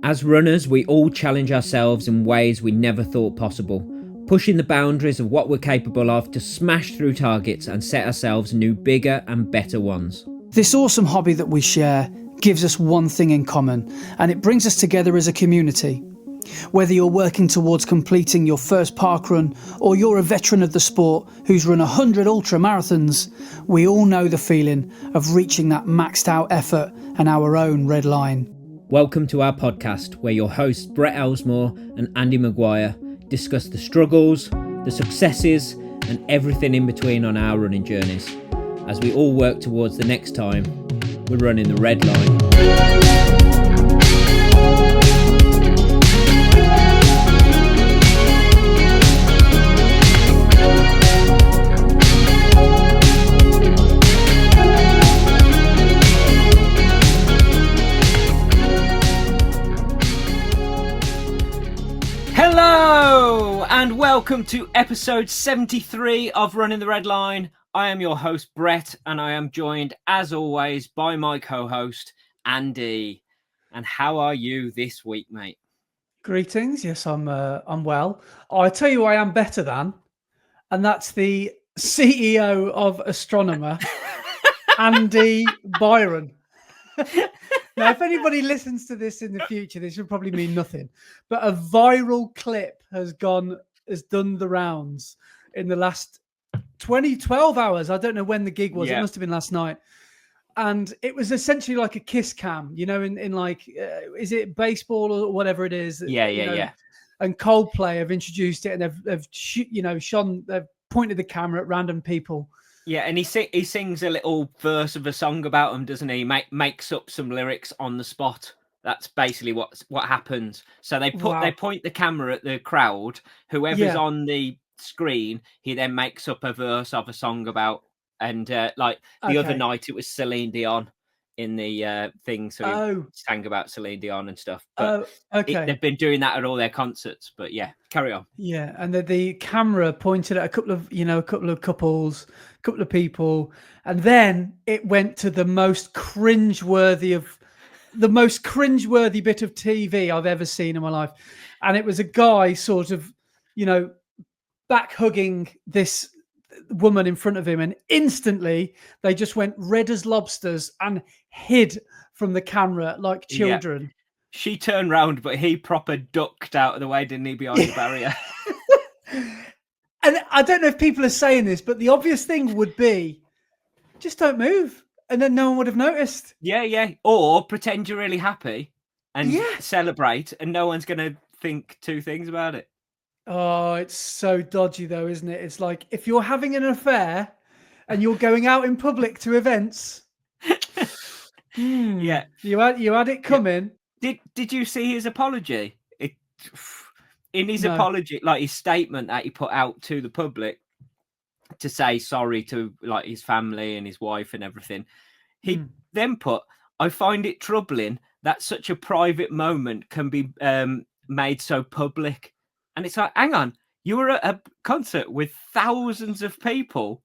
As runners, we all challenge ourselves in ways we never thought possible, pushing the boundaries of what we're capable of to smash through targets and set ourselves new, bigger and better ones. This awesome hobby that we share gives us one thing in common, and it brings us together as a community. Whether you're working towards completing your first parkrun or you're a veteran of the sport who's run 100 ultramarathons, we all know the feeling of reaching that maxed out effort and our own red line. Welcome to our podcast, where your hosts Brett Elesmore and Andy Maguire discuss the struggles, the successes and everything in between on our running journeys, as we all work towards the next time we're running the red line. Hello and welcome to episode 73 of Running the Red Line. I am your host Brett, and I am joined as always by my co-host Andy. And how are you this week, mate? Greetings. Yes, I'm well. I tell you, I am better than, and that's the CEO of Astronomer, Andy Byron. Now, if anybody listens to this in the future, this will probably mean nothing. But a viral clip has done the rounds in the last 12 hours. I don't know when the gig was. It must have been last night. And it was essentially like a kiss cam, you know, in like, is it baseball or whatever it is? Yeah. And Coldplay have introduced it, and they've pointed the camera at random people. Yeah, and he sings a little verse of a song about him, doesn't he? Makes up some lyrics on the spot. That's basically what happens. So they point the camera at the crowd. Whoever's on the screen, he then makes up a verse of a song about. And other night, it was Celine Dion in the thing, so he sang about Celine Dion and stuff. But they've been doing that at all their concerts. But yeah, carry on. Yeah, and the camera pointed at a couple of couples, a couple of people, and then it went to the most cringeworthy bit of TV I've ever seen in my life, and it was a guy sort of, back hugging this woman in front of him, and instantly they just went red as lobsters and hid from the camera like children. Yeah. She turned round, but he proper ducked out of the way, didn't he, behind the barrier? And I don't know if people are saying this, but the obvious thing would be, just don't move, and then no one would have noticed. Yeah. Or pretend you're really happy and celebrate, and no one's going to think two things about it. Oh, it's so dodgy though, isn't it? It's like if you're having an affair and you're going out in public to events. Yeah. You had it coming. Did you see his apology? In his apology, like his statement that he put out to the public to say sorry to like his family and his wife and everything, he then put, "I find it troubling that such a private moment can be made so public." And it's like, hang on, you were at a concert with thousands of people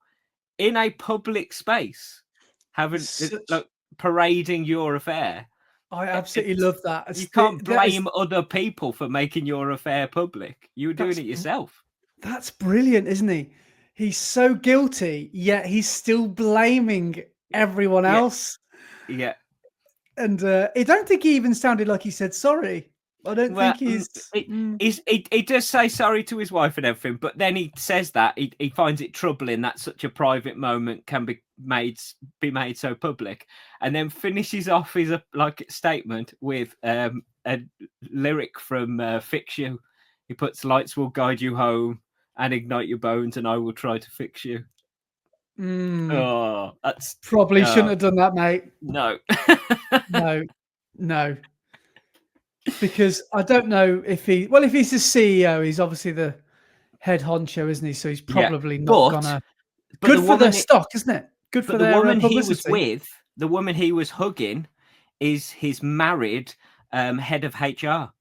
in a public space, parading your affair. I absolutely love that. You can't blame other people for making your affair public. You were doing it yourself. That's brilliant, isn't he? He's so guilty, yet he's still blaming everyone else. Yeah. And I don't think he even sounded like he said sorry. I don't think he does say sorry to his wife and everything, but then he says that he finds it troubling that such a private moment can be made so public, and then finishes off his statement with a lyric from Fix You. He puts, "Lights will guide you home and ignite your bones, and I will try to fix you." Oh, that's probably shouldn't have done that, mate. No. No. Because I don't know if he's the CEO, he's obviously the head honcho, isn't he? So he's probably not gonna. Good for their stock, isn't it? Good for their publicity. The woman he was hugging is his married head of HR.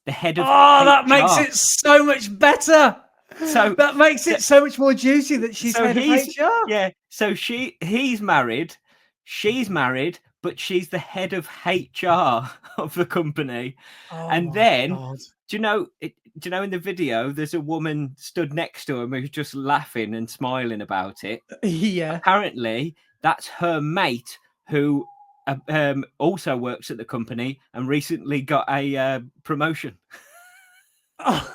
The head of HR. That makes it so much better. So that makes it so much more juicy that she's head of HR. Yeah. So he's married, she's married, but she's the head of HR of the company. Oh And my then, God. do you know in the video, there's a woman stood next to him who's just laughing and smiling about it. Yeah. Apparently, that's her mate who also works at the company and recently got a promotion. Oh.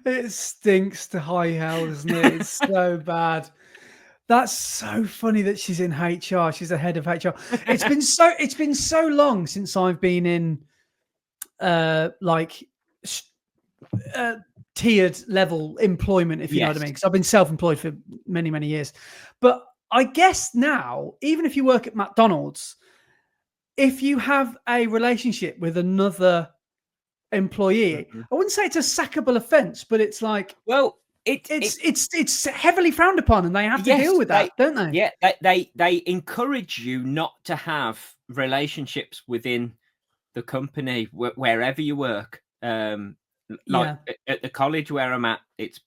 It stinks to high hell, doesn't it? It's so bad. That's so funny that she's in HR. She's the head of HR. It's been so long since I've been in like tiered level employment, if you know what I mean. Because I've been self-employed for many, many years. But I guess now, even if you work at McDonald's, if you have a relationship with another employee, I wouldn't say it's a sackable offence, but it's like, well, it's heavily frowned upon, and they have to deal with that, don't they? Yeah, they encourage you not to have relationships within the company wherever you work. Like at the college where I'm at, it's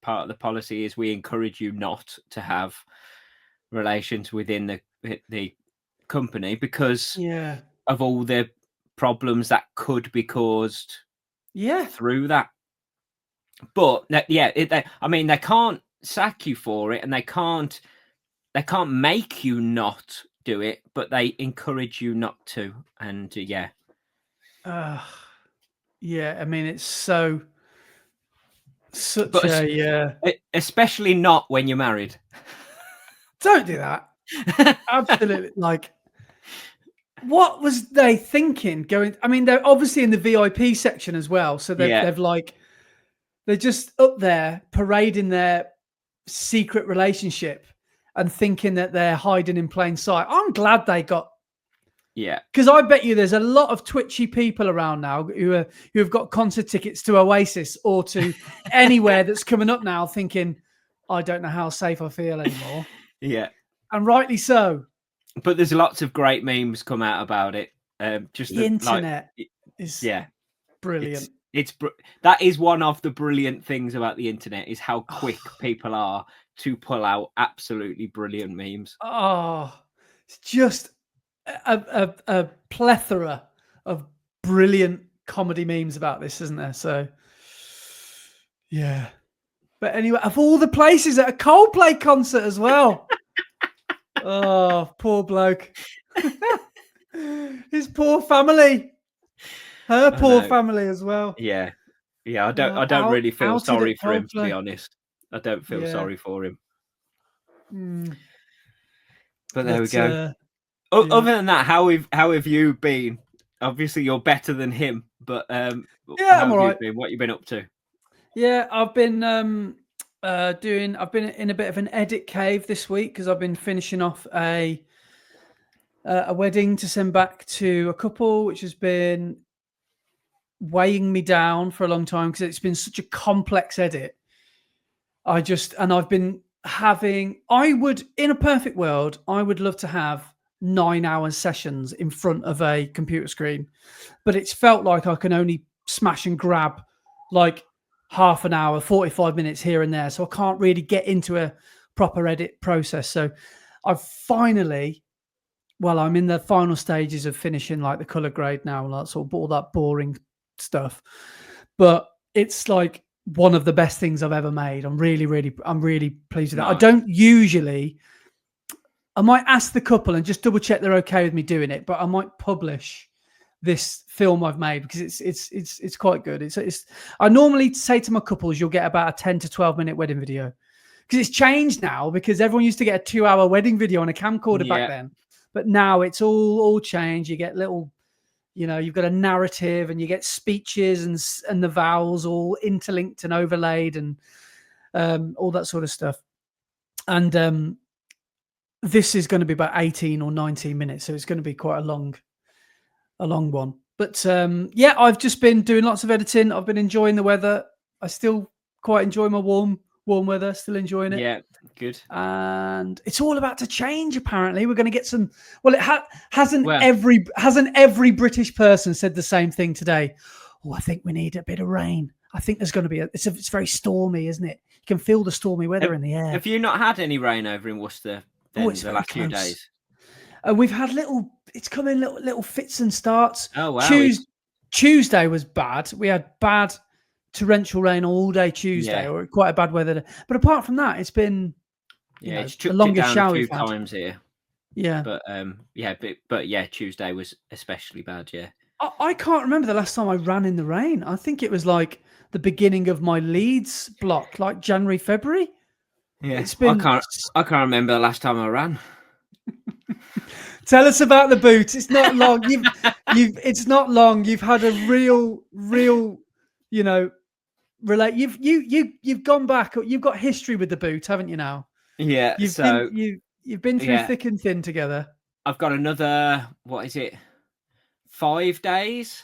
part of the policy is we encourage you not to have relations within the company because of all the problems that could be caused through that. But I mean, they can't sack you for it, and they can't make you not do it, but they encourage you not to. And I mean, it's such especially not when you're married. Don't do that. Absolutely. Like, what was they thinking going? I mean, they're obviously in the VIP section as well. So they've like, they're just up there parading their secret relationship and thinking that they're hiding in plain sight. I'm glad they got. Yeah. Because I bet you there's a lot of twitchy people around now who have got concert tickets to Oasis or to anywhere that's coming up now thinking, I don't know how safe I feel anymore. Yeah. And rightly so. But there's lots of great memes come out about it. Just the internet is brilliant. That is one of the brilliant things about the internet is how quick people are to pull out absolutely brilliant memes. Oh, it's just a plethora of brilliant comedy memes about this, isn't there? So, yeah. But anyway, of all the places at a Coldplay concert as well. Oh, poor bloke. His poor family. Her poor family as well. Yeah. Yeah, I don't really feel sorry for him, to be honest. I don't feel sorry for him. But there we go. Other than that, how have you been? Obviously, you're better than him, but how have you been? What have you been up to? Yeah, I've been I've been in a bit of an edit cave this week because I've been finishing off a wedding to send back to a couple, which has been weighing me down for a long time because it's been such a complex edit. I've been having, in a perfect world, I would love to have 9-hour sessions in front of a computer screen, but it's felt like I can only smash and grab like half an hour, 45 minutes here and there. So I can't really get into a proper edit process. So I'm in the final stages of finishing like the color grade now, like sort of all that boring stuff. But it's like one of the best things I've ever made. I'm really pleased with that. I don't usually, I might ask the couple and just double check they're okay with me doing it, but I might publish this film I've made because it's quite good. I normally say to my couples, you'll get about a 10 to 12 minute wedding video because it's changed now because everyone used to get a 2-hour wedding video on a camcorder back then. But now it's all changed. You get little, you've got a narrative and you get speeches and the vows all interlinked and overlaid and all that sort of stuff. And this is going to be about 18 or 19 minutes. So it's going to be quite a long one. But I've just been doing lots of editing. I've been enjoying the weather. I still quite enjoy my warm weather, still enjoying it. Yeah, good. And it's all about to change, apparently. We're going to get some, hasn't every British person said the same thing today? Oh, I think we need a bit of rain. I think there's going to be it's very stormy, isn't it? You can feel the stormy weather in the air. Have you not had any rain over in Worcester the last few days? And we've had it's come in little fits and starts. Oh wow! Tuesday was bad. We had bad torrential rain all day Tuesday, Yeah. or quite a bad weather. But apart from that, it's been It's the chucked it longest down a shower few we've had. times here. Yeah. But yeah, Tuesday was especially bad. Yeah. I can't remember the last time I ran in the rain. I think it was like the beginning of my Leeds block, like January, February. Yeah, It's been. I can't remember the last time I ran. Tell us about the boots. It's not long. It's not long. You've had a real, relate. You've gone back. You've got history with the boot, haven't you? Now. Yeah. You've been through thick and thin together. I've got another. What is it? 5 days,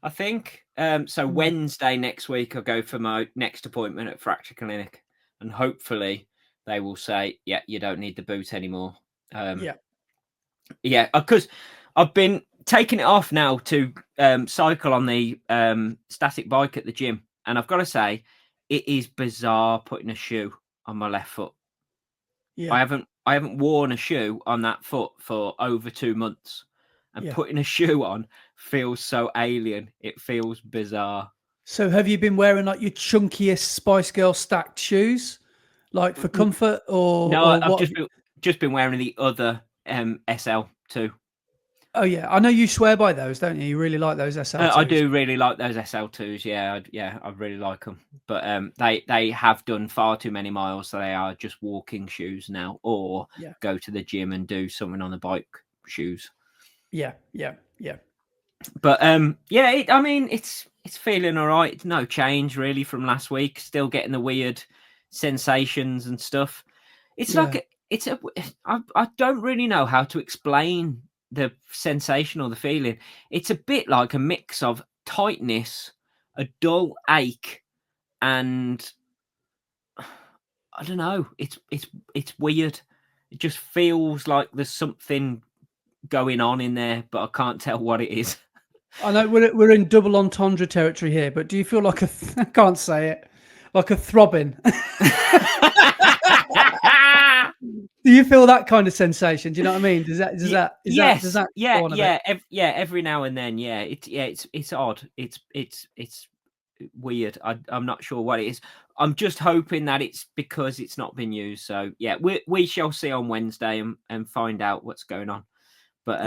I think. So Wednesday next week, I'll go for my next appointment at Fracture Clinic, and hopefully they will say, "Yeah, you don't need the boot anymore." Because I've been taking it off now to cycle on the static bike at the gym, and I've got to say, it is bizarre putting a shoe on my left foot. Yeah, I haven't worn a shoe on that foot for over 2 months. And putting a shoe on feels so alien. It feels bizarre. So have you been wearing like your chunkiest Spice Girl stacked shoes, like for comfort, or no? Or I've just been wearing the other SL2. Oh yeah, I know you swear by those, don't you? You really like those SL2s. I do really like those SL2s. Yeah, I really like them. But they have done far too many miles, so they are just walking shoes now, or go to the gym and do something on the bike shoes. Yeah. But I mean, it's feeling all right. No change really from last week. Still getting the weird sensations and stuff. It's like I don't really know how to explain the sensation or the feeling. It's a bit like a mix of tightness, a dull ache, and I don't know. It's weird. It just feels like there's something going on in there, but I can't tell what it is. I know we're in double entendre territory here, but do you feel like I can't say it, like a throbbing? Do you feel that kind of sensation? Do you know what I mean? Does that? Every now and then, it's odd. It's weird. I'm not sure what it is. I'm just hoping that it's because it's not been used. So yeah, we shall see on Wednesday and find out what's going on. But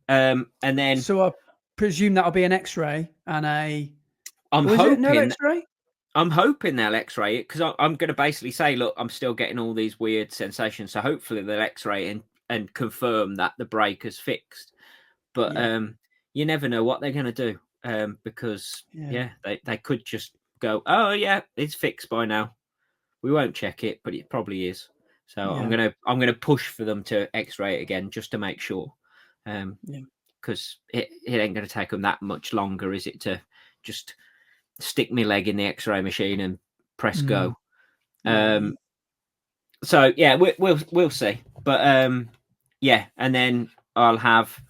and then so I presume that'll be an X-ray and a. I'm hoping no X-ray. I'm hoping they'll X-ray it, because I'm going to basically say, look, I'm still getting all these weird sensations. So hopefully they'll X-ray and confirm that the brake is fixed. But you never know what they're going to do, because they could just go, oh yeah, it's fixed by now. We won't check it, but it probably is. So I'm gonna push for them to X-ray it again just to make sure, because it ain't going to take them that much longer, is it, to just stick my leg in the X-ray machine and press go. So yeah, we'll see. But and then after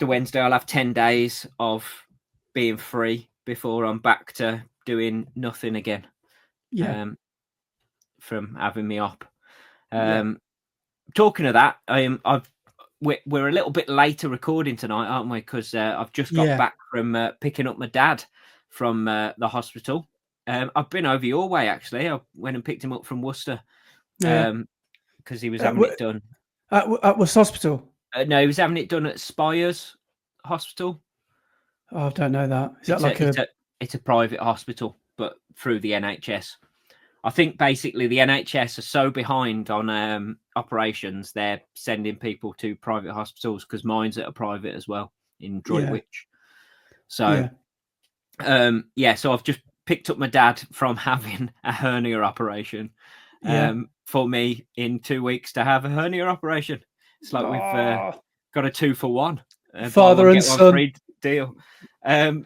Wednesday I'll have 10 days of being free before I'm back to doing nothing again. From having me up. Talking of that, we're a little bit later recording tonight, aren't we? Because I've just got back from picking up my dad from the hospital. I've been over your way, actually. I went and picked him up from Worcester because he was having it done. At what hospital? No, he was having it done at Spires Hospital. Oh, I don't know that. Is that it's a private hospital, but through the NHS. I think basically the NHS are so behind on operations, they're sending people to private hospitals, because mine's at a private as well in Droitwich. So, so I've just picked up my dad from having a hernia operation for me in 2 weeks to have a hernia operation. It's like we've got a 2-for-1. Father and son free deal. I've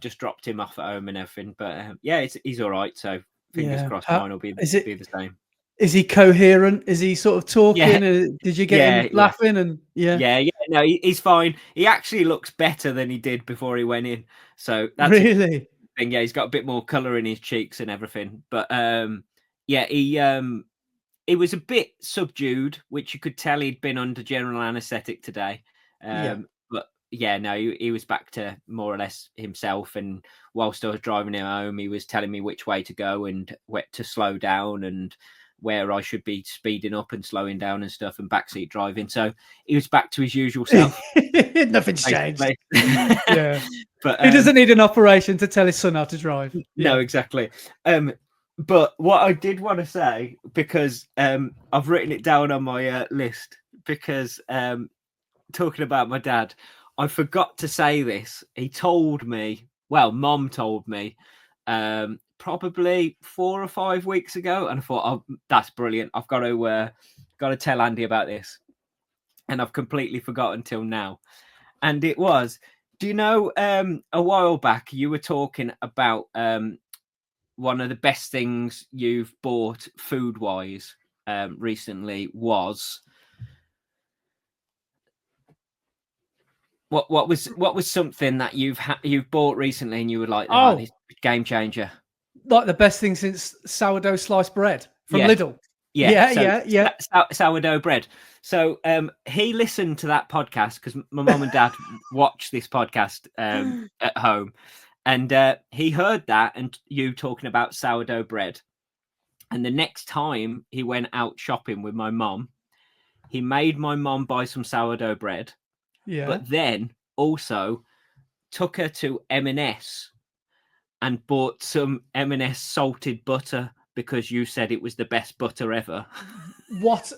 just dropped him off at home and everything. But he's all right. So fingers crossed mine will be the same. Is he coherent? Is he sort of talking? Did you get him laughing? And no, he's fine. He actually looks better than he did before he went in. So that's really thing. Yeah, he's got a bit more colour in his cheeks and everything. But he was a bit subdued, which you could tell he'd been under general anaesthetic today. But yeah, no, he was back to more or less himself. And whilst I was driving him home, he was telling me which way to go and where to slow down and where I should be speeding up and slowing down and stuff, and backseat driving. So he was back to his usual self. Nothing's changed. Yeah. But he doesn't need an operation to tell his son how to drive. No, exactly. But what I did want to say, because I've written it down on my list, because talking about my dad, I forgot to say this. He told me, well, Mom told me, probably 4 or 5 weeks ago, and I thought, oh, that's brilliant. I've got to tell Andy about this, and I've completely forgotten till now. And it was, do you know, a while back you were talking about one of the best things you've bought food-wise recently was what was something that you've bought recently and you were like, oh, this game changer, like the best thing since sourdough sliced bread from Lidl. Yeah. Sourdough bread. So he listened to that podcast because my mum and dad watch this podcast at home. And he heard that and you talking about sourdough bread. And the next time he went out shopping with my mum, he made my mum buy some sourdough bread. Yeah. But then also took her to M&S and bought some M&S salted butter because you said it was the best butter ever. What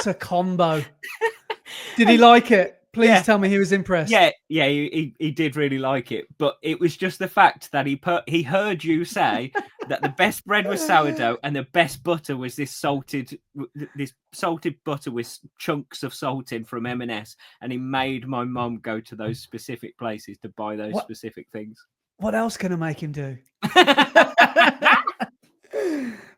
a combo. Did he like it? Please tell me he was impressed. Yeah, he did really like it. But it was just the fact that he heard you say that the best bread was sourdough and the best butter was this salted butter with chunks of salt in from M&S. And he made my mum go to those specific places to buy those specific things. What else can I make him do?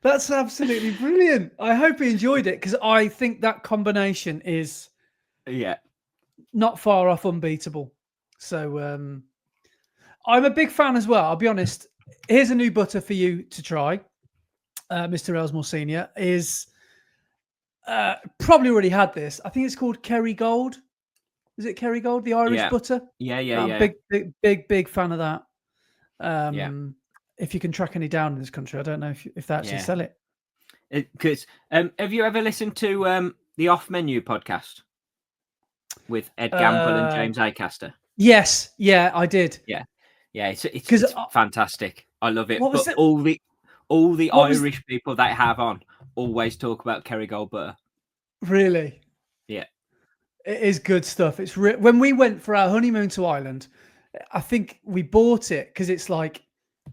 That's absolutely brilliant. I hope he enjoyed it, because I think that combination is not far off unbeatable. So I'm a big fan as well. I'll be honest. Here's a new butter for you to try. Mr. Elesmore Senior is probably already had this. I think it's called Kerrygold. Is it Kerrygold, the Irish butter? Yeah. Big fan of that. If you can track any down in this country, I don't know if they actually sell it. Because have you ever listened to the Off Menu podcast with Ed Gamble and James Acaster? Yes, I did. Yeah, it's fantastic. I love it. But all the Irish people that have on always talk about Kerrygold butter. Really? Yeah, it is good stuff. It's when we went for our honeymoon to Ireland, I think we bought it because it's like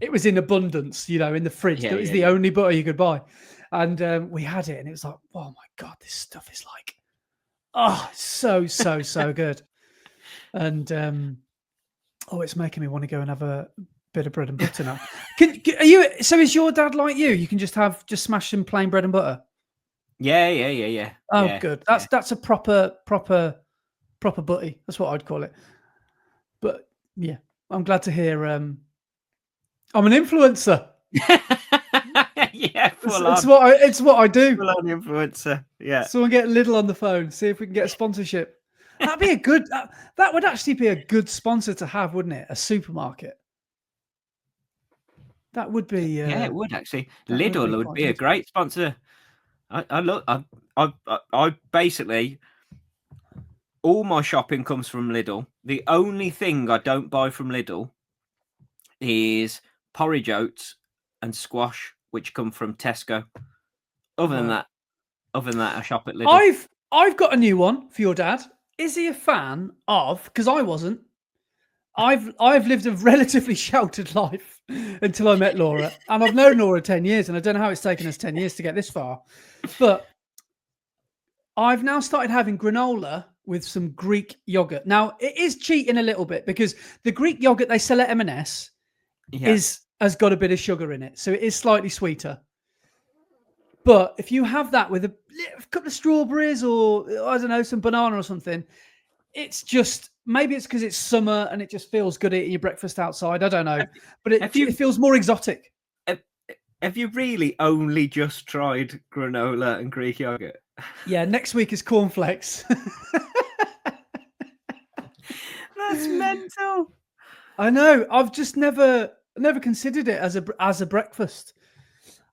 it was in abundance, in the fridge. It was the only butter you could buy, and we had it, and it was like, oh my god, this stuff is like, so good. And it's making me want to go and have a bit of bread and butter now. So is your dad like you? You can just smash some plain bread and butter? Yeah. Oh, good. That's a proper butty. That's what I'd call it. But yeah, I'm glad to hear. I'm an influencer. It's what I do. Full on influencer. Yeah. Someone get Lidl on the phone. See if we can get a sponsorship. That'd be a good. That would actually be a good sponsor to have, wouldn't it? A supermarket. That would be. Yeah, it would actually. Lidl would be a great sponsor. I basically, all my shopping comes from Lidl. The only thing I don't buy from Lidl is porridge oats and squash, which come from Tesco. Other than that, I shop at Lidl. I've got a new one for your dad. Is he a fan of? Because I wasn't. I've lived a relatively sheltered life until I met Laura, and I've known Laura 10 years, and I don't know how it's taken us 10 years to get this far. But I've now started having granola with some Greek yogurt. Now, it is cheating a little bit because the Greek yogurt they sell at M&S has got a bit of sugar in it, so it is slightly sweeter. But if you have that with a couple of strawberries or, I don't know, some banana or something, it's just, maybe it's because it's summer and it just feels good eating your breakfast outside. I don't know. But it feels more exotic. Have you really only just tried granola and Greek yogurt? Yeah, next week is cornflakes. That's mental. I know. I've just never considered it as a breakfast.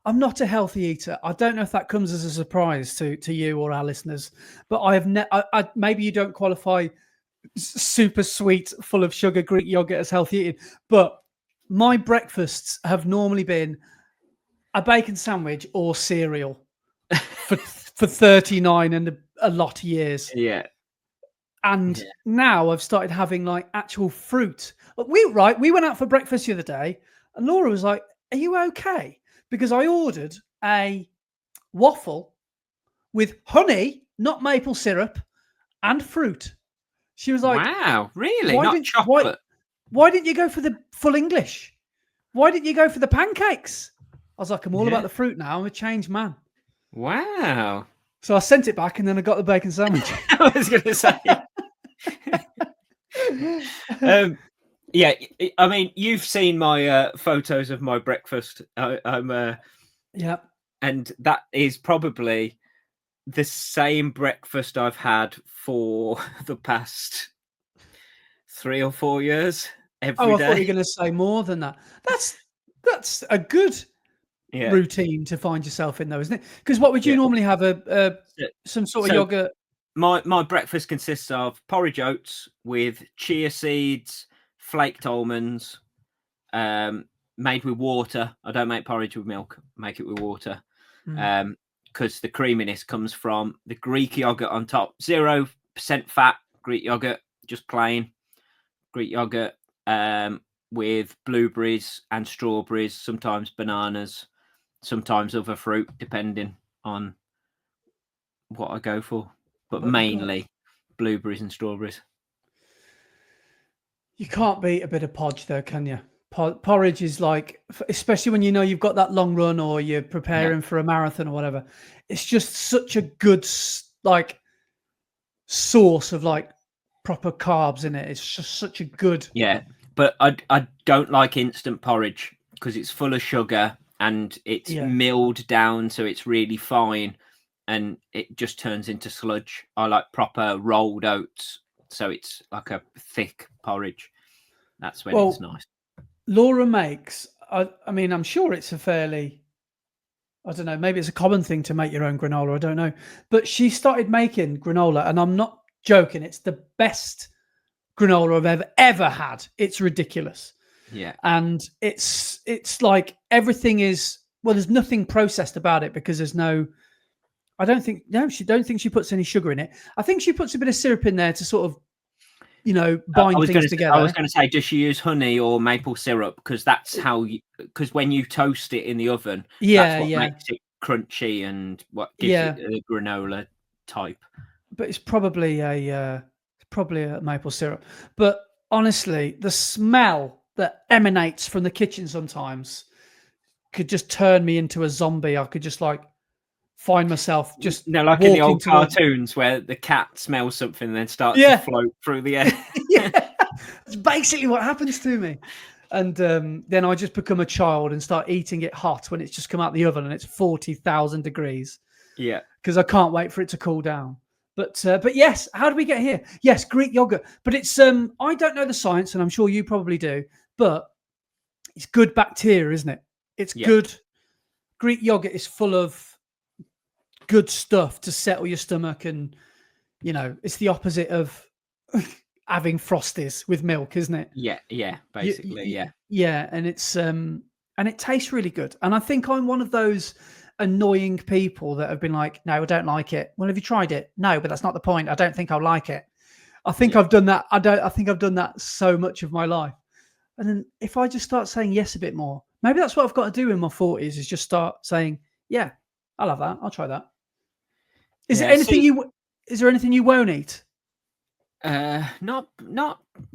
I'm not a healthy eater. I don't know if that comes as a surprise to you or our listeners, but I have maybe you don't qualify super sweet, full of sugar Greek yogurt as healthy eating, but my breakfasts have normally been a bacon sandwich or cereal for 39 and a lot of years. Yeah. And now I've started having like actual fruit. We went out for breakfast the other day, and Laura was like, "Are you okay?" Because I ordered a waffle with honey, not maple syrup, and fruit. She was like, "Wow, really? Not chocolate? Why didn't you go for the full English? Why didn't you go for the pancakes?" I was like, "I'm all about the fruit now. I'm a changed man." Wow. So I sent it back, and then I got the bacon sandwich. I was going to say. Yeah, I mean, you've seen my photos of my breakfast. Yeah, and that is probably the same breakfast I've had for the past 3 or 4 years. Every day. I thought you were going to say more than that. That's a good routine to find yourself in, though, isn't it? Because what would you normally have? Some sort of yogurt? My breakfast consists of porridge oats with chia seeds, flaked almonds, made with water. I don't make porridge with milk. Make it with water. Because the creaminess comes from the Greek yogurt on top. 0% fat Greek yogurt, just plain Greek yogurt, with blueberries and strawberries, sometimes bananas, sometimes other fruit, depending on what I go for. But mainly blueberries and strawberries. You can't beat a bit of podge, though, can you? Porridge is like, especially when you know you've got that long run or you're preparing for a marathon or whatever. It's just such a good like source of like proper carbs in it. It's just such a good. Yeah, but I don't like instant porridge because it's full of sugar and it's milled down, so it's really fine, and it just turns into sludge. I like proper rolled oats, so it's like a thick porridge. That's when it's nice. Laura makes, I mean, I'm sure it's a fairly, I don't know, maybe it's a common thing to make your own granola. I don't know. But she started making granola, and I'm not joking. It's the best granola I've ever had. It's ridiculous. Yeah. And it's like everything is, well, there's nothing processed about it because there's no, she don't think she puts any sugar in it. I think she puts a bit of syrup in there to sort of, bind things together. I was going to say, does she use honey or maple syrup? Because that's how because when you toast it in the oven, that's what makes it crunchy and what gives it the granola type. But it's probably a maple syrup. But honestly, the smell that emanates from the kitchen sometimes could just turn me into a zombie. I could just like find myself just like in the old cartoons where the cat smells something and then starts to float through the air. That's basically what happens to me. And then I just become a child and start eating it hot when it's just come out the oven and it's 40,000 degrees. Yeah. Because I can't wait for it to cool down. But yes, how did we get here? Yes, Greek yogurt. But it's I don't know the science, and I'm sure you probably do, but it's good bacteria, isn't it? It's good. Greek yogurt is full of good stuff to settle your stomach, and it's the opposite of having Frosties with milk, isn't it? Yeah, basically. And it's and it tastes really good. And I think I'm one of those annoying people that have been like, no, I don't like it. Well, have you tried it? No, but that's not the point. I don't think I'll like it. I think I've done that. I think I've done that so much of my life. And then if I just start saying yes a bit more, maybe that's what I've got to do in my 40s, is just start saying, yeah, I'll have that. I'll try that. Is there anything you won't eat? Not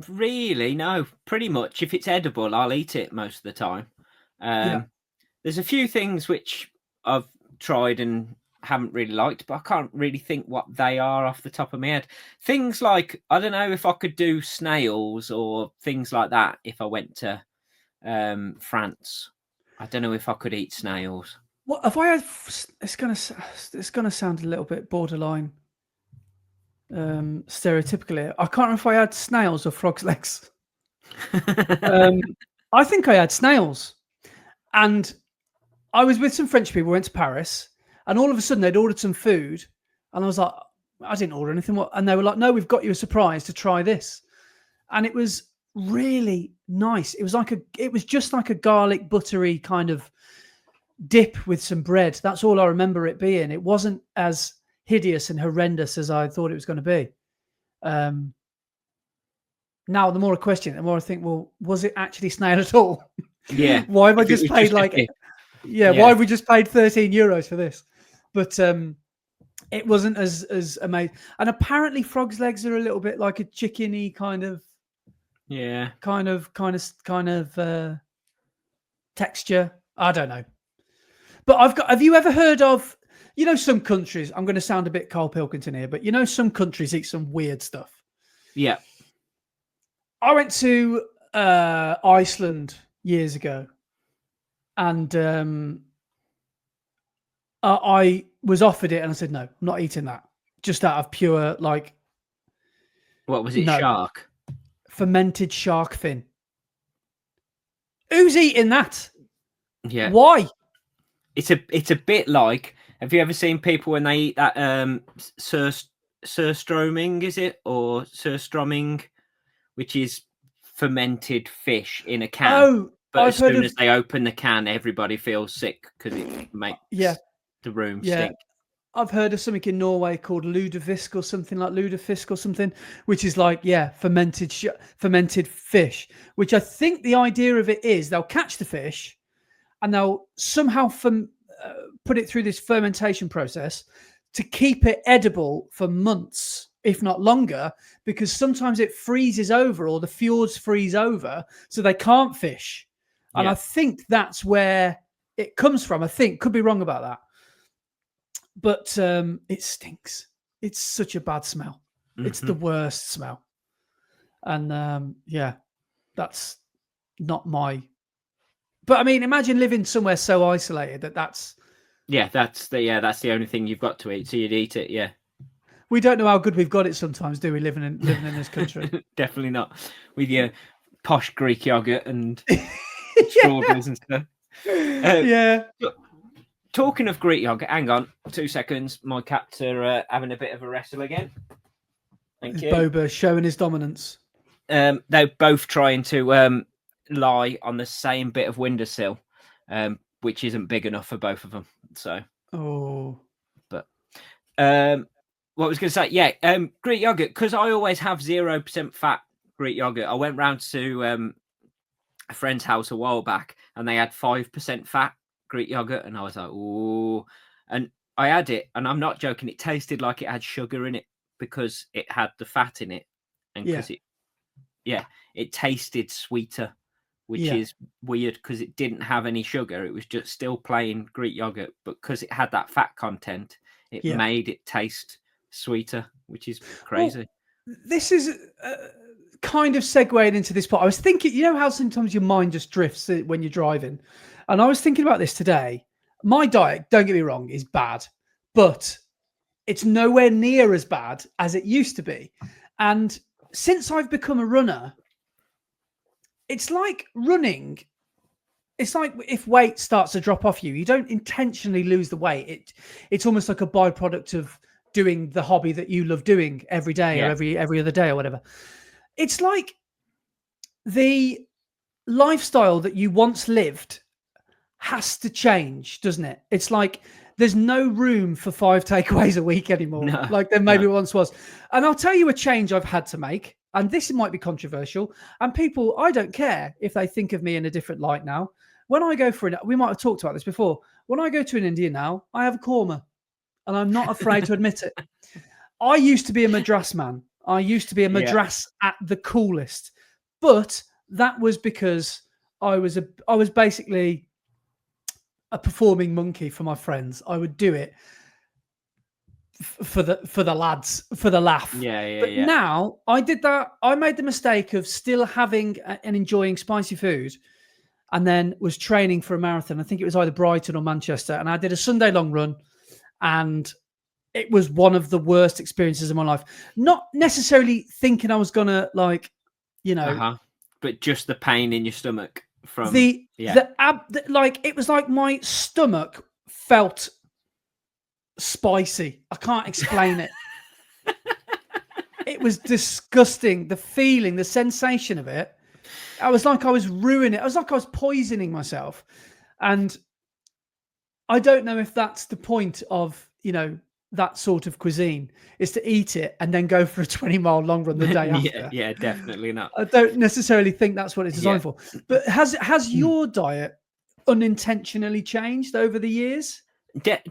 really. No, pretty much. If it's edible, I'll eat it most of the time. There's a few things which I've tried and haven't really liked, but I can't really think what they are off the top of my head. Things like, I don't know if I could do snails or things like that if I went to France. I don't know if I could eat snails. What have I had? It's gonna sound a little bit borderline stereotypically. I can't remember if I had snails or frog's legs. I think I had snails, and I was with some French people. We went to Paris, and all of a sudden they'd ordered some food, and I was like, I didn't order anything. And they were like, no, we've got you a surprise to try this, and it was really nice. It was just like a garlic buttery kind of dip with some bread. That's all I remember it being. It wasn't as hideous and horrendous as I thought it was going to be. Now, the more I question it, the more I think, well, was it actually snail at all? Yeah. Why have I just paid why have we just paid €13 for this? But it wasn't as amazing. And apparently frogs' legs are a little bit like a chickeny kind of texture. I don't know. But have you ever heard of, some countries, I'm going to sound a bit Carl Pilkington here, but some countries eat some weird stuff. Yeah. I went to Iceland years ago, and I was offered it, and I said, no, I'm not eating that. Just out of pure, what was it, shark? Fermented shark fin. Who's eating that? Yeah. Why? It's a bit like, have you ever seen people when they eat that surströmming, is it? Or surströmming, which is fermented fish in a can. Oh, but as soon as they open the can, everybody feels sick because it makes the room stink. I've heard of something in Norway called lutefisk or something, which is fermented fish, which I think the idea of it is they'll catch the fish and they'll somehow put it through this fermentation process to keep it edible for months, if not longer, because sometimes it freezes over or the fjords freeze over, so they can't fish. And I think that's where it comes from. I think, could be wrong about that. But it stinks. It's such a bad smell. Mm-hmm. It's the worst smell. And that's not my... But I mean, imagine living somewhere so isolated that's... Yeah, that's the only thing you've got to eat. So you'd eat it, yeah. We don't know how good we've got it sometimes, do we, living in this country? Definitely not. With your posh Greek yogurt and strawberries and stuff. Talking of Greek yogurt, hang on 2 seconds. My cats are having a bit of a wrestle again. Thank you. Boba showing his dominance. They're both trying to lie on the same bit of windowsill, which isn't big enough for both of them. So, but what I was going to say, Greek yogurt, because I always have 0% fat Greek yogurt. I went round to a friend's house a while back, and they had 5% fat Greek yogurt, and I was like, ooh. And I had it, and I'm not joking, it tasted like it had sugar in it because it had the fat in it, and because it tasted sweeter, which is weird because it didn't have any sugar. It was just still plain Greek yogurt, but because it had that fat content, it made it taste sweeter, which is crazy. Well, this is kind of segued into this part. I was thinking, how sometimes your mind just drifts when you're driving, and I was thinking about this today. My diet, don't get me wrong, is bad, but it's nowhere near as bad as it used to be. And since I've become a runner, it's like running. It's like if weight starts to drop off you don't intentionally lose the weight. It's almost like a byproduct of doing the hobby that you love doing every day or every other day or whatever. It's like the lifestyle that you once lived has to change, doesn't it? It's like there's no room for 5 takeaways a week anymore, like there maybe once was. And I'll tell you a change I've had to make, and this might be controversial, and people, I don't care if they think of me in a different light now. When I go for we might have talked about this before, when I go to an India now, I have a korma, and I'm not afraid to admit it. I used to be a Madras man. I used to be a Madras at the coolest, but that was because I was basically a performing monkey for my friends. I would do it for the lads, for the laugh. But now I did that. I made the mistake of still having and enjoying spicy food, and then was training for a marathon. I think it was either Brighton or Manchester. And I did a Sunday long run, and it was one of the worst experiences of my life. Not necessarily thinking I was going to but just the pain in your stomach from it was like my stomach felt spicy. I can't explain it. It was disgusting. The feeling, the sensation of it. I was like I was ruining it. I was like I was poisoning myself. And I don't know if that's the point of, that sort of cuisine, is to eat it and then go for a 20-mile long run the day after. Yeah, definitely not. I don't necessarily think that's what it's designed for. But has your diet unintentionally changed over the years?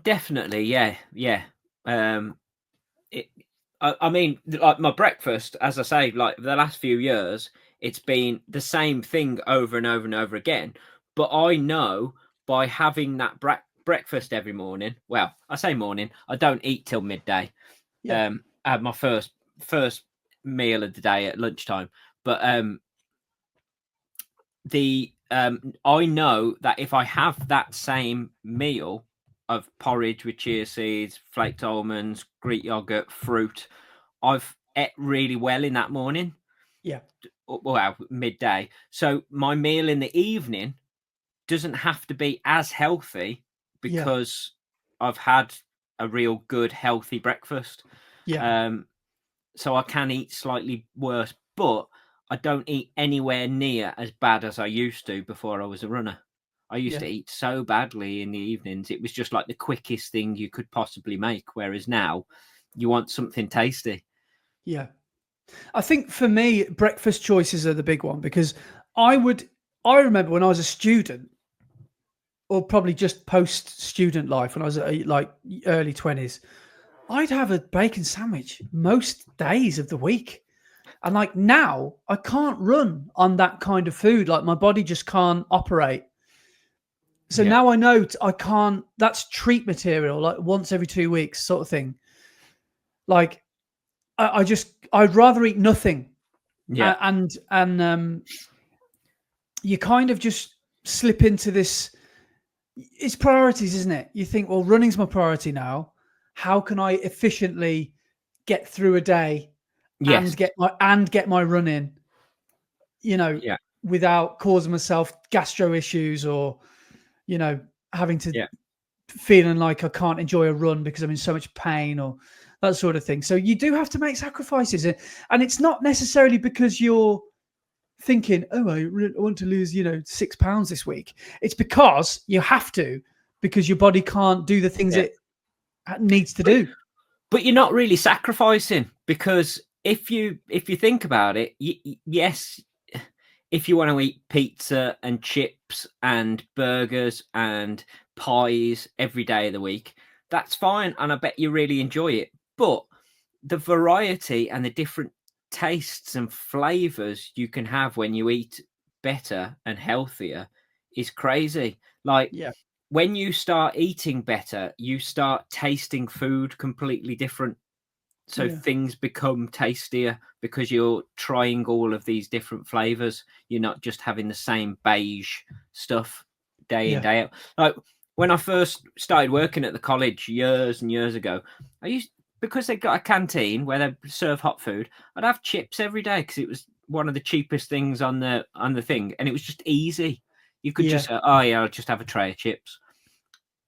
Definitely, yeah. I mean, like my breakfast, as I say, like the last few years, it's been the same thing over and over and over again. But I know by having that breakfast every morning. Well, I say morning. I don't eat till midday. I have my first meal of the day at lunchtime. But I know that if I have that same meal of porridge with chia seeds, flaked almonds, Greek yogurt, fruit, I've ate really well in that morning. Yeah. Well, midday. So my meal in the evening doesn't have to be as healthy because I've had a real good, healthy breakfast. Yeah. So I can eat slightly worse, but I don't eat anywhere near as bad as I used to before I was a runner. I used to eat so badly in the evenings. It was just like the quickest thing you could possibly make. Whereas now you want something tasty. Yeah. I think for me, breakfast choices are the big one, because I remember when I was a student, or probably just post student life, when I was like early 20s, I'd have a bacon sandwich most days of the week. And like now I can't run on that kind of food. Like my body just can't operate. So now I know I can't, that's treat material, like once every 2 weeks sort of thing. Like I'd rather eat nothing. Yeah. And you kind of just slip into this, it's priorities, isn't it? You think, well, running's my priority now. How can I efficiently get through a day and get my run in, without causing myself gastro issues, or, having to feeling like I can't enjoy a run because I'm in so much pain, or that sort of thing. So you do have to make sacrifices, and it's not necessarily because you're thinking, oh, I want to lose, 6 pounds this week. It's because you have to, because your body can't do the things it needs to do. But you're not really sacrificing, because if you think about it, yes, if you want to eat pizza and chips and burgers and pies every day of the week, that's fine, and I bet you really enjoy it. But the variety and the different tastes and flavors you can have when you eat better and healthier is crazy. Like when you start eating better, you start tasting food completely different. So things become tastier because you're trying all of these different flavors. You're not just having the same beige stuff day in, day out. Like when I first started working at the college years and years ago, because they got a canteen where they serve hot food, I'd have chips every day because it was one of the cheapest things on the thing, and it was just easy. You could just say, oh yeah, I'll just have a tray of chips.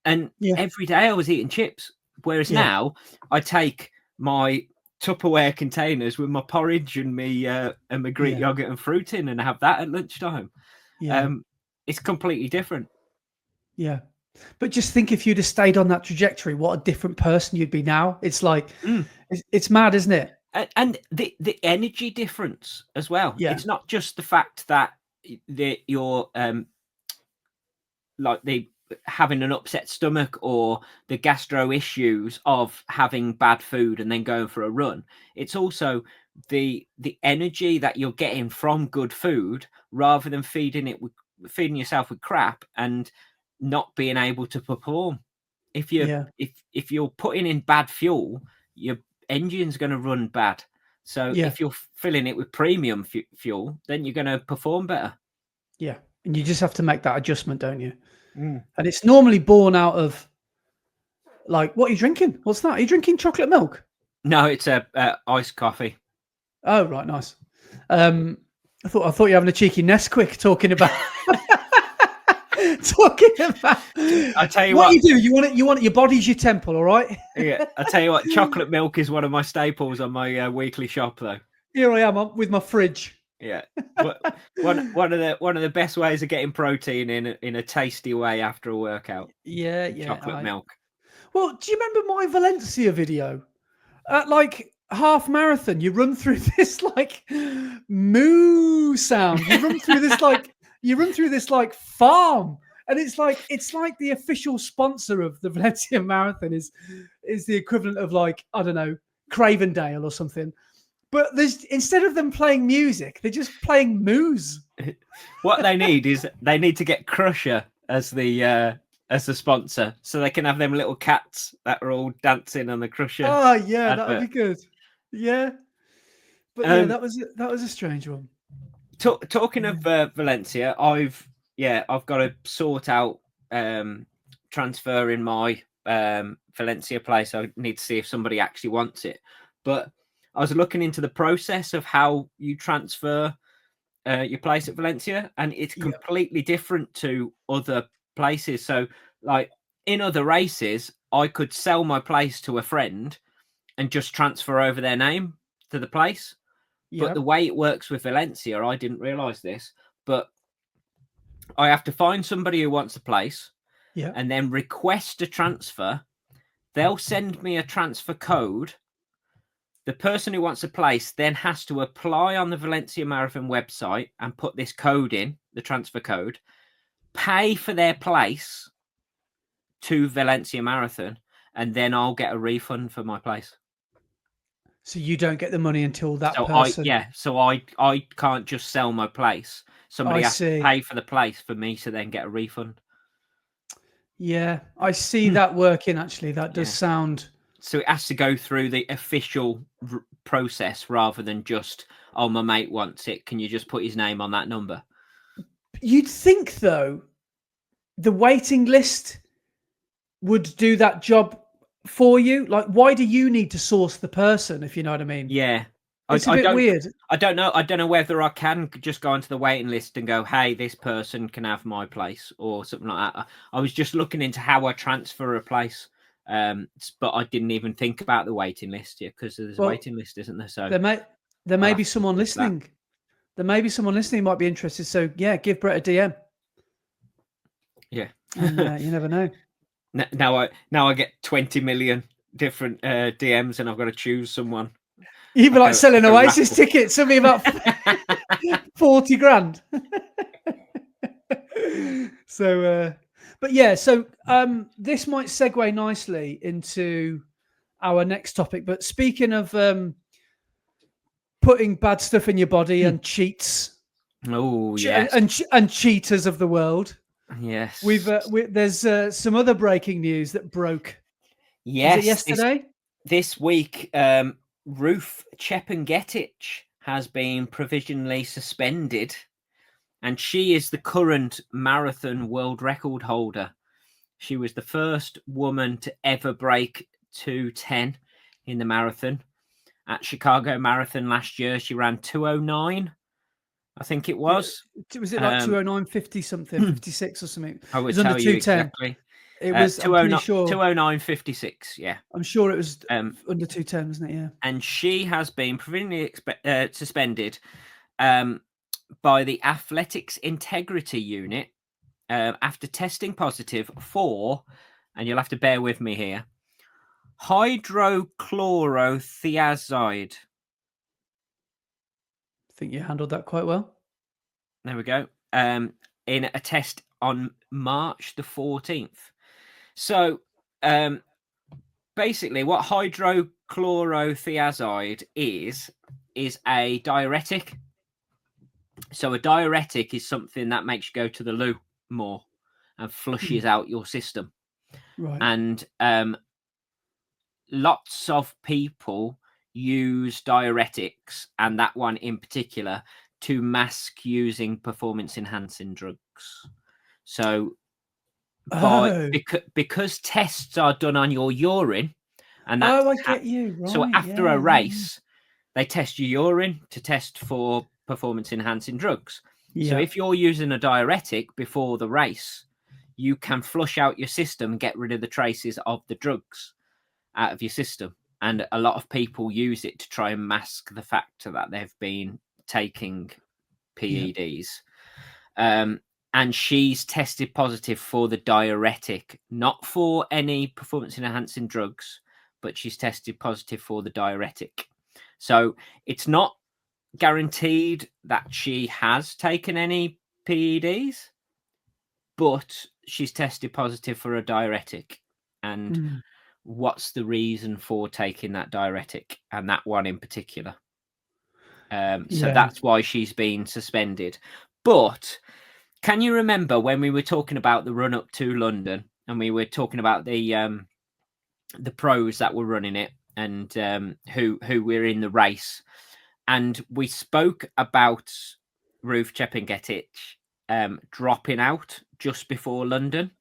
And every day I was eating chips. Whereas now I take my Tupperware containers with my porridge and my Greek yogurt and fruit in, and have that at lunchtime. It's completely different. Yeah. But just think, if you'd have stayed on that trajectory, what a different person you'd be now. It's like, it's mad, isn't it? And the energy difference as well. Yeah. It's not just the fact that you're like having an upset stomach or the gastro issues of having bad food and then going for a run. It's also the energy that you're getting from good food, rather than feeding yourself with crap and not being able to perform. If you're putting in bad fuel, your engine's going to run bad. So if you're filling it with premium fuel, then you're going to perform better. Yeah, And you just have to make that adjustment, don't you? Mm. And it's normally born out of, like, what are you drinking? What's that? Are you drinking chocolate milk? No, it's a iced coffee. Oh, right, nice. I thought you were having a cheeky Nesquik talking about talking about. I tell you what you do. You want it. Your body's your temple, all right? Yeah, I tell you what, chocolate milk is one of my staples on my weekly shop, though. Here I am with my fridge. Yeah, but one of the best ways of getting protein in a tasty way after a workout. Yeah, Chocolate milk. Well, do you remember my Valencia video? At like half marathon, you run through this like moo sound. You run through this like farm, and it's like the official sponsor of the Valencia Marathon is the equivalent of, like, I don't know, Cravendale or something. But instead of them playing music, they're just playing moos. What they need to get Crusher as the sponsor, so they can have them little cats that are all dancing on the Crusher. Oh yeah, that would be good. Yeah, but yeah, that was a strange one. Talking of Valencia, I've got to sort out transferring my Valencia place. I need to see if somebody actually wants it. But I was looking into the process of how you transfer your place at Valencia, and it's completely different to other places. So, like, in other races, I could sell my place to a friend and just transfer over their name to the place. But the way it works with Valencia, I didn't realize this, but I have to find somebody who wants a place and then request a transfer. They'll send me a transfer code. The person who wants a place then has to apply on the Valencia Marathon website and put this code in, the transfer code, pay for their place to Valencia Marathon, and then I'll get a refund for my place. So you don't get the money until that person. So I can't just sell my place. Somebody has to pay for the place for me to then get a refund. Yeah, I see that working, actually. That does sound... So it has to go through the official process rather than just, oh, my mate wants it. Can you just put his name on that number? You'd think, though, the waiting list would do that job for you. Like, why do you need to source the person, if you know what I mean? Yeah. It's a bit weird. I don't know whether I can just go onto the waiting list and go, hey, this person can have my place or something like that. I was just looking into how I transfer a place. But I didn't even think about the waiting list yet, because there's a waiting list, isn't there? So there may be someone listening. There may be someone listening who might be interested. So yeah, give Brett a DM. Yeah, and, you never know. Now I get 20 million different DMs, and I've got to choose someone. You'd be like selling Oasis tickets. It'll be about 40 grand. So. But yeah, so this might segue nicely into our next topic. But speaking of putting bad stuff in your body and cheats, and cheaters of the world, yes, there's some other breaking news that broke. Yes, was it yesterday? This week, Ruth Chepengetich has been provisionally suspended. And she is the current marathon world record holder. She was the first woman to ever break 2:10 in the marathon. At Chicago Marathon last year, she ran 2:09, I think it was. Was it like 2:09.50 something, 56 or something? I would tell you exactly. It was 2:09.56, yeah. I'm sure it was under 2:10, wasn't it? Yeah. And she has been provisionally suspended by the Athletics Integrity Unit after testing positive for, and you'll have to bear with me here, hydrochlorothiazide. I think you handled that quite well. There we go. In a test on March the 14th. So basically what hydrochlorothiazide is a diuretic. So a diuretic is something that makes you go to the loo more and flushes out your system. Right. And lots of people use diuretics, and that one in particular, to mask using performance-enhancing drugs. drugs. So Oh. because tests are done on your urine, and that's I get you. Right. so after a race, they test your urine to test for performance-enhancing drugs. So if you're using a diuretic before the race, you can flush out your system and get rid of the traces of the drugs out of your system. And a lot of people use it to try and mask the fact that they've been taking PEDs. And she's tested positive for the diuretic, not for any performance-enhancing drugs, but she's tested positive for the diuretic. So it's not guaranteed that she has taken any PEDs, but she's tested positive for a diuretic. And what's the reason for taking that diuretic, and that one in particular? So that's why she's been suspended. But can you remember when we were talking about the run up to London, and we were talking about the pros that were running it, and who were in the race, and we spoke about Ruth Chepngetich dropping out just before London,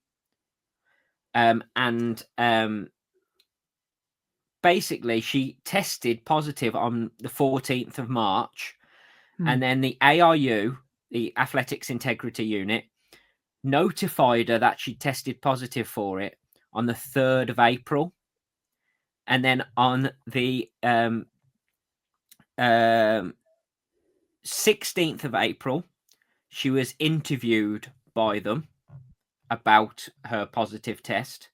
and basically she tested positive on the 14th of March, and then the ARU, the Athletics Integrity Unit, notified her that she tested positive for it on the 3rd of April. And then on the 16th of April, she was interviewed by them about her positive test.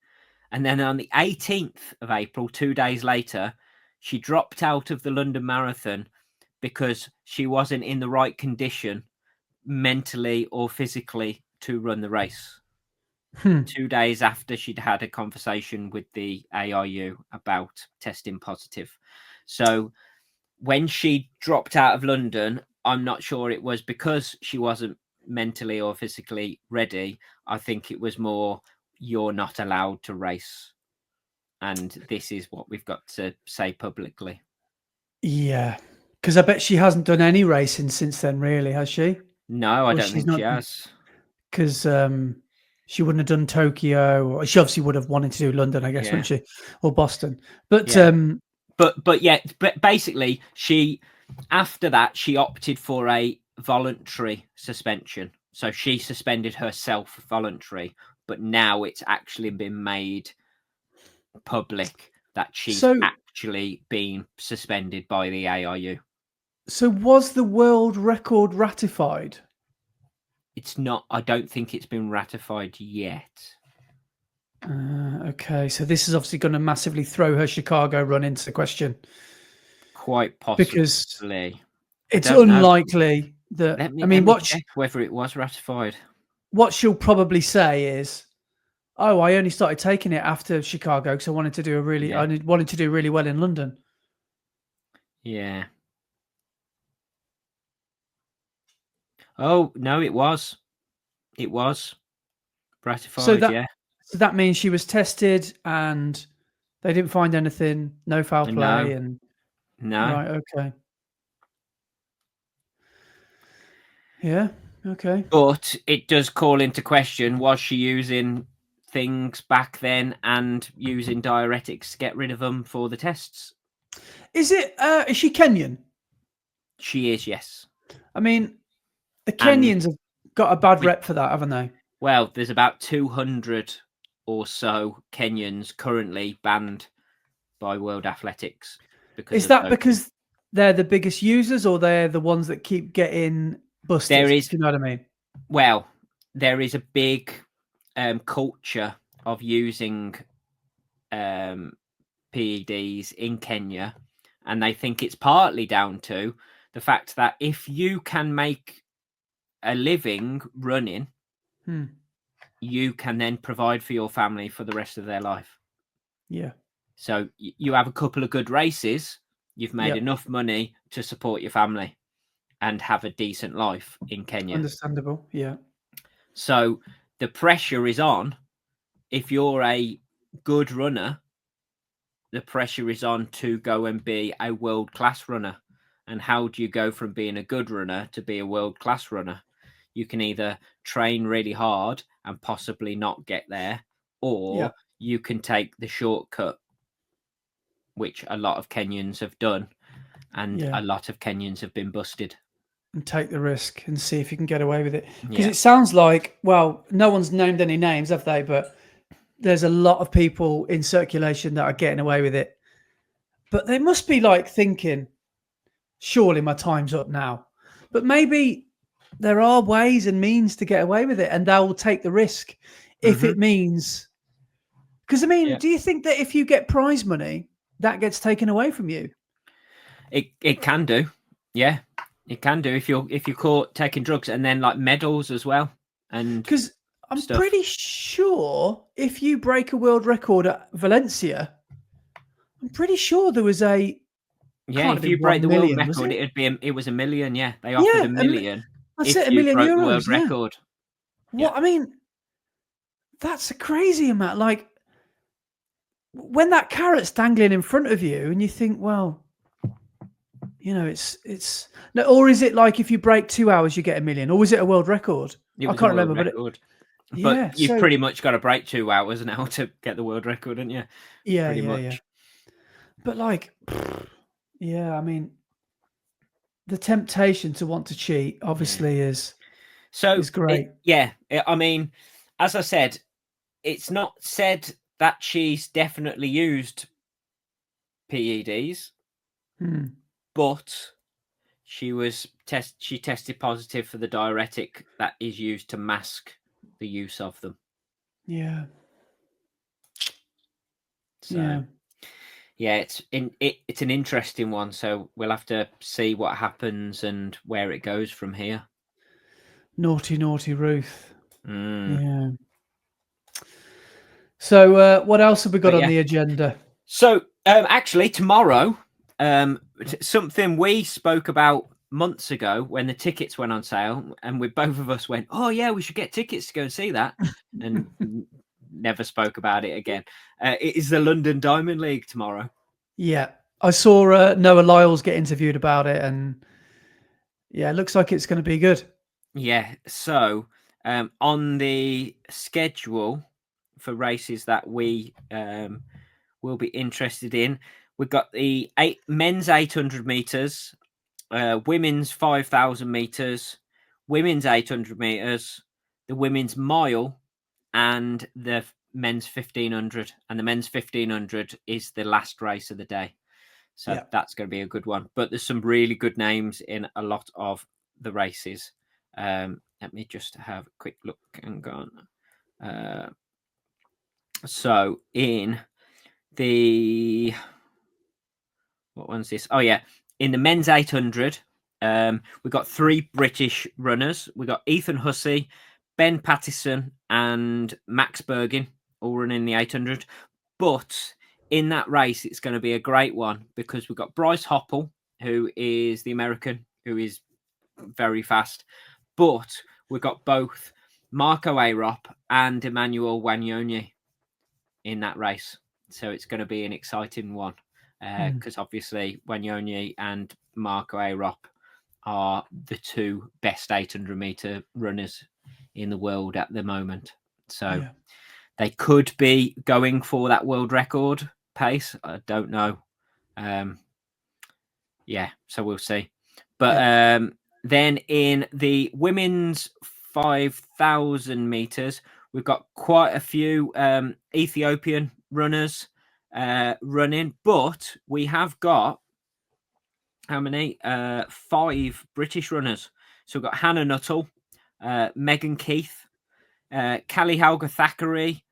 And then on the 18th of April, 2 days later, she dropped out of the London Marathon because she wasn't in the right condition mentally or physically to run the race. 2 days after she'd had a conversation with the ARU about testing positive. So when she dropped out of London, I'm not sure it was because she wasn't mentally or physically ready. I think it was more, you're not allowed to race. And this is what we've got to say publicly. Yeah. Because I bet she hasn't done any racing since then, really, has she? No, I don't think she has. Because she wouldn't have done Tokyo, or she obviously would have wanted to do London, I guess, wouldn't she? Or Boston. But But basically, after that, she opted for a voluntary suspension. So she suspended herself voluntary, but now it's actually been made public that she's actually been suspended by the ARU. So was the world record ratified? It's not. I don't think it's been ratified yet. Okay, so this is obviously going to massively throw her Chicago run into question. Quite possibly. Because it's unlikely that... Let me check whether it was ratified. What she'll probably say is, "Oh, I only started taking it after Chicago because I wanted to do I wanted to do really well in London." Yeah. Oh no, it was ratified. So that means she was tested and they didn't find anything, no foul play, and no. Right, okay. Yeah, okay. But it does call into question, was she using things back then and using diuretics to get rid of them for the tests? Is she Kenyan? She is, yes. I mean, the Kenyans have got a bad rep for that, haven't they? Well, there's about 200 or so Kenyans currently banned by World Athletics. Is that because they're the biggest users, or they're the ones that keep getting busted? Do you know what I mean? Well, there is a big culture of using PEDs in Kenya, and they think it's partly down to the fact that if you can make a living running, you can then provide for your family for the rest of their life. Yeah. So you have a couple of good races, you've made enough money to support your family and have a decent life in Kenya. Understandable, yeah. So the pressure is on. If you're a good runner, the pressure is on to go and be a world-class runner. And how do you go from being a good runner to be a world-class runner? you can either train really hard and possibly not get there, or you can take the shortcut, which a lot of Kenyans have done, and a lot of Kenyans have been busted. And take the risk and see if you can get away with it. Because it sounds like, well, no one's named any names, have they? But there's a lot of people in circulation that are getting away with it. But they must be like thinking, surely my time's up now. But maybe there are ways and means to get away with it, and they'll take the risk if it means. Because, I mean, do you think that if you get prize money, that gets taken away from you? It can do. Yeah. It can do if you're caught taking drugs, and then like medals as well. And because I'm pretty sure if you break a world record at Valencia, I'm pretty sure there was a if you break the world record, it was $1 million. Yeah, they offered $1 million. That's it, €1 million. Broke the world record. What I mean, that's a crazy amount. Like when that carrot's dangling in front of you, and you think, well, you know, it's no, or is it like if you break 2 hours, you get $1 million, or was it a world record? I can't remember, but you've pretty much got to break 2 hours now to get the world record, haven't you? Yeah, pretty much. Yeah. But like, I mean, the temptation to want to cheat obviously is great. I mean, as I said, it's not said that she's definitely used PEDs. But she tested positive for the diuretic that is used to mask the use of them. Yeah. So, it's an interesting one. So we'll have to see what happens and where it goes from here. Naughty Ruth. Yeah. So what else have we got on the agenda? So actually tomorrow. Something we spoke about months ago when the tickets went on sale, and both of us went, "Oh yeah, we should get tickets to go and see that," and never spoke about it again. It is the London Diamond League tomorrow. Yeah, I saw Noah Lyles get interviewed about it, and it looks like it's going to be good. Yeah. So on the schedule for races that we will be interested in. We've got the men's 800 meters, women's 5,000 meters, women's 800 meters, the women's mile, and the men's 1,500. And the men's 1,500 is the last race of the day. So that's going to be a good one. But there's some really good names in a lot of the races. Let me just have a quick look and go on. So in the... What one's this? Oh, yeah. In the men's 800, we've got 3 British runners. We've got Ethan Hussey, Ben Pattison, and Max Bergin all running the 800. But in that race, it's going to be a great one because we've got Bryce Hoppel, who is the American, who is very fast. But we've got both Marco Arup and Emmanuel Wanyonyi in that race. So it's going to be an exciting one. Because obviously Wanyonyi and Marco Arup are the 2 best 800-meter runners in the world at the moment. So they could be going for that world record pace. I don't know. So we'll see. But then in the women's 5,000 meters, we've got quite a few Ethiopian runners running, but we have got how many? 5 British runners. So we've got Hannah Nuttall, Megan Keith, Callie Helga Thackeray,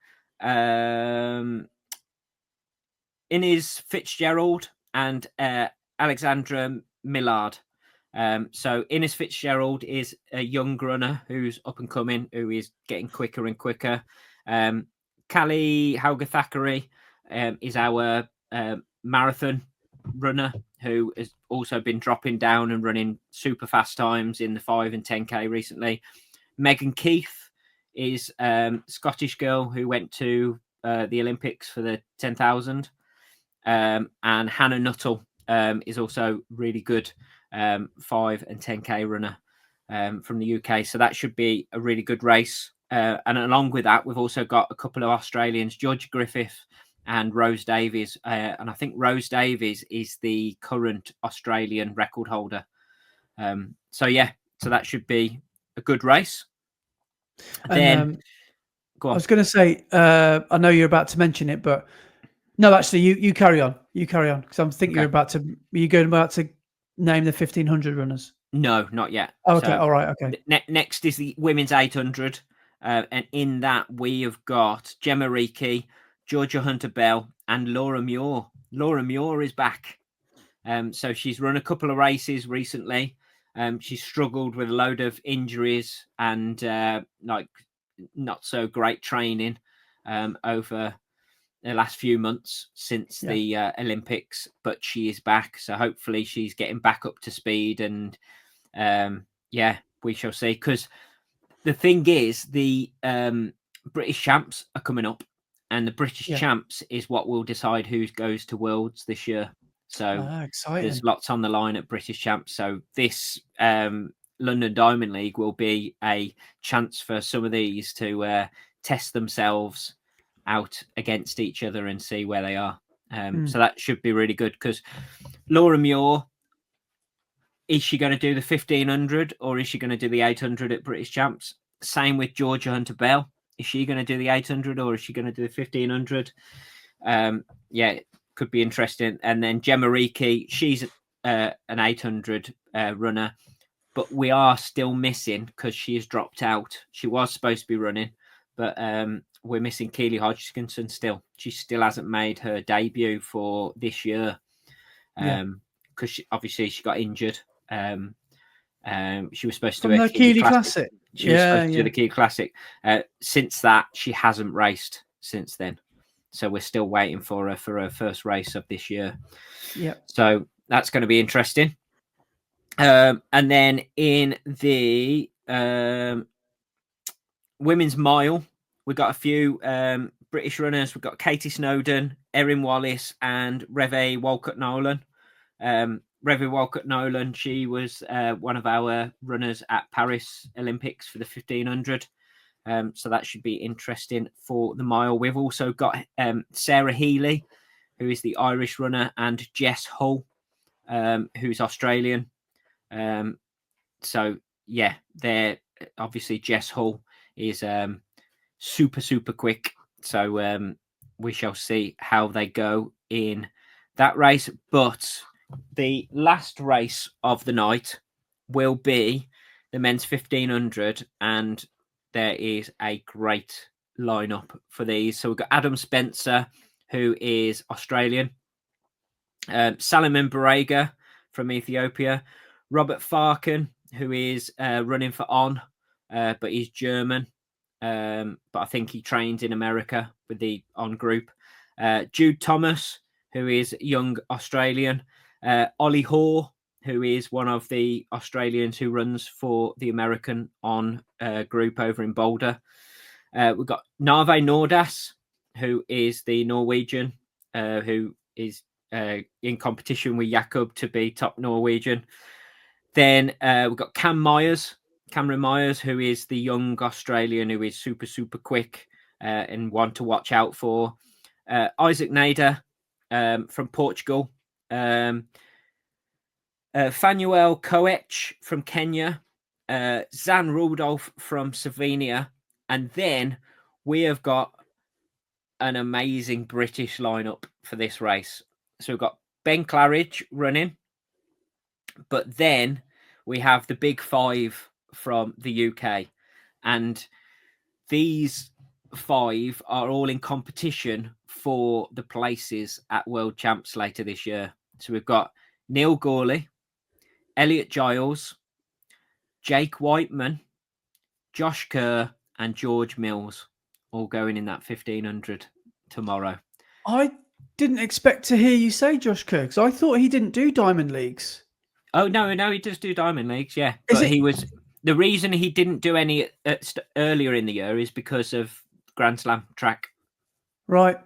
Inez Fitzgerald, and Alexandra Millard. So Inez Fitzgerald is a young runner who's up and coming, who is getting quicker and quicker. Callie Helga Thackeray is our marathon runner who has also been dropping down and running super fast times in the 5 and 10K recently. Megan Keith is a Scottish girl who went to the Olympics for the 10,000. And Hannah Nuttall is also really good 5 and 10K runner. from the UK. So that should be a really good race. And along with that, we've also got a couple of Australians, George Griffith and Rose Davies. And I think Rose Davies is the current Australian record holder. So that should be a good race. And, then go on. I was going to say, I know you're about to mention it, but no, actually, you carry on. You carry on, because I'm thinking you're about to name the 1,500 runners. No, not yet. Okay, so, all right, okay. Next is the women's 800, and in that we have got Gemma Reekie, Georgia Hunter-Bell, and Laura Muir. Laura Muir is back. So she's run a couple of races recently. She's struggled with a load of injuries and not so great training over the last few months since the Olympics, but she is back. So hopefully she's getting back up to speed, and we shall see. Because the thing is, the British champs are coming up, and the British champs is what will decide who goes to Worlds this year. So there's lots on the line at British champs. So this London Diamond League will be a chance for some of these to test themselves out against each other and see where they are. So that should be really good, because Laura Muir, is she going to do the 1,500 or is she going to do the 800 at British champs? Same with Georgia Hunter-Bell. Is she going to do the 800 or is she going to do the 1,500? Could be interesting. And then Gemma Reekie, she's an 800 runner, but we are still missing, because she has dropped out. She was supposed to be running, but we're missing Keely Hodgkinson still. She still hasn't made her debut for this year, because obviously she got injured. She was supposed to do the Keely Classic. She was supposed to do the Keely Classic. Since that, she hasn't raced since then. So we're still waiting for her first race of this year. Yeah. So that's going to be interesting. And then in the women's mile, we've got a few British runners. We've got Katie Snowden, Erin Wallace, and Reve Walcott-Nolan. Reve Walcott-Nolan, she was one of our runners at Paris Olympics for the 1,500. So that should be interesting for the mile. We've also got Sarah Healy, who is the Irish runner, and Jess Hull, who's Australian. They're obviously, Jess Hull is super, super quick. So we shall see how they go in that race. But the last race of the night will be the men's 1,500, and there is a great lineup for these. So we've got Adam Spencer, who is Australian, Salomon Barega from Ethiopia, Robert Farken, who is running for On, but he's German, but I think he trains in America with the On group. Jude Thomas, who is young Australian, Ollie Hoare, who is one of the Australians who runs for the American On group over in Boulder. We've got Narve Nordas, who is the Norwegian, who is in competition with Jakob to be top Norwegian. Then we've got Cameron Myers, who is the young Australian who is super, super quick and one to watch out for. Isaac Nader from Portugal. Fanuel Koech from Kenya, Zan Rudolph from Slovenia, and then we have got an amazing British lineup for this race. So we've got Ben Claridge running, but then we have the big five from the UK, and these five are all in competition for the places at World Champs later this year. So we've got Neil Gorley, Elliot Giles, Jake Whiteman, Josh Kerr, and George Mills, all going in that 1,500 tomorrow. I didn't expect to hear you say Josh Kerr, because I thought he didn't do Diamond Leagues. Oh, no, he does do Diamond Leagues, yeah. But the reason he didn't do any earlier in the year is because of Grand Slam track. Right.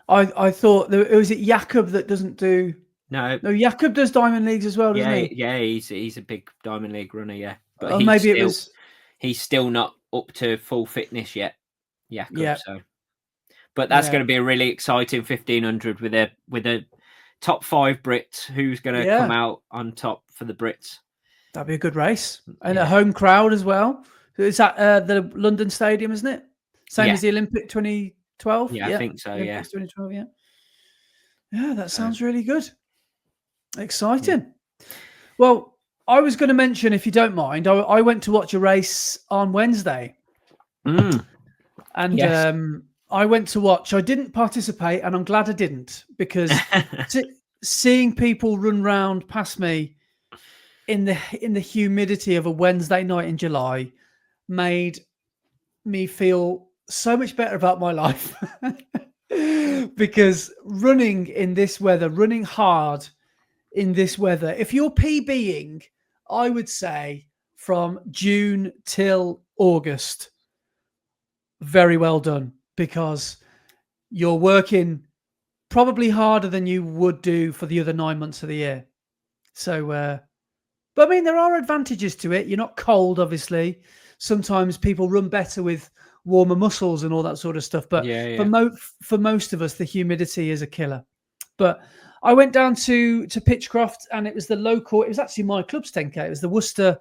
I thought, was it Jakob that doesn't do No. No, Jakob does Diamond Leagues as well, doesn't Yeah, he? yeah, he's a big Diamond League runner, yeah. But Or maybe it was. he's still not up to full fitness yet, Jakob. Yeah. So, but that's going to be a really exciting 1500 with a top 5 Brits. Who's going to come out on top for the Brits? That'd be a good race, and a home crowd as well. Is that the London Stadium, isn't it? Same as the Olympic 2012. Yeah, I think so. Olympics 2012. Yeah. Yeah, that sounds really good. Exciting. Yeah. Well, I was going to mention, if you don't mind, I went to watch a race on Wednesday. And I went to watch. I didn't participate, and I'm glad I didn't, because seeing people run round past me in the humidity of a Wednesday night in July made me feel so much better about my life. Because running in this weather, running hard in this weather, if you're PBing, I would say from June till August, very well done, because you're working probably harder than you would do for the other 9 months of the year. So, but I mean, there are advantages to it. You're not cold, obviously. Sometimes people run better with warmer muscles and all that sort of stuff. But for most of us, the humidity is a killer. But I went down to Pitchcroft, and it was the local. It was actually my club's 10K. It was the Worcester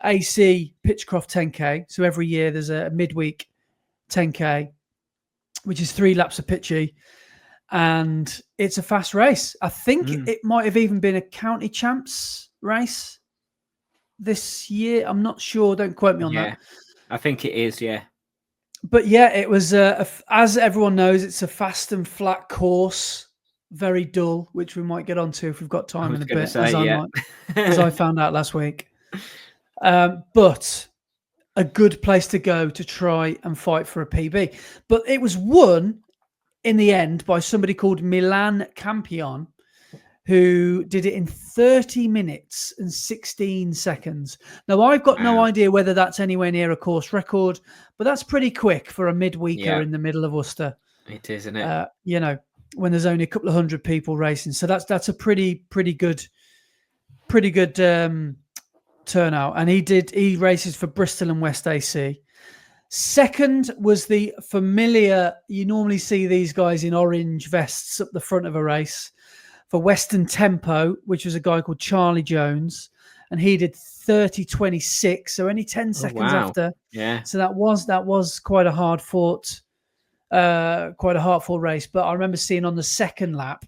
AC Pitchcroft 10K. So every year there's a midweek 10K, which is 3 laps of pitchy, and it's a fast race. I think it might have even been a county champs race this year. I'm not sure. Don't quote me on that. I think it is. Yeah. But yeah, it was, as everyone knows, it's a fast and flat course, very dull, which we might get onto if we've got time in a bit, as I found out last week. But a good place to go to try and fight for a PB. But it was won in the end by somebody called Milan Campion, who did it in 30 minutes and 16 seconds. Now, I've got no idea whether that's anywhere near a course record, but that's pretty quick for a midweeker in the middle of Worcester. It is, isn't it? You know, when there's only a couple of hundred people racing. So that's a pretty good turnout. And he races for Bristol and West AC. Second was the familiar, you normally see these guys in orange vests up the front of a race, for Western Tempo, which was a guy called Charlie Jones, and he did 30:26, so only 10 seconds after. Yeah. So that was quite a hard fought race. But I remember seeing on the second lap,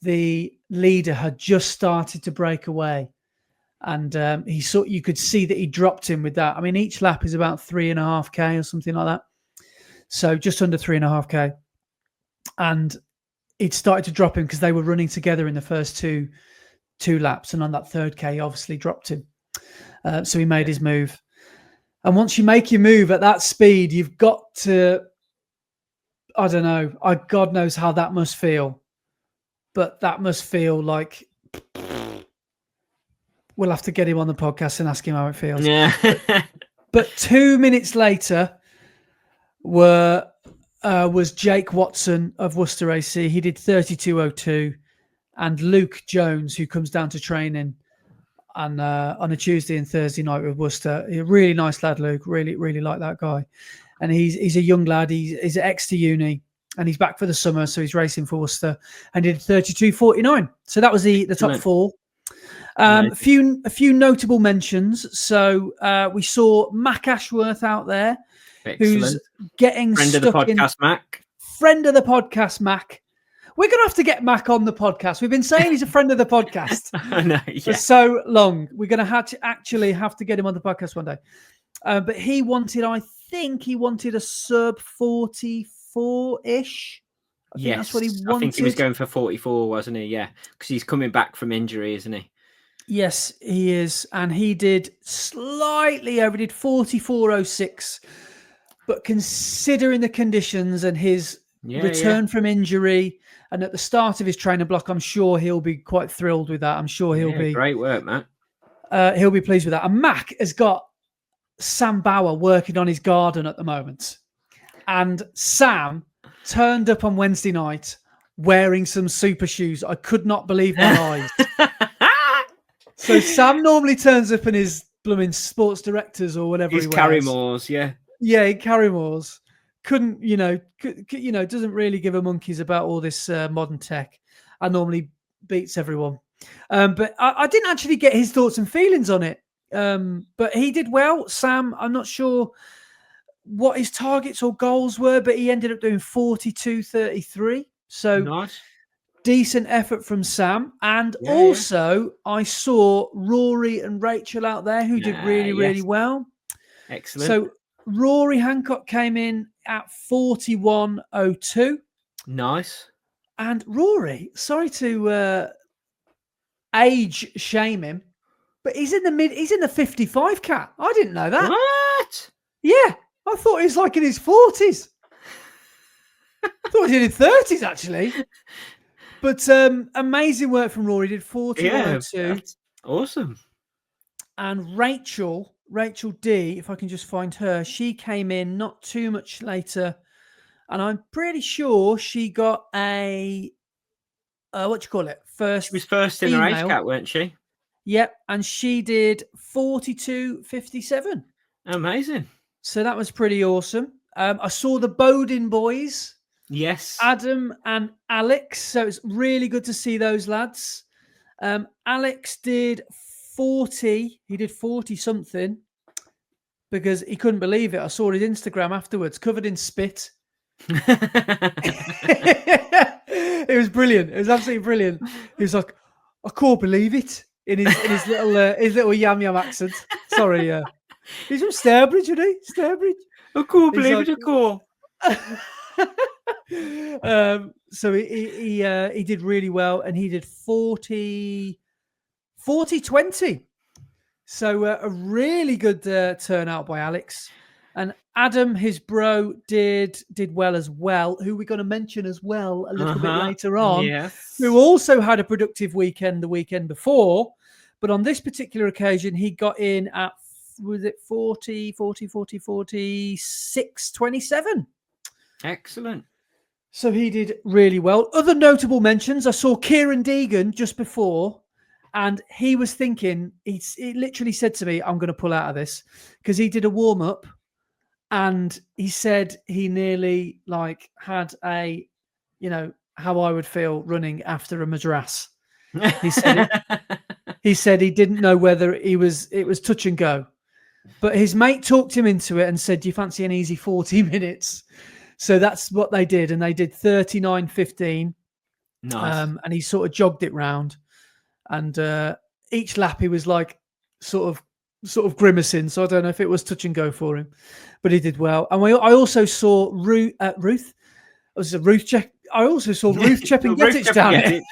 the leader had just started to break away, and you could see that he dropped him with that. I mean, each lap is about 3.5K or something like that, so just under 3.5K, and it started to drop him because they were running together in the first two laps, and on that third K, he obviously dropped him. So he made his move. And once you make your move at that speed, you've got to, I don't know, God knows how that must feel, but that must feel like we'll have to get him on the podcast and ask him how it feels. Yeah. But 2 minutes later was Jake Watson of Worcester AC. He did 32:02, and Luke Jones, who comes down to training on a Tuesday and Thursday night with Worcester. A really nice lad, Luke. Really, really like that guy. And he's a young lad. He's at Exeter Uni, and he's back for the summer, so he's racing for Worcester, and did 32:49. So that was the top 4. A few notable mentions. So we saw Mac Ashworth out there. Excellent. Who's getting friend of the podcast, Mac. Friend of the podcast, Mac. We're going to have to get Mac on the podcast. We've been saying he's a friend of the podcast I know, for so long. We're going to have to get him on the podcast one day. But he wanted a sub 44-ish. Yes, that's what he wanted. I think he was going for 44, wasn't he? Yeah, because he's coming back from injury, isn't he? Yes, he is. And he did slightly over, did 44:06. But considering the conditions and his return from injury, and at the start of his training block, I'm sure he'll be quite thrilled with that. I'm sure he'll be great work, Matt. He'll be pleased with that. And Mac has got Sam Bauer working on his garden at the moment, and Sam turned up on Wednesday night wearing some super shoes. I could not believe my eyes. So Sam normally turns up in his blooming sports directors or whatever his Carrymore's, yeah. Yeah, Carrymore's. Couldn't, doesn't really give a monkeys about all this modern tech. I normally beats everyone. But I didn't actually get his thoughts and feelings on it. But he did well. Sam, I'm not sure what his targets or goals were, but he ended up doing 42.33. So nice. Decent effort from Sam. And also I saw Rory and Rachel out there who did really, really well. Excellent. So Rory Hancock came in at 41.02. Nice. And Rory, sorry to age shame him, but he's in the 55 cat. I didn't know that. What? Yeah, I thought he was like in his 40s. I thought he was in his 30s actually. But amazing work from Rory. Did 41.02. That's awesome. And Rachel D, if I can just find her, she came in not too much later, and I'm pretty sure she got a what do you call it? First. She was first in her age cat, weren't she? Yep, and she did 42.57. Amazing. So that was pretty awesome. I saw the Bowden boys. Yes. Adam and Alex. So it's really good to see those lads. Alex did 40. He did 40 something because he couldn't believe it. I saw his Instagram afterwards, covered in spit. It was brilliant. It was absolutely brilliant. He was like, I can't believe it in his little yam yam accent. Sorry, he's from Stairbridge, isn't he? Stairbridge. I can't believe it. I can't. So he did really well, and he did 40.20. So a really good turnout by Alex. And Adam, his bro, did well as well, who we're going to mention as well a little bit later on, who also had a productive weekend the weekend before. But on this particular occasion, he got in at, was it 46.27. Excellent. So he did really well. Other notable mentions, I saw Kieran Deegan just before, and he was thinking, he literally said to me, I'm going to pull out of this, because he did a warm-up, and he said he nearly had a, how I would feel running after a madras. He said he didn't know whether it was touch and go, but his mate talked him into it and said, do you fancy an easy 40 minutes? So that's what they did. And they did 39.15. Nice. And he sort of jogged it round, and each lap he was like sort of grimacing. So I don't know if it was touch and go for him, but he did well. And I also saw Ruth. Was it Ruth? I also saw Ruth Chepingetich down there.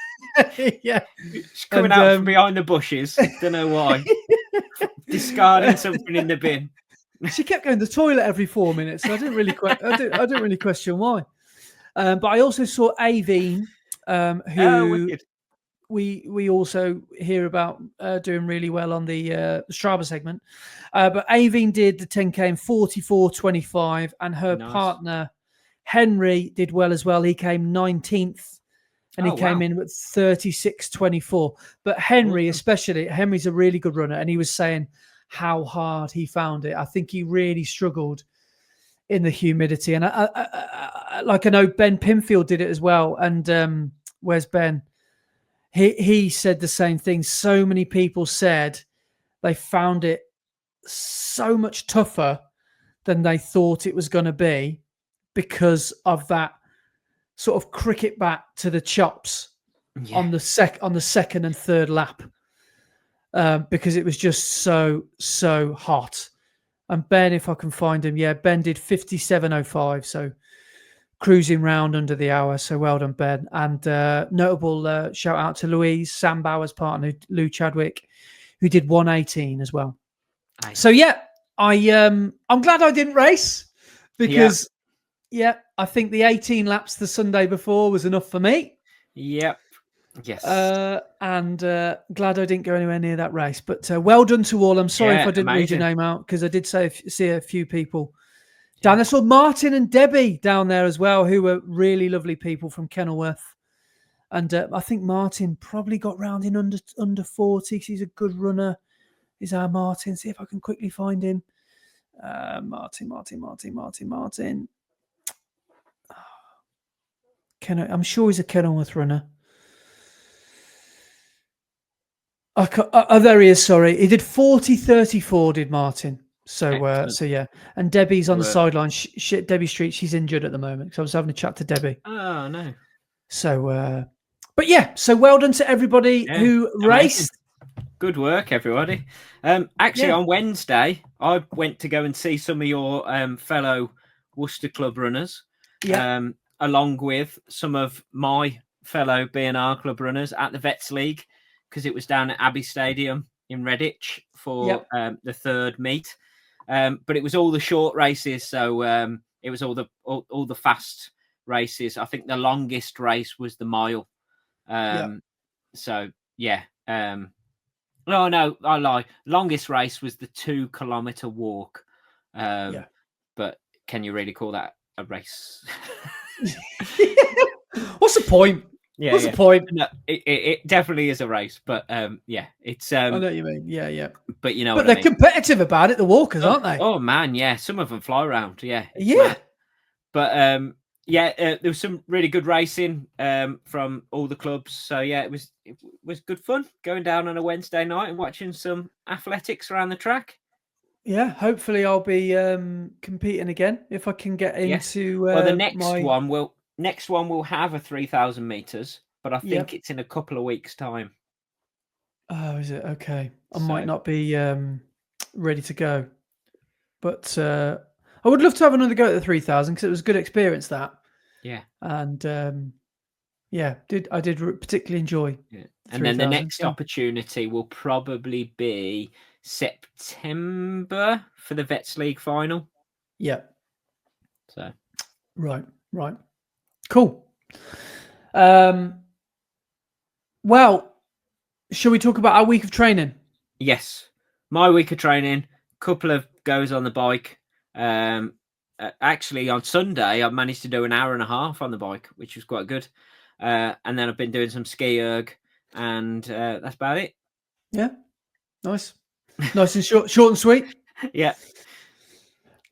Yeah, she's coming out from behind the bushes. Don't know why. Discarding something in the bin. She kept going to the toilet every 4 minutes. So I didn't really question why. But I also saw Aveen, who we also hear about doing really well on the Strava segment. But Aveen did the 10K in 44.25, and her partner Henry did well as well. He came 19th, and he came in with 36.24. But Henry, Henry's a really good runner, and he was saying how hard he found it. I think he really struggled in the humidity, and I know Ben Pinfield did it as well. And where's Ben? He said the same thing. So many people said they found it so much tougher than they thought it was going to be because of that sort of cricket bat to the chops on the second and third lap, because it was just so hot. And Ben, if I can find him, Ben did 57.05, so cruising round under the hour. So well done, Ben. And notable shout out to Louise, Sam Bauer's partner, Lou Chadwick, who did 1:18 as well. Nice. So I'm glad I didn't race, because I think the 18 laps the Sunday before was enough for me. Yep. Yes. And glad I didn't go anywhere near that race. But well done to all. I'm sorry if I didn't read your name out, because I did see a few people down there. I saw Martin and Debbie down there as well, who were really lovely people from Kenilworth. And I think Martin probably got round in under 40 because he's a good runner. Is our Martin? See if I can quickly find him. Martin. I'm sure he's a Kenilworth runner. There he is. Sorry, he did 40:34. Did Martin? So yeah. And Debbie's on the sideline. Debbie Street. She's injured at the moment. So I was having a chat to Debbie. Oh no. So, but yeah. So well done to everybody who raced. Good work, everybody. Actually, on Wednesday, I went to go and see some of your fellow Worcester Club runners, along with some of my fellow B&R Club runners at the Vets League, because it was down at Abbey Stadium in Redditch for the third meet. But it was all the short races, so it was all the fast races. I think the longest race was the mile. So yeah. No, I lie. Longest race was the 2 kilometer walk. But can you really call that a race? What's the point? What's the point? No, it definitely is a race, but it's. I know what you mean. Yeah. But you know, but they're competitive about it. The walkers, aren't they? Oh man, yeah. Some of them fly around. Yeah. Yeah. But there was some really good racing from all the clubs. So yeah, it was good fun going down on a Wednesday night and watching some athletics around the track. Yeah, hopefully I'll be competing again if I can get into. Well, the next one will have a 3,000 meters, but I think it's in a couple of weeks' time. Oh, is it? Okay, I might not be ready to go, but I would love to have another go at the 3,000 because it was a good experience. That and I did particularly enjoy. Yeah. And then the next opportunity will probably be September for the Vets League final. Yeah. So. Right. Cool. Well, shall we talk about our week of training? Yes. My week of training, couple of goes on the bike. Actually, on Sunday, I managed to do an hour and a half on the bike, which was quite good. And then I've been doing some ski erg, and that's about it. Yeah. Nice and short and sweet. Yeah.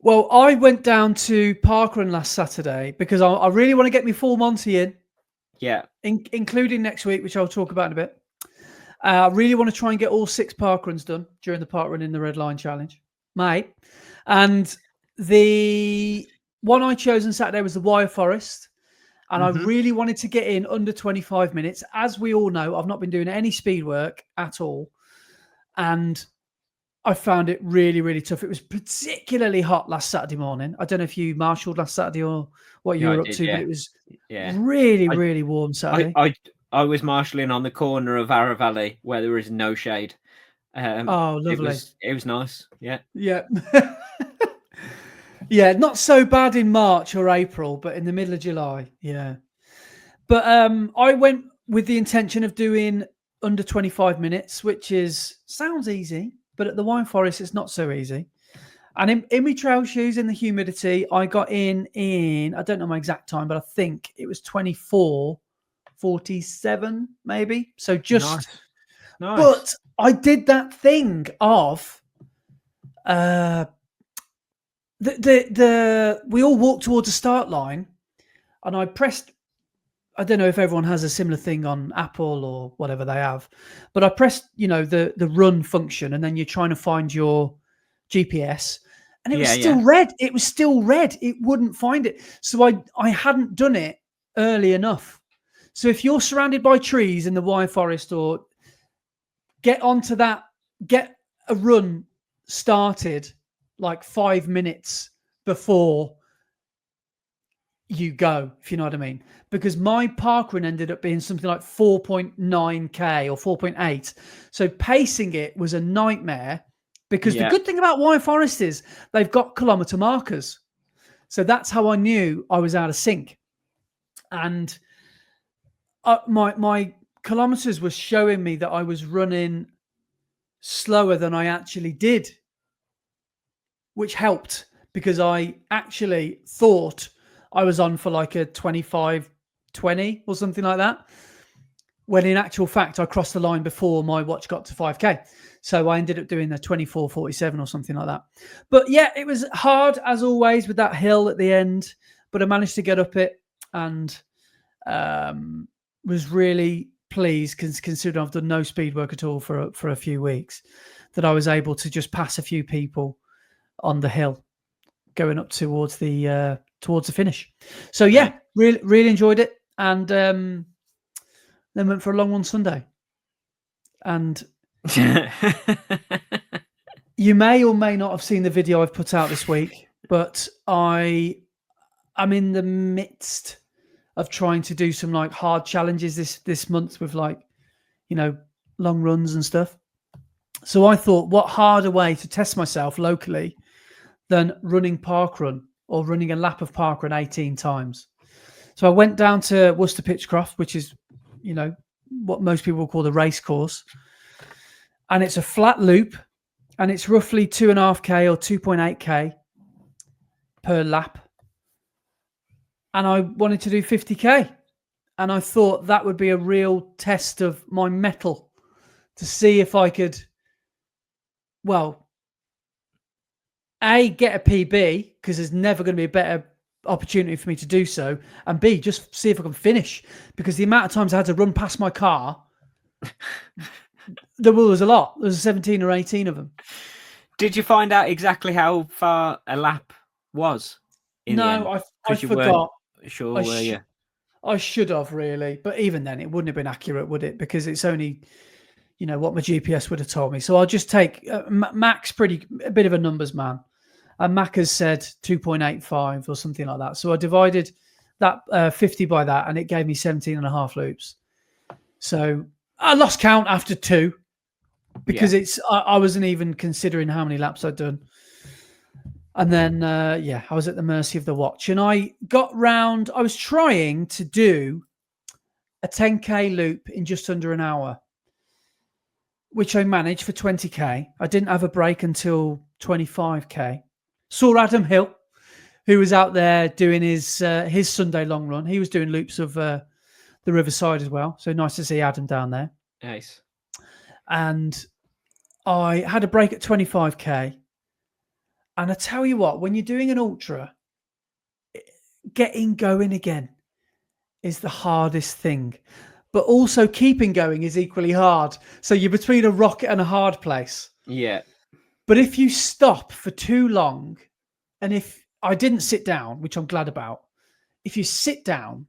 Well, I went down to Parkrun last Saturday because I really want to get my full Monty in. Yeah. Including next week, which I'll talk about in a bit. I really want to try and get all 6 parkruns done during the Parkrun in the Red Line Challenge, mate. And the one I chose on Saturday was the Wire Forest. And I really wanted to get in under 25 minutes. As we all know, I've not been doing any speed work at all. And I found it really, really tough. It was particularly hot last Saturday morning. I don't know if you marshalled last Saturday or what you were up to, but it was really, really warm Saturday. I was marshalling on the corner of Ara Valley where there is no shade. Oh, lovely. It was nice. Yeah. Yeah. Yeah, not so bad in March or April, but in the middle of July. Yeah. But I went with the intention of doing under 25 minutes, which sounds easy, but at the Wine Forest, it's not so easy. And in my trail shoes, in the humidity, I got in, I don't know my exact time, but I think it was 24:47, maybe. So just, nice. But I did that thing of, we all walked towards the start line, and I pressed. I don't know if everyone has a similar thing on Apple or whatever they have, but I pressed, the run function, and then you're trying to find your GPS, and it was still red. It was still red. It wouldn't find it. So I hadn't done it early enough. So if you're surrounded by trees in the Wine Forest, or get onto that, get a run started like 5 minutes before you go, if you know what I mean. Because my parkrun ended up being something like 4.9k or 4.8. So pacing it was a nightmare, because the good thing about Wine Forest is they've got kilometer markers. So that's how I knew I was out of sync. And my kilometers were showing me that I was running slower than I actually did, which helped, because I actually thought I was on for like a 25:20 or something like that. when in actual fact, I crossed the line before my watch got to 5K. So I ended up doing the 24:47 or something like that. But yeah, it was hard as always with that hill at the end, but I managed to get up it and was really pleased, considering I've done no speed work at all for a few weeks, that I was able to just pass a few people on the hill going up towards the finish. So yeah, really enjoyed it, and then went for a long one Sunday. And you may or may not have seen the video I've put out this week, but I'm in the midst of trying to do some like hard challenges this month with like, long runs and stuff. So I thought, what harder way to test myself locally than running Parkrun or running a lap of Parkrun 18 times. So I went down to Worcester Pitchcroft, which is, what most people call the race course. And it's a flat loop, and it's roughly 2.5K or 2.8K per lap. And I wanted to do 50K. And I thought that would be a real test of my mettle to see if I could, A, get a PB, because there's never going to be a better opportunity for me to do so. And B, just see if I can finish. Because the amount of times I had to run past my car, there was a lot. There was 17 or 18 of them. Did you find out exactly how far a lap was? No, I forgot. Sure, were you? I should have, really. But even then, it wouldn't have been accurate, would it? Because it's only, what my GPS would have told me. So I'll just take Mac's a bit of a numbers man. And Mac has said 2.85 or something like that. So I divided that 50 by that, and it gave me 17 and a half loops. So I lost count after 2 because I wasn't even considering how many laps I'd done. And then, I was at the mercy of the watch. And I was trying to do a 10K loop in just under an hour, which I managed for 20K. I didn't have a break until 25K. Saw Adam Hill, who was out there doing his Sunday long run. He was doing loops of the Riverside as well. So nice to see Adam down there. Nice. And I had a break at 25K. And I tell you what, when you're doing an ultra, getting going again is the hardest thing. But also keeping going is equally hard. So you're between a rock and a hard place. Yeah. But if you stop for too long, and if I didn't sit down, which I'm glad about, if you sit down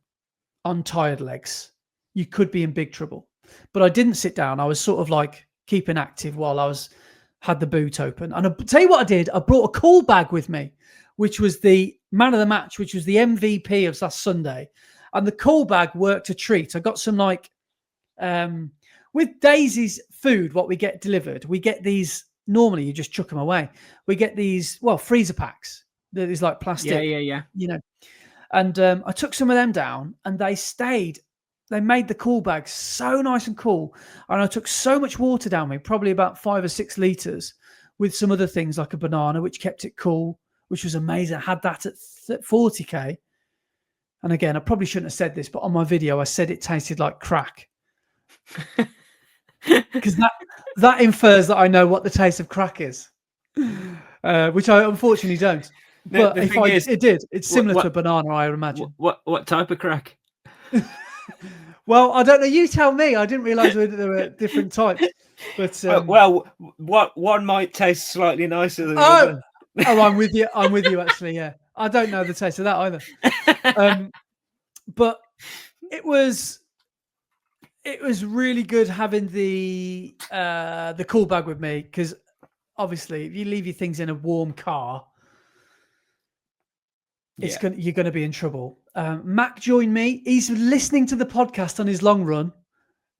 on tired legs, you could be in big trouble. But I didn't sit down. I was sort of like keeping active while I had the boot open. And I'll tell you what I did. I brought a cool bag with me, which was the man of the match, which was the MVP of last Sunday. And the cool bag worked a treat. I got some with Daisy's food, what we get delivered, we get these, normally you just chuck them away. We get these, freezer packs. These like plastic. Yeah. And I took some of them down, and they made the cool bag so nice and cool. And I took so much water down me, probably about 5 or 6 litres, with some other things like a banana, which kept it cool, which was amazing. I had that at 40K. And again, I probably shouldn't have said this, but on my video, I said it tasted like crack. Because that infers that I know what the taste of crack is, which I unfortunately don't. But it did. It's similar to a banana, I imagine. What type of crack? Well, I don't know. You tell me. I didn't realise there were different types. But what one might taste slightly nicer than the other. I'm with you. Actually, yeah. I don't know the taste of that either. But it was really good having the cool bag with me, because obviously if you leave your things in a warm car, you're going to be in trouble. Mac joined me. He's listening to the podcast on his long run,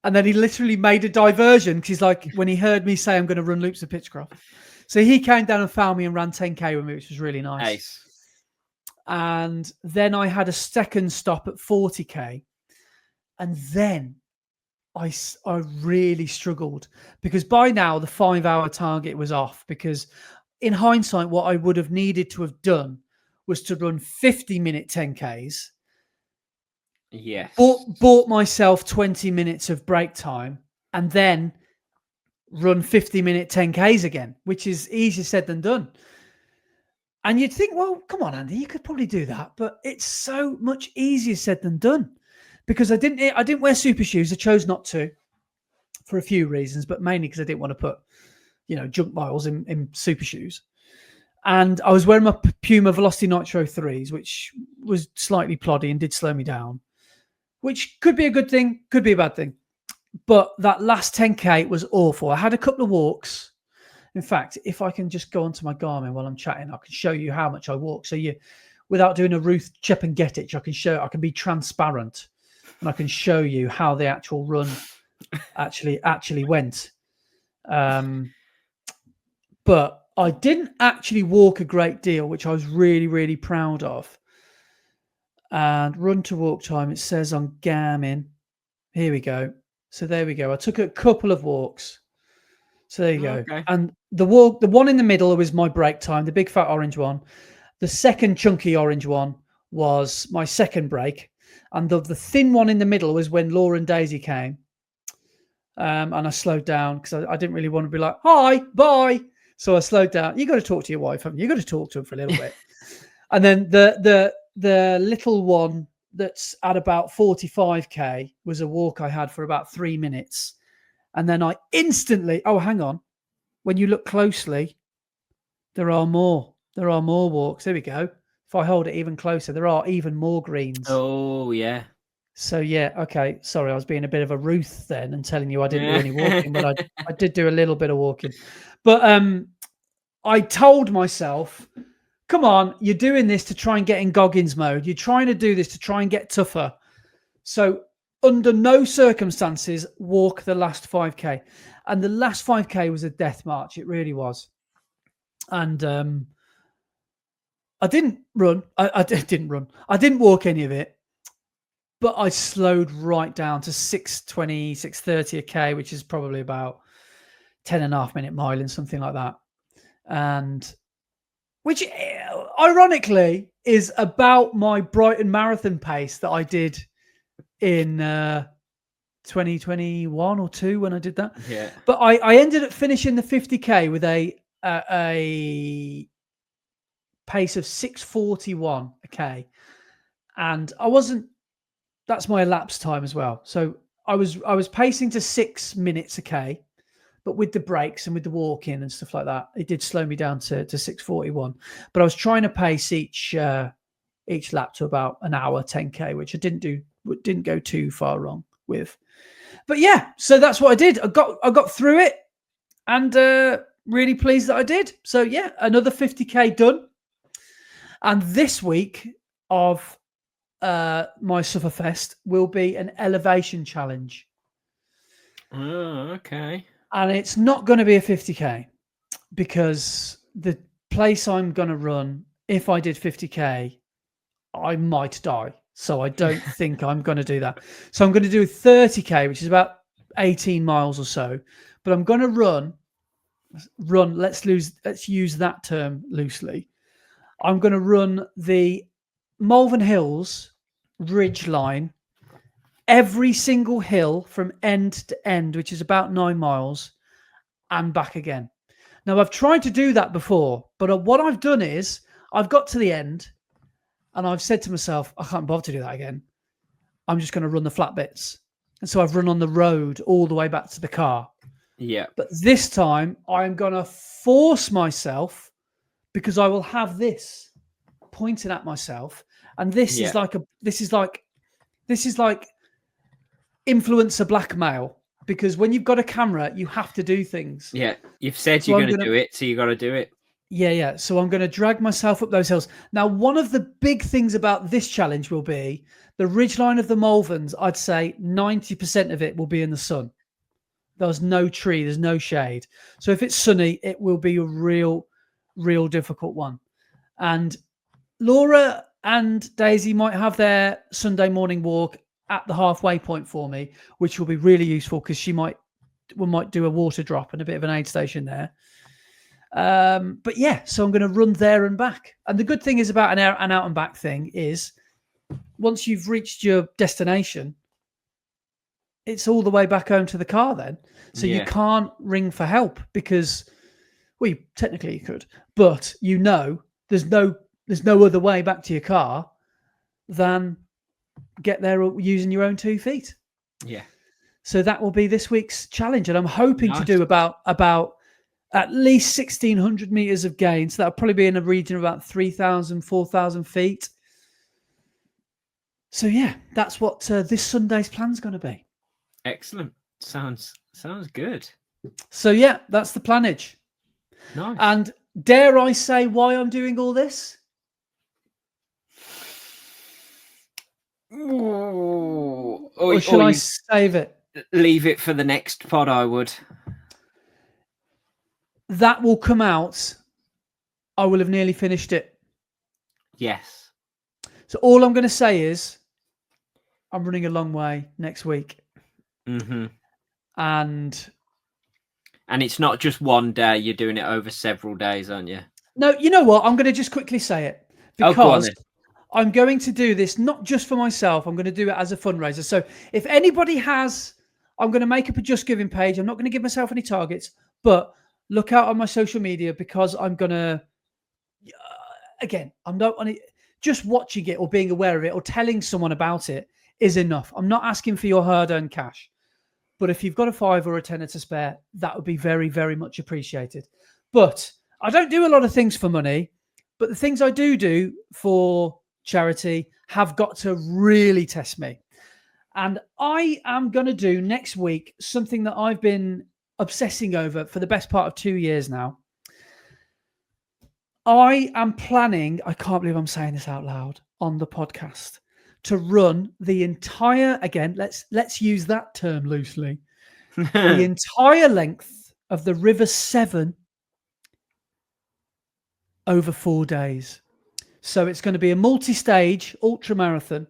and then he literally made a diversion, because he's like, when he heard me say I'm going to run loops of Pitchcroft, so he came down and found me and ran 10K with me, which was really nice. And then I had a second stop at 40K, and then I really struggled, because by now the 5-hour target was off, because in hindsight, what I would have needed to have done was to run 50-minute 10Ks Yes. Bought myself 20 minutes of break time and then run 50-minute 10Ks again, which is easier said than done. And you'd think, well, come on, Andy, you could probably do that, but it's so much easier said than done, because I didn't wear super shoes. I chose not to for a few reasons, but mainly because I didn't want to put, junk miles in super shoes. And I was wearing my Puma Velocity Nitro 3s, which was slightly ploddy and did slow me down, which could be a good thing, could be a bad thing. But that last 10K was awful. I had a couple of walks. In fact, if I can just go onto my Garmin while I'm chatting, I can show you how much I walk. So without doing a Ruth Chepengetich, I can be transparent and I can show you how the actual run actually went. But I didn't actually walk a great deal, which I was really, really proud of. And run to walk time, it says on Garmin. Here we go. So there we go. I took a couple of walks. So there you go. Okay. And the one in the middle was my break time, the big fat orange one. The second chunky orange one was my second break. And the thin one in the middle was when Laura and Daisy came. And I slowed down because I didn't really want to be like, hi, bye. So I slowed down. You got to talk to your wife, haven't you? You got to talk to her for a little bit. And then the little one that's at about 45K was a walk I had for about 3 minutes. And then I instantly, hang on. When you look closely, there are more walks. There we go. If I hold it even closer, there are even more greens. Oh, yeah. So, yeah, okay. Sorry, I was being a bit of a Ruth then and telling you I didn't do any walking, but I did do a little bit of walking. But I told myself, come on, you're doing this to try and get in Goggins mode. You're trying to do this to try and get tougher. So under no circumstances, walk the last 5K. And the last 5K was a death march. It really was. And I didn't run. I didn't run. I didn't walk any of it. But I slowed right down to 6:20, 6:30 a K, which is probably about 10.5-minute mile and something like that. And which, ironically, is about my Brighton Marathon pace that I did in 2021 or 2 when I did that. Yeah. But I ended up finishing the 50K with a pace of 6:41 a K. And I wasn't, that's my elapsed time as well. So I was pacing to 6 minutes a K, but with the breaks and with the walking and stuff like that, it did slow me down to 6:41. But I was trying to pace each lap to about an hour 10K, which I didn't go too far wrong with. But yeah, so that's what I did. I got through it, and really pleased that I did. So yeah, another 50K done. And this week of my Sufferfest will be an elevation challenge. Oh, okay. And it's not going to be a 50K because the place I'm going to run, if I did 50K, I might die. So I don't think I'm going to do that. So I'm going to do a 30K, which is about 18 miles or so. But I'm going to run. Let's use that term loosely. I'm going to run the Malvern Hills ridge line, every single hill from end to end, which is about 9 miles, and back again. Now, I've tried to do that before, but what I've done is I've got to the end and I've said to myself, I can't bother to do that again. I'm just going to run the flat bits. And so I've run on the road all the way back to the car. Yeah. But this time I'm going to force myself, because I will have this pointed at myself. And this is like influencer blackmail, because when you've got a camera, you have to do things. Yeah. You've said you're going to do it, so you got to do it. Yeah. So I'm going to drag myself up those hills. Now, one of the big things about this challenge will be the ridgeline of the Malverns. I'd say 90% of it will be in the sun. There's no tree, there's no shade. So if it's sunny, it will be a real difficult one. And Laura and Daisy might have their Sunday morning walk at the halfway point for me, which will be really useful because we might do a water drop and a bit of an aid station there. But yeah, so I'm going to run there and back. And the good thing is about an out and back thing is once you've reached your destination, it's all the way back home to the car then. So you can't ring for help because, well, technically you could, but there's no other way back to your car than get there using your own 2 feet. Yeah. So that will be this week's challenge, and I'm hoping to do about at least 1,600 meters of gain. So that'll probably be in a region of about 3,000, 4,000 feet. So yeah, that's what this Sunday's plan's going to be. Excellent. Sounds good. So yeah, that's the planage. Nice. And dare I say why I'm doing all this? Ooh. Or shall I save it? Leave it for the next pod, I would. That will come out. I will have nearly finished it. Yes. So all I'm going to say is I'm running a long way next week. Mm-hmm. And it's not just one day. You're doing it over several days, aren't you? No, you know what? I'm going to just quickly say it. Because I'm going to do this not just for myself. I'm going to do it as a fundraiser. So if anybody I'm going to make up a Just Giving page. I'm not going to give myself any targets, but look out on my social media because I'm going to, again, I'm not on it. Just watching it or being aware of it or telling someone about it is enough. I'm not asking for your hard-earned cash. But if you've got a 5 or a 10 to spare, that would be very, very much appreciated. But I don't do a lot of things for money, but the things I do for charity have got to really test me. And I am going to do next week something that I've been obsessing over for the best part of 2 years now. I am planning, I can't believe I'm saying this out loud on the podcast, to run the entire, again, let's use that term loosely, the entire length of the River Severn over 4 days. So it's going to be a multi-stage ultramarathon.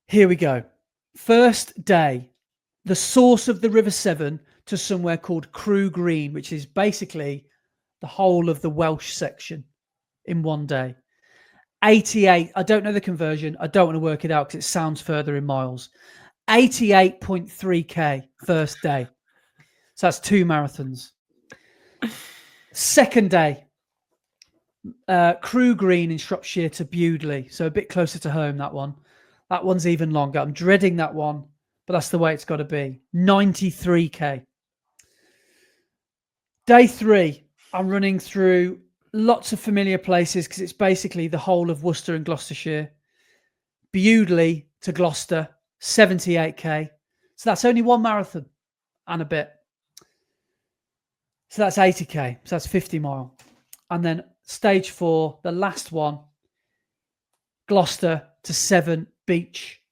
Here we go. First day, the source of the River Severn to somewhere called Crew Green, which is basically the whole of the Welsh section in 1 day. 88, I don't know the conversion. I don't want to work it out because it sounds further in miles. 88.3k first day. So that's 2 marathons. Second day, Crew Green in Shropshire to Bewdley. So a bit closer to home, that one. That one's even longer. I'm dreading that one, but that's the way it's got to be. 93k. Day 3, I'm running through lots of familiar places because it's basically the whole of Worcester and Gloucestershire. Bewdley to Gloucester, 78k. So that's only 1 marathon and a bit. So that's 80k. So that's 50 mile. And then stage 4, the last one, Gloucester to Severn Beach,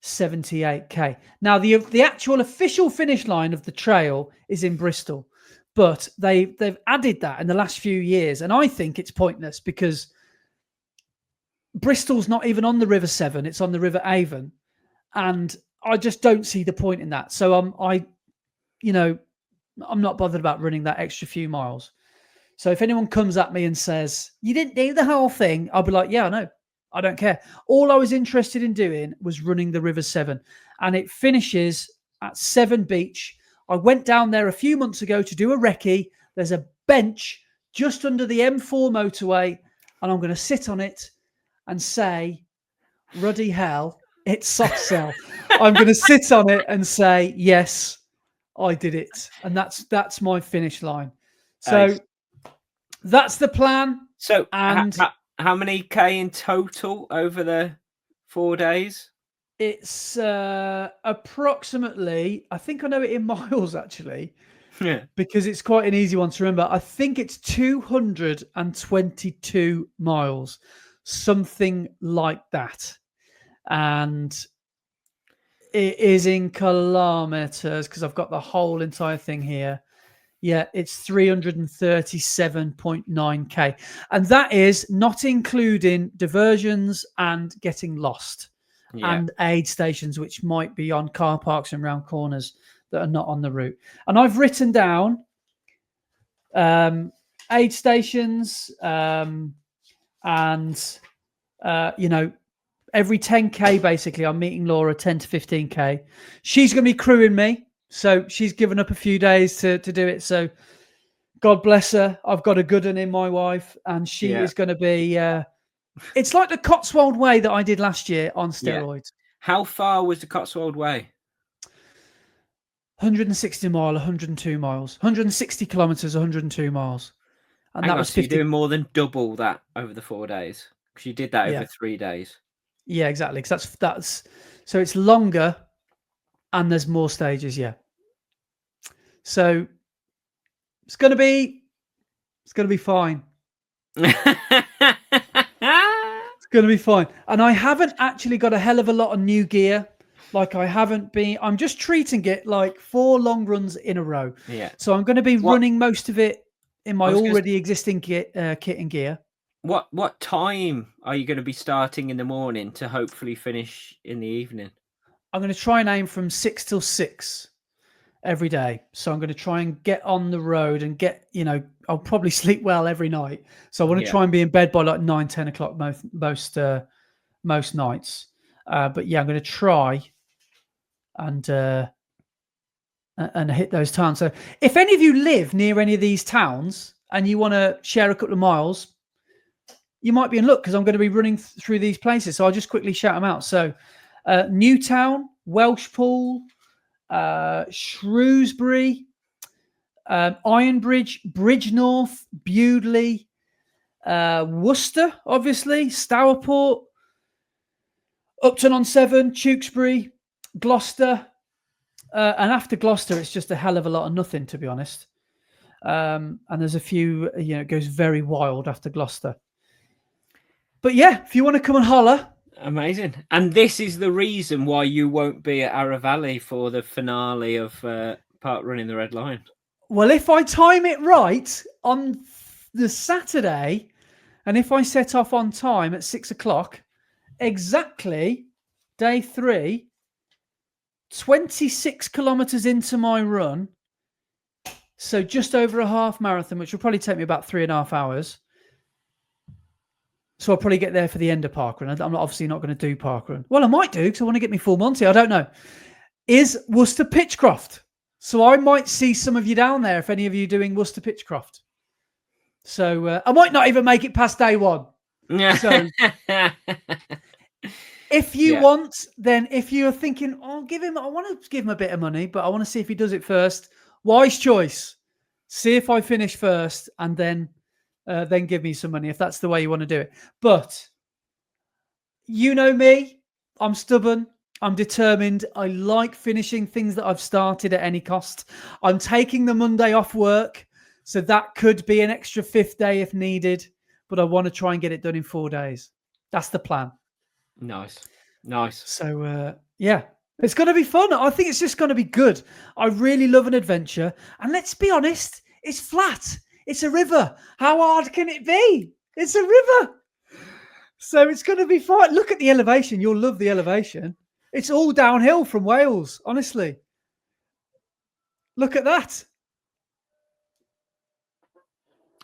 78k. Now the actual official finish line of the trail is in Bristol, but they've added that in the last few years, and I think it's pointless because Bristol's not even on the River Severn; it's on the River Avon, and I just don't see the point in that. So I'm not bothered about running that extra few miles. So if anyone comes at me and says, you didn't do the whole thing, I'll be like, yeah, I know. I don't care. All I was interested in doing was running the River Severn. And it finishes at Severn Beach. I went down there a few months ago to do a recce. There's a bench just under the M4 motorway. And I'm going to sit on it and say, ruddy hell, it's soft sell. I'm going to sit on it and say, yes, I did it. And that's my finish line. So that's the plan. So how many K in total over the 4 days? It's approximately, I think I know it in miles actually, because it's quite an easy one to remember. I think it's 222 miles, something like that. And it is in kilometers because I've got the whole entire thing here. Yeah, it's 337.9k. And that is not including diversions and getting lost and aid stations, which might be on car parks and round corners that are not on the route. And I've written down aid stations and Every 10K, basically, I'm meeting Laura 10 to 15K. She's going to be crewing me. So she's given up a few days to do it. So God bless her. I've got a good one in my wife, and she is going to be... it's like the Cotswold Way that I did last year on steroids. How far was the Cotswold Way? 160 mile, 102 miles. 160 kilometres, 102 miles. And Hang that on, was so 50. you're doing more than double that over the 4 days? Because you did that over 3 days. Yeah, exactly. Because that's so it's longer and there's more stages. Yeah. So it's gonna be fine. It's gonna be fine. And I haven't actually got a hell of a lot of new gear. Like I'm just treating it like 4 long runs in a row. Yeah. So I'm going to be running most of it in my already existing kit and gear. What time are you going to be starting in the morning to hopefully finish in the evening? I'm going to try and aim from 6 till 6 every day. So I'm going to try and get on the road and I'll probably sleep well every night. So I want to try and be in bed by like 9, 10 o'clock most nights. But yeah, I'm going to try and hit those towns. So if any of you live near any of these towns and you want to share a couple of miles, you might be in luck because I'm going to be running through these places. So I'll just quickly shout them out. So Newtown, Welshpool, Shrewsbury, Ironbridge, Bridgenorth, Bewdley, Worcester, obviously, Stourport, Upton-on-Severn, Tewkesbury, Gloucester. And after Gloucester, it's just a hell of a lot of nothing, to be honest. And there's a few, it goes very wild after Gloucester. But yeah, if you want to come and holler. Amazing. And this is the reason why you won't be at Ara Valley for the finale of Parkrun in the Red Line. Well, if I time it right on the Saturday, and if I set off on time at 6 o'clock, exactly day 3, 26 kilometers into my run, so just over a half marathon, which will probably take me about 3.5 hours. So I'll probably get there for the end of Parkrun. I'm obviously not going to do Parkrun. Well, I might do because I want to get me full Monty. I don't know. Is Worcester Pitchcroft. So I might see some of you down there if any of you doing Worcester Pitchcroft. So I might not even make it past day 1. So if you want, then if you're thinking, I want to give him a bit of money, but I want to see if he does it first. Wise choice. See if I finish first and then give me some money if that's the way you want to do it. But you know me, I'm stubborn. I'm determined. I like finishing things that I've started at any cost. I'm taking the Monday off work, so that could be an extra 5th day if needed, but I want to try and get it done in 4 days. That's the plan. Nice. So, yeah, it's going to be fun. I think it's just going to be good. I really love an adventure. And let's be honest, it's flat. It's a river. How hard can it be? It's a river. So it's going to be fine. Look at the elevation. You'll love the elevation. It's all downhill from Wales, honestly. Look at that.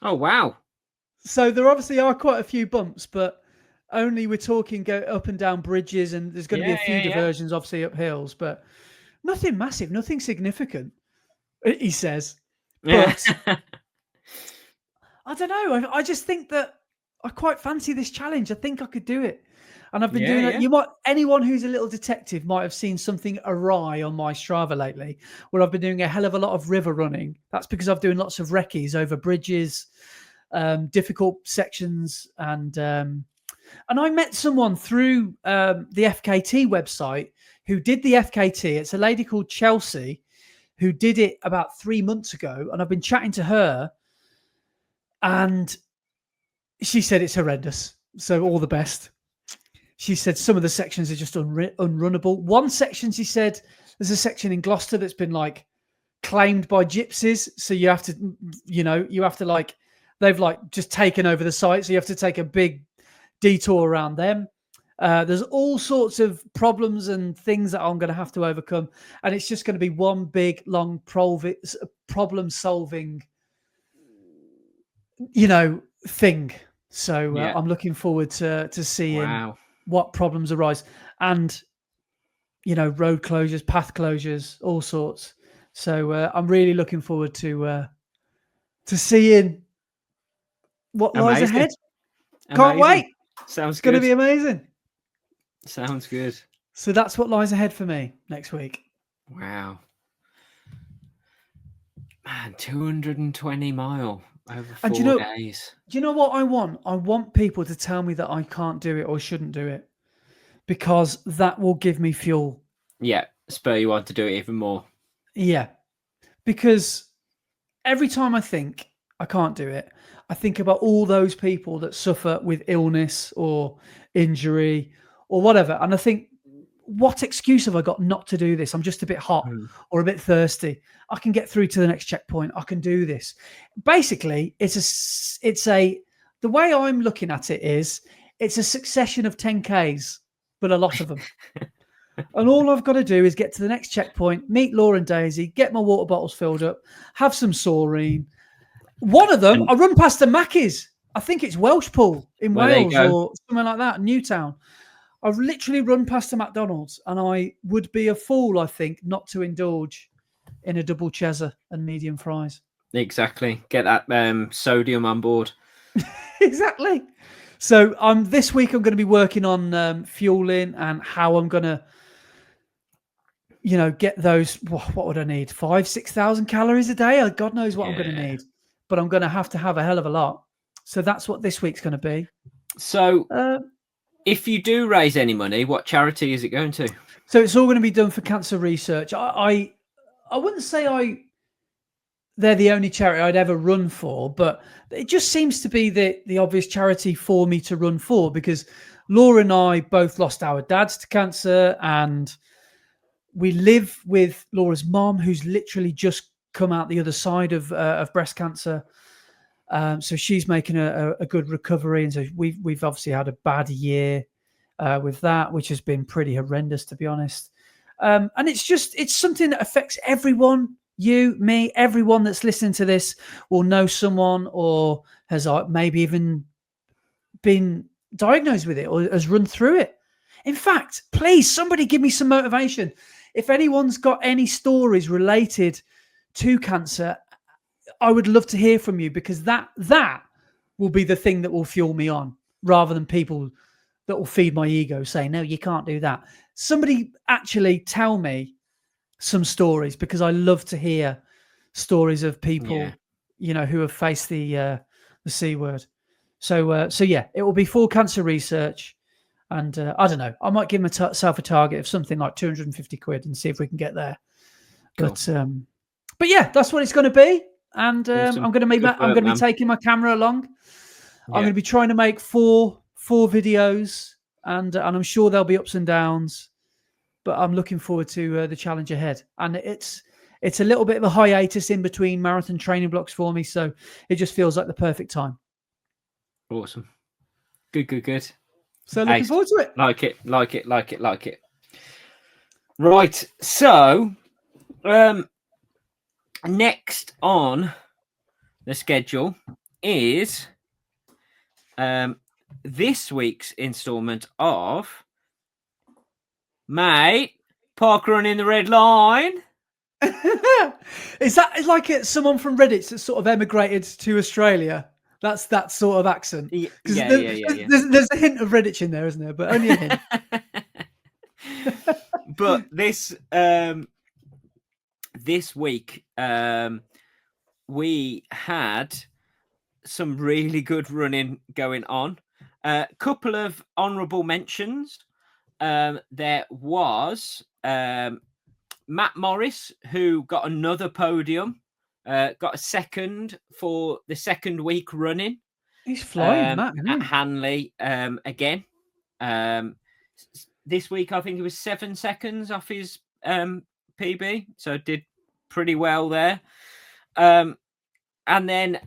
Oh, wow. So there obviously are quite a few bumps, but only we're talking go up and down bridges, and there's going to be a few diversions, obviously, up hills, but nothing massive, nothing significant, he says. But I don't know. I just think that I quite fancy this challenge. I think I could do it. And I've been doing it. Anyone who's a little detective might have seen something awry on my Strava lately, where I've been doing a hell of a lot of river running. That's because I'm doing lots of recce's over bridges, difficult sections, and I met someone through the FKT website who did the FKT. It's a lady called Chelsea who did it about 3 months ago, and I've been chatting to her, and she said it's horrendous. So all the best. She said some of the sections are just unrunnable. One section, she said, there's a section in Gloucester that's been like claimed by gypsies. So you have to like, they've like just taken over the site. So you have to take a big detour around them. There's all sorts of problems and things that I'm going to have to overcome. And it's just going to be one big, long problem solving, thing. So I'm looking forward to seeing what problems arise, and road closures, path closures, all sorts. So I'm really looking forward to seeing what lies ahead. Can't wait. Sounds good. It's going to be amazing. Sounds good. So that's what lies ahead for me next week. Wow. Man, 220 mile over 4 days. Do you know what I want? I want people to tell me that I can't do it or shouldn't do it, because that will give me fuel. Yeah, spur you on to do it even more. Yeah, because every time I think I can't do it, I think about all those people that suffer with illness or injury or whatever. And I think, what excuse have I got not to do this? I'm just a bit hot or a bit thirsty. I can get through to the next checkpoint. I can do this. Basically, the way I'm looking at it is, it's a succession of 10Ks, but a lot of them. And all I've got to do is get to the next checkpoint, meet Laura and Daisy, get my water bottles filled up, have some saurine. One of them, I run past the Mackies. I think it's Welshpool in Wales or something like that, Newtown. I've literally run past the McDonald's, and I would be a fool, I think, not to indulge in a double Chesa and medium fries. Exactly. Get that sodium on board. Exactly. So this week I'm going to be working on fueling and how I'm going to, get those. What would I need? 5,000-6,000 calories a day? God knows what I'm going to need, but I'm going to have a hell of a lot. So that's what this week's going to be. So if you do raise any money, what charity is it going to? So it's all going to be done for cancer research. I wouldn't say they're the only charity I'd ever run for, but it just seems to be the obvious charity for me to run for, because Laura and I both lost our dads to cancer, and we live with Laura's mom, who's literally just come out the other side of breast cancer. So she's making a good recovery, and so we've obviously had a bad year with that, which has been pretty horrendous, to be honest. And it's something that affects everyone. You, me, everyone that's listening to this will know someone, or has maybe even been diagnosed with it, or has run through it. In fact, please, somebody give me some motivation. If anyone's got any stories related to cancer, I would love to hear from you, because that will be the thing that will fuel me on, rather than people that will feed my ego saying, no, you can't do that. Somebody actually tell me some stories, because I love to hear stories of people, who have faced the C word. So yeah, it will be for cancer research. And I don't know, I might give myself a target of something like 250 quid and see if we can get there. Cool. But yeah, that's what it's going to be. And I'm going to be taking my camera along. Yeah. I'm going to be trying to make four videos, and I'm sure there'll be ups and downs, but I'm looking forward to the challenge ahead. And it's a little bit of a hiatus in between marathon training blocks for me, so it just feels like the perfect time. Awesome. Good. So looking forward to it. Like it. Right. So, next on the schedule is this week's installment of Mate, Parkrun in the Red Line. Is that like someone from Reddit that sort of emigrated to Australia? That's that sort of accent. Yeah. There's a hint of Redditch in there, isn't there? But only a hint. But this week we had some really good running going on. A couple of honourable mentions. There was Matt Morris, who got another podium, got a second for the second week running. He's flying, Matt, at Hanley again. This week, I think it was 7 seconds off his PB, so did pretty well there. And then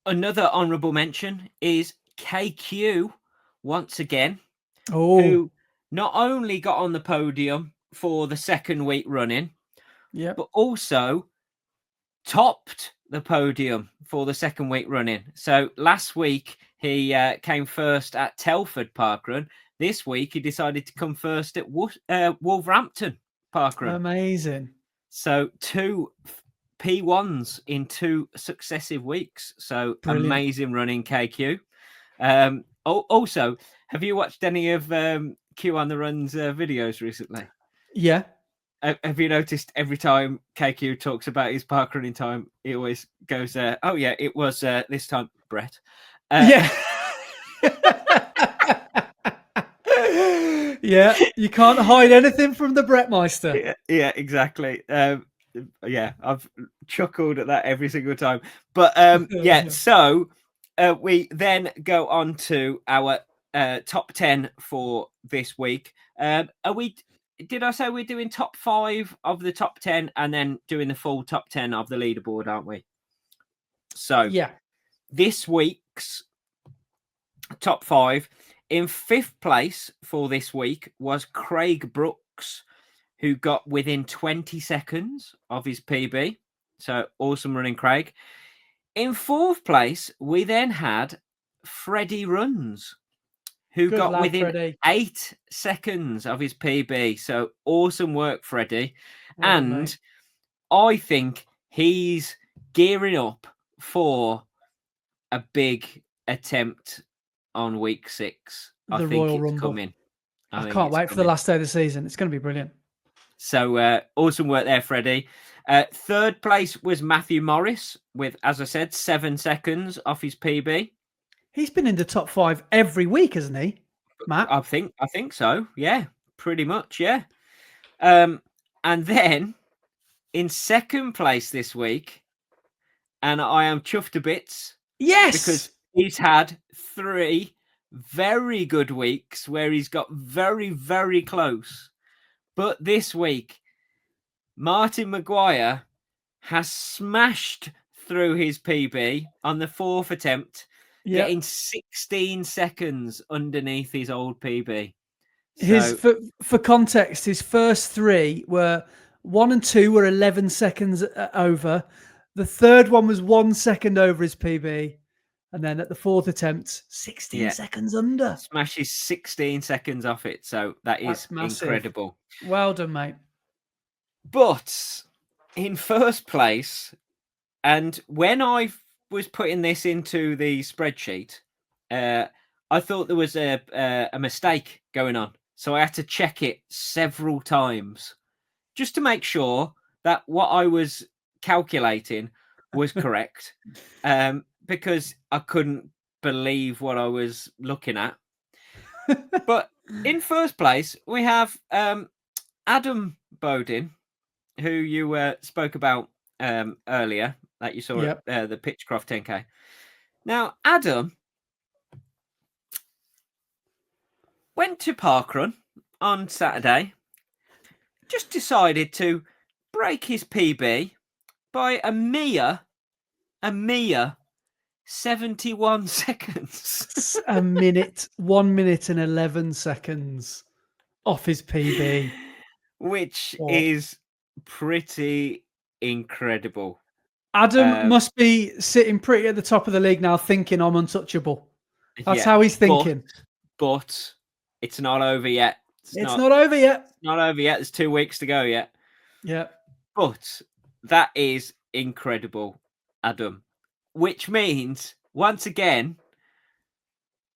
another honourable mention is KQ once again, who not only got on the podium for the second week running, but also topped the podium for the second week running. So last week he came first at Telford Parkrun. This week he decided to come first at Wolverhampton Parkrun. Amazing. So 2 P1s in 2 successive weeks. So brilliant. Amazing running, KQ. Also, have you watched any of Q on the Run's videos recently? Yeah. Have you noticed every time KQ talks about his parkrunning time, he always goes, "Oh yeah, it was this time, Brett." Yeah. Yeah, you can't hide anything from the Brettmeister. Yeah, exactly. Yeah, I've chuckled at that every single time. But yeah, so we then go on to our top 10 for this week. Did I say we're doing top 5 of the top 10 and then doing the full top 10 of the leaderboard, aren't we? So yeah, this week's top 5, in 5th place for this week was Craig Brooks, who got within 20 seconds of his PB. So awesome running, Craig. In 4th place, we then had Freddie Runs, who got within Freddie. 8 seconds of his PB. So awesome work, Freddie. And I think he's gearing up for a big attempt on week 6. The Royal Rumble. Coming. I can't wait for the last day of the season. It's going to be brilliant. So awesome work there, Freddie. 3rd place was Matthew Morris with, as I said, 7 seconds off his PB. He's been in the top 5 every week, hasn't he, Matt? I think so. Yeah, pretty much. Yeah. And then in 2nd place this week, and I am chuffed to bits. Yes, because he's had 3 very good weeks where he's got very, very close. But this week, Martin Maguire has smashed through his PB on the 4th attempt, getting 16 seconds underneath his old PB. For context, his first 3 were 1 and 2 were 11 seconds over. The 3rd one was 1 second over his PB. And then at the 4th attempt, 16 seconds under. Smashes 16 seconds off it. So that's incredible. Well done, mate. But in 1st place, and when I was putting this into the spreadsheet, I thought there was a mistake going on. So I had to check it several times just to make sure that what I was calculating was correct. Because I couldn't believe what I was looking at. But in 1st place, we have Adam Bodin, who you spoke about earlier, that you saw at the Pitchcroft 10K. Now, Adam went to Parkrun on Saturday, just decided to break his PB by a mere 71 seconds. A minute, 1 minute and 11 seconds off his PB. Which is pretty incredible. Adam must be sitting pretty at the top of the league now thinking I'm untouchable. That's how he's thinking. But it's not over yet. It's not over yet. It's not over yet. There's 2 weeks to go yet. Yeah. But that is incredible, Adam. Which means, once again,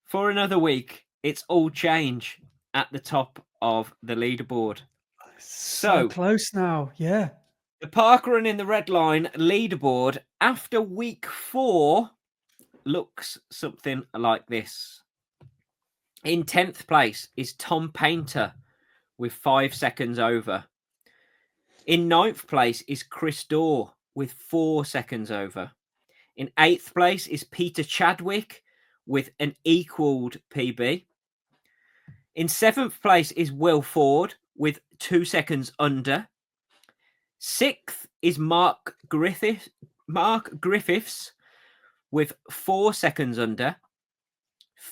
for another week, it's all change at the top of the leaderboard. So close now, yeah. The Parkrun in the red line leaderboard after week 4 looks something like this. In 10th place is Tom Painter with 5 seconds over. In 9th place is Chris Dorr with 4 seconds over. In 8th place is Peter Chadwick with an equaled PB. In 7th place is Will Ford with 2 seconds under. 6th is Mark Griffiths with 4 seconds under.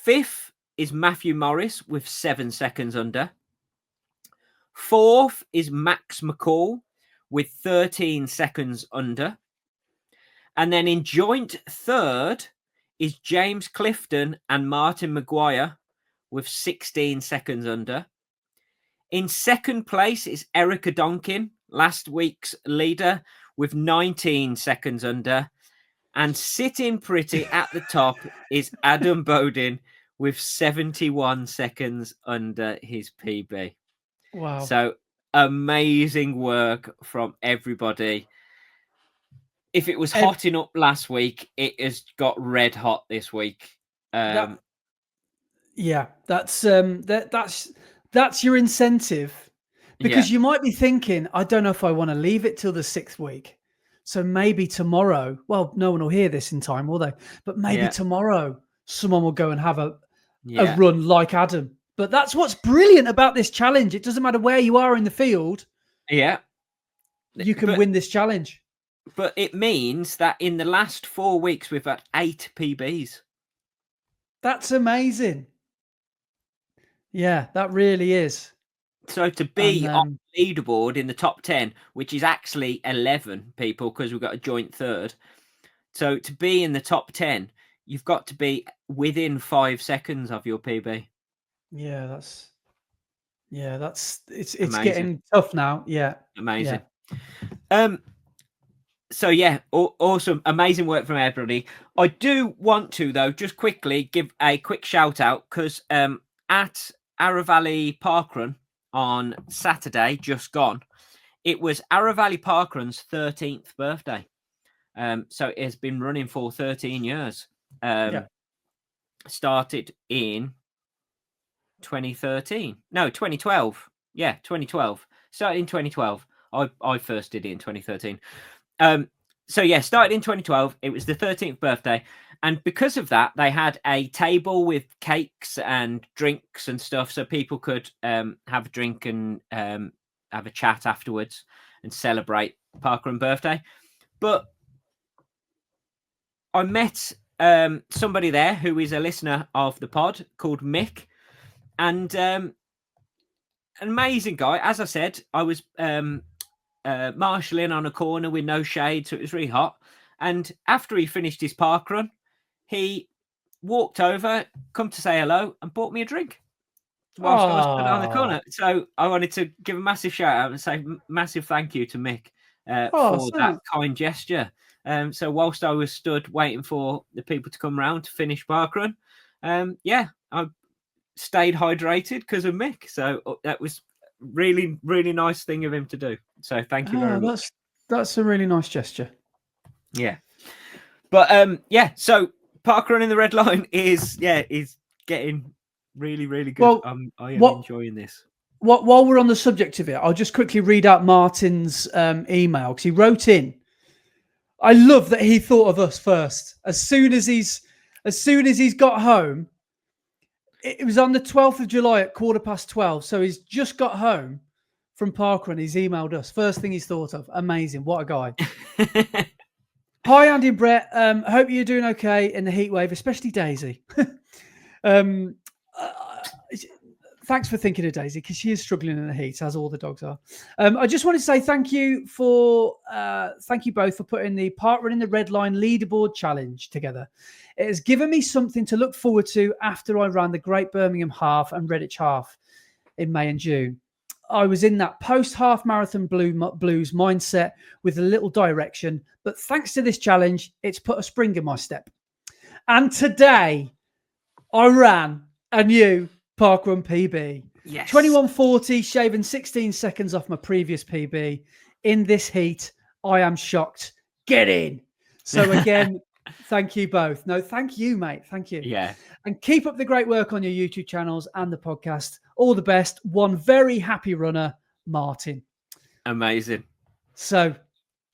5th is Matthew Morris with 7 seconds under. 4th is Max McCall with 13 seconds under. And then in joint third is James Clifton and Martin Maguire with 16 seconds under. In second place is Erica Donkin, last week's leader, with 19 seconds under. And sitting pretty at the top is Adam Bodin with 71 seconds under his PB. Wow. So amazing work from everybody. If it was hotting up last week, it has got red hot this week. That's your incentive, because you might be thinking, I don't know if I want to leave it till the 6th week. So maybe tomorrow, well, no one will hear this in time, will they? But maybe tomorrow someone will go and have a run like Adam. But that's what's brilliant about this challenge. It doesn't matter where you are in the field. Yeah. You can win this challenge. But it means that in the last 4 weeks, we've had 8 PBs. That's amazing. Yeah, that really is. So to be on the leaderboard in the top 10, which is actually 11 people because we've got a joint third. So to be in the top 10, you've got to be within 5 seconds of your PB. Yeah, it's getting tough now. Yeah. Amazing. Yeah. So yeah, awesome, amazing work from everybody. I do want to though just quickly give a quick shout out because at Arrow Valley Parkrun on Saturday, just gone, it was Arrow Valley Parkrun's 13th birthday. So it has been running for 13 years. Started in 2013. No, 2012. Yeah, 2012. Started in 2012. I first did it in 2013. So yeah, started in 2012. It was the 13th birthday. And because of that, they had a table with cakes and drinks and stuff, so people could have a drink and have a chat afterwards and celebrate Parkrun birthday. But I met somebody there who is a listener of the pod called Mick, and an amazing guy. As I said, I was marshalling on a corner with no shade, so it was really hot. And after he finished his parkrun, he walked over, come to say hello, and bought me a drink whilst I was stood on the corner. So I wanted to give a massive shout out and say massive thank you to Mick for that kind gesture. So whilst I was stood waiting for the people to come round to finish parkrun, I stayed hydrated because of Mick. So that was really, really nice thing of him to do. So thank you very much. That's a really nice gesture. Yeah. But so Parkrun in the Red Line is getting really, really good. Well, I am enjoying this. While we're on the subject of it, I'll just quickly read out Martin's email because he wrote in. I love that he thought of us first. As soon as he's got home, it was on the 12th of July at 12:15. So he's just got home from Parkrun. He's emailed us. First thing he's thought of. Amazing. What a guy. Hi, Andy and Brett. Hope you're doing okay in the heat wave, especially Daisy. Thanks for thinking of Daisy because she is struggling in the heat, as all the dogs are. I just want to say thank you both for putting the Parkrun in the Red Line leaderboard challenge together. It has given me something to look forward to after I ran the Great Birmingham Half and Redditch Half in May and June. I was in that post-half marathon blues mindset with a little direction, but thanks to this challenge, it's put a spring in my step. And today, I ran a new Parkrun PB. Yes. 21:40, shaving 16 seconds off my previous PB. In this heat, I am shocked. Get in. So again, thank you both. No, thank you, mate. Thank you. Yeah. And keep up the great work on your YouTube channels and the podcast. All the best. One very happy runner, Martin. Amazing. So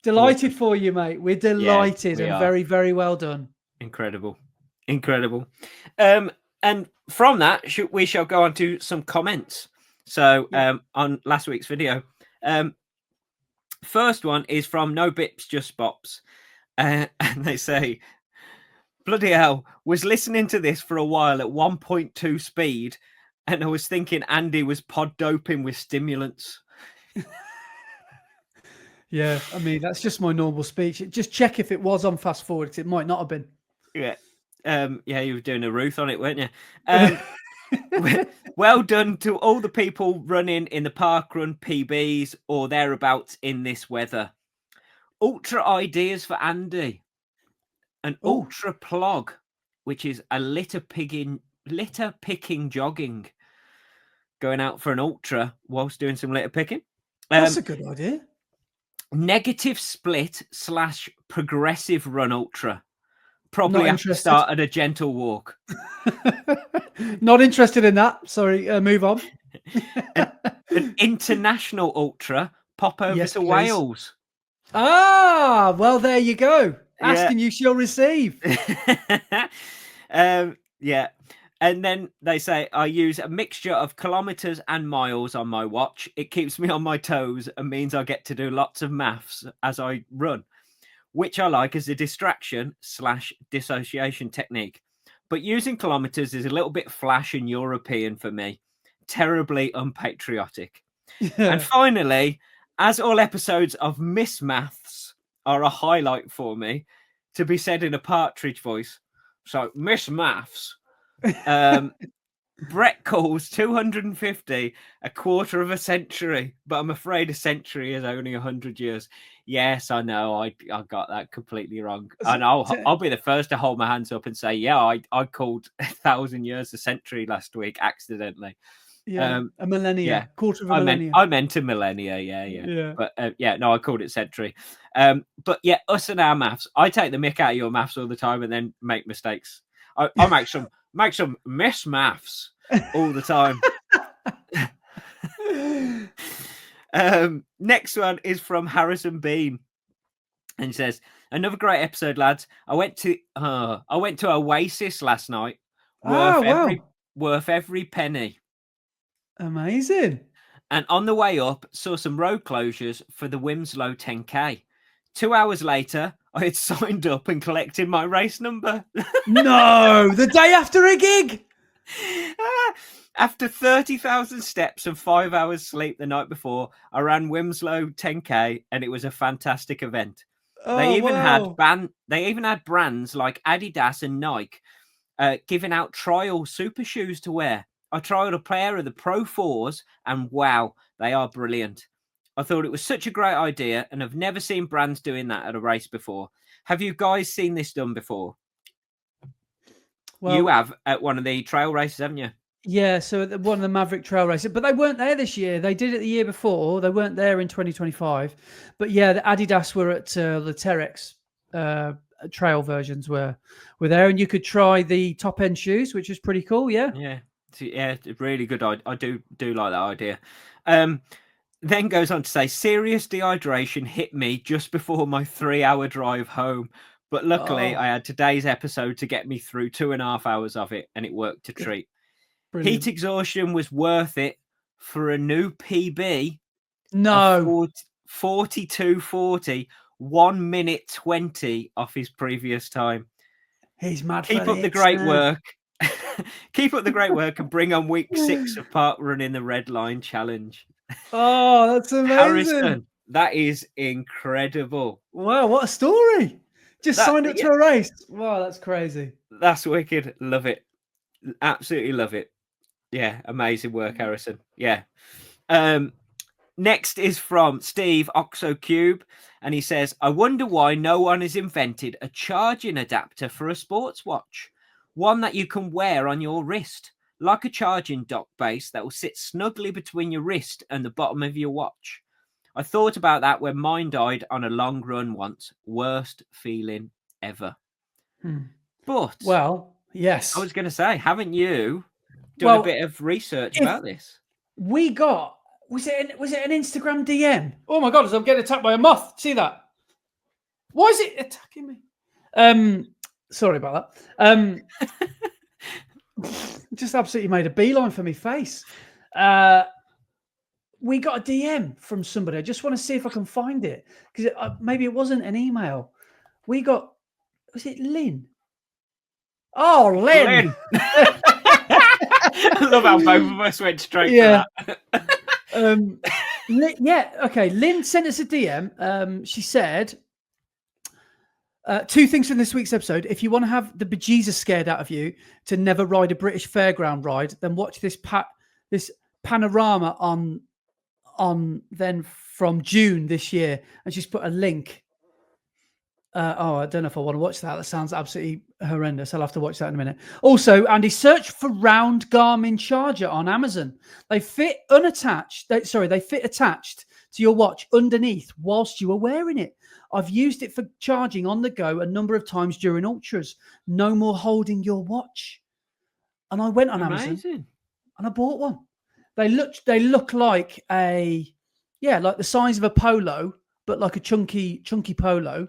delighted for you, mate. We're delighted and very, very well done. Incredible. And from that, we shall go on to some comments. So on last week's video, first one is from No Bips Just Bops, and they say, bloody hell, was listening to this for a while at 1.2 speed, and I was thinking Andy was pod doping with stimulants. Yeah, I mean, that's just my normal speech. Just check if it was on fast forward, because it might not have been. Yeah. Yeah, you were doing a Ruth on it, weren't you? Well done to all the people running in the Parkrun PBs or thereabouts in this weather. Ultra ideas for Andy. An ultra plog, which is a litter picking jogging. Going out for an ultra whilst doing some litter picking. That's a good idea. Negative split / progressive run ultra. Probably Not have to interested. start at a gentle walk. Not interested in that. Sorry, move on. An international ultra. Pop over to please. Wales. Ah, well, there you go. Asking you shall receive. Yeah. And then they say, I use a mixture of kilometers and miles on my watch. It keeps me on my toes and means I get to do lots of maths as I run, which I like as a distraction / dissociation technique. But using kilometers is a little bit flash and European for me. Terribly unpatriotic. And finally, as all episodes of Miss Maths are a highlight for me, to be said in a partridge voice. So, Miss Maths. Brett calls 250 a quarter of a century, but I'm afraid a century is only 100 years. Yes, I know. I got that completely wrong. And I'll be the first to hold my hands up and say, yeah, I called 1,000 years a century last week accidentally. Yeah, a millennia, yeah. quarter of a millennia. I meant a millennia, yeah. But no, I called it century. But yeah, us and our maths. I take the mick out of your maths all the time and then make mistakes. I make some miss maths all the time. Next one is from Harrison Bean, and he says, "Another great episode, lads. I went to Oasis last night. Worth every penny. Amazing. And on the way up, saw some road closures for the Wimslow 10K. 2 hours later, I had signed up and collected my race number. No, the day after a gig. After 30,000 steps and 5 hours sleep the night before, I ran Wimslow 10K, and it was a fantastic event. They even had brands like Adidas and Nike giving out trial super shoes to wear. I tried a pair of the Pro 4s, and wow, they are brilliant. I thought it was such a great idea, and I've never seen brands doing that at a race before. Have you guys seen this done before? Well, you have at one of the trail races, haven't you? Yeah, so at one of the Maverick trail races, but they weren't there this year. They did it the year before. They weren't there in 2025. But yeah, the Adidas were at the Terex trail versions were there, and you could try the top end shoes, which is pretty cool. Yeah, really good. I do like that idea. Then goes on to say, serious dehydration hit me just before my 3-hour drive home. But luckily, I had today's episode to get me through 2.5 hours of it, and it worked a treat. Brilliant. Heat exhaustion was worth it for a new PB. No. 42:40, 1 minute 20 off his previous time. He's mad. Keep up the great work. Keep up the great work and bring on week 6 of Parkrun in the Red Line Challenge. Oh, that's amazing. Harrison, that is incredible. Wow, what a story. Just signed up to a race. Wow, that's crazy. That's wicked. Love it. Absolutely love it. Yeah, amazing work, Harrison. Yeah. Next is from Steve OxoCube, and he says, I wonder why no one has invented a charging adapter for a sports watch. One that you can wear on your wrist, like a charging dock base that will sit snugly between your wrist and the bottom of your watch. I thought about that when mine died on a long run once. Worst feeling ever. But, well, yes. I was going to say, haven't you done a bit of research about this? We got, was it an Instagram DM? Oh my God, as I'm getting attacked by a moth. See that? Why is it attacking me? Sorry about that. Just absolutely made a beeline for me face. We got a DM from somebody. I just want to see if I can find it, because maybe it wasn't an email. We got, was it Lynn? Oh, Lynn. I love how both of us went straight for that. Yeah, okay. Lynn sent us a DM. She said, 2 things from this week's episode. If you want to have the bejesus scared out of you to never ride a British fairground ride, then watch this panorama on then from June this year. And she's put a link. I don't know if I want to watch that. That sounds absolutely horrendous. I'll have to watch that in a minute. Also, Andy, search for round Garmin charger on Amazon. They fit attached to your watch underneath whilst you are wearing it. I've used it for charging on the go a number of times during ultras. No more holding your watch. And I went on Amazon and I bought one. They look like like the size of a polo, but like a chunky polo.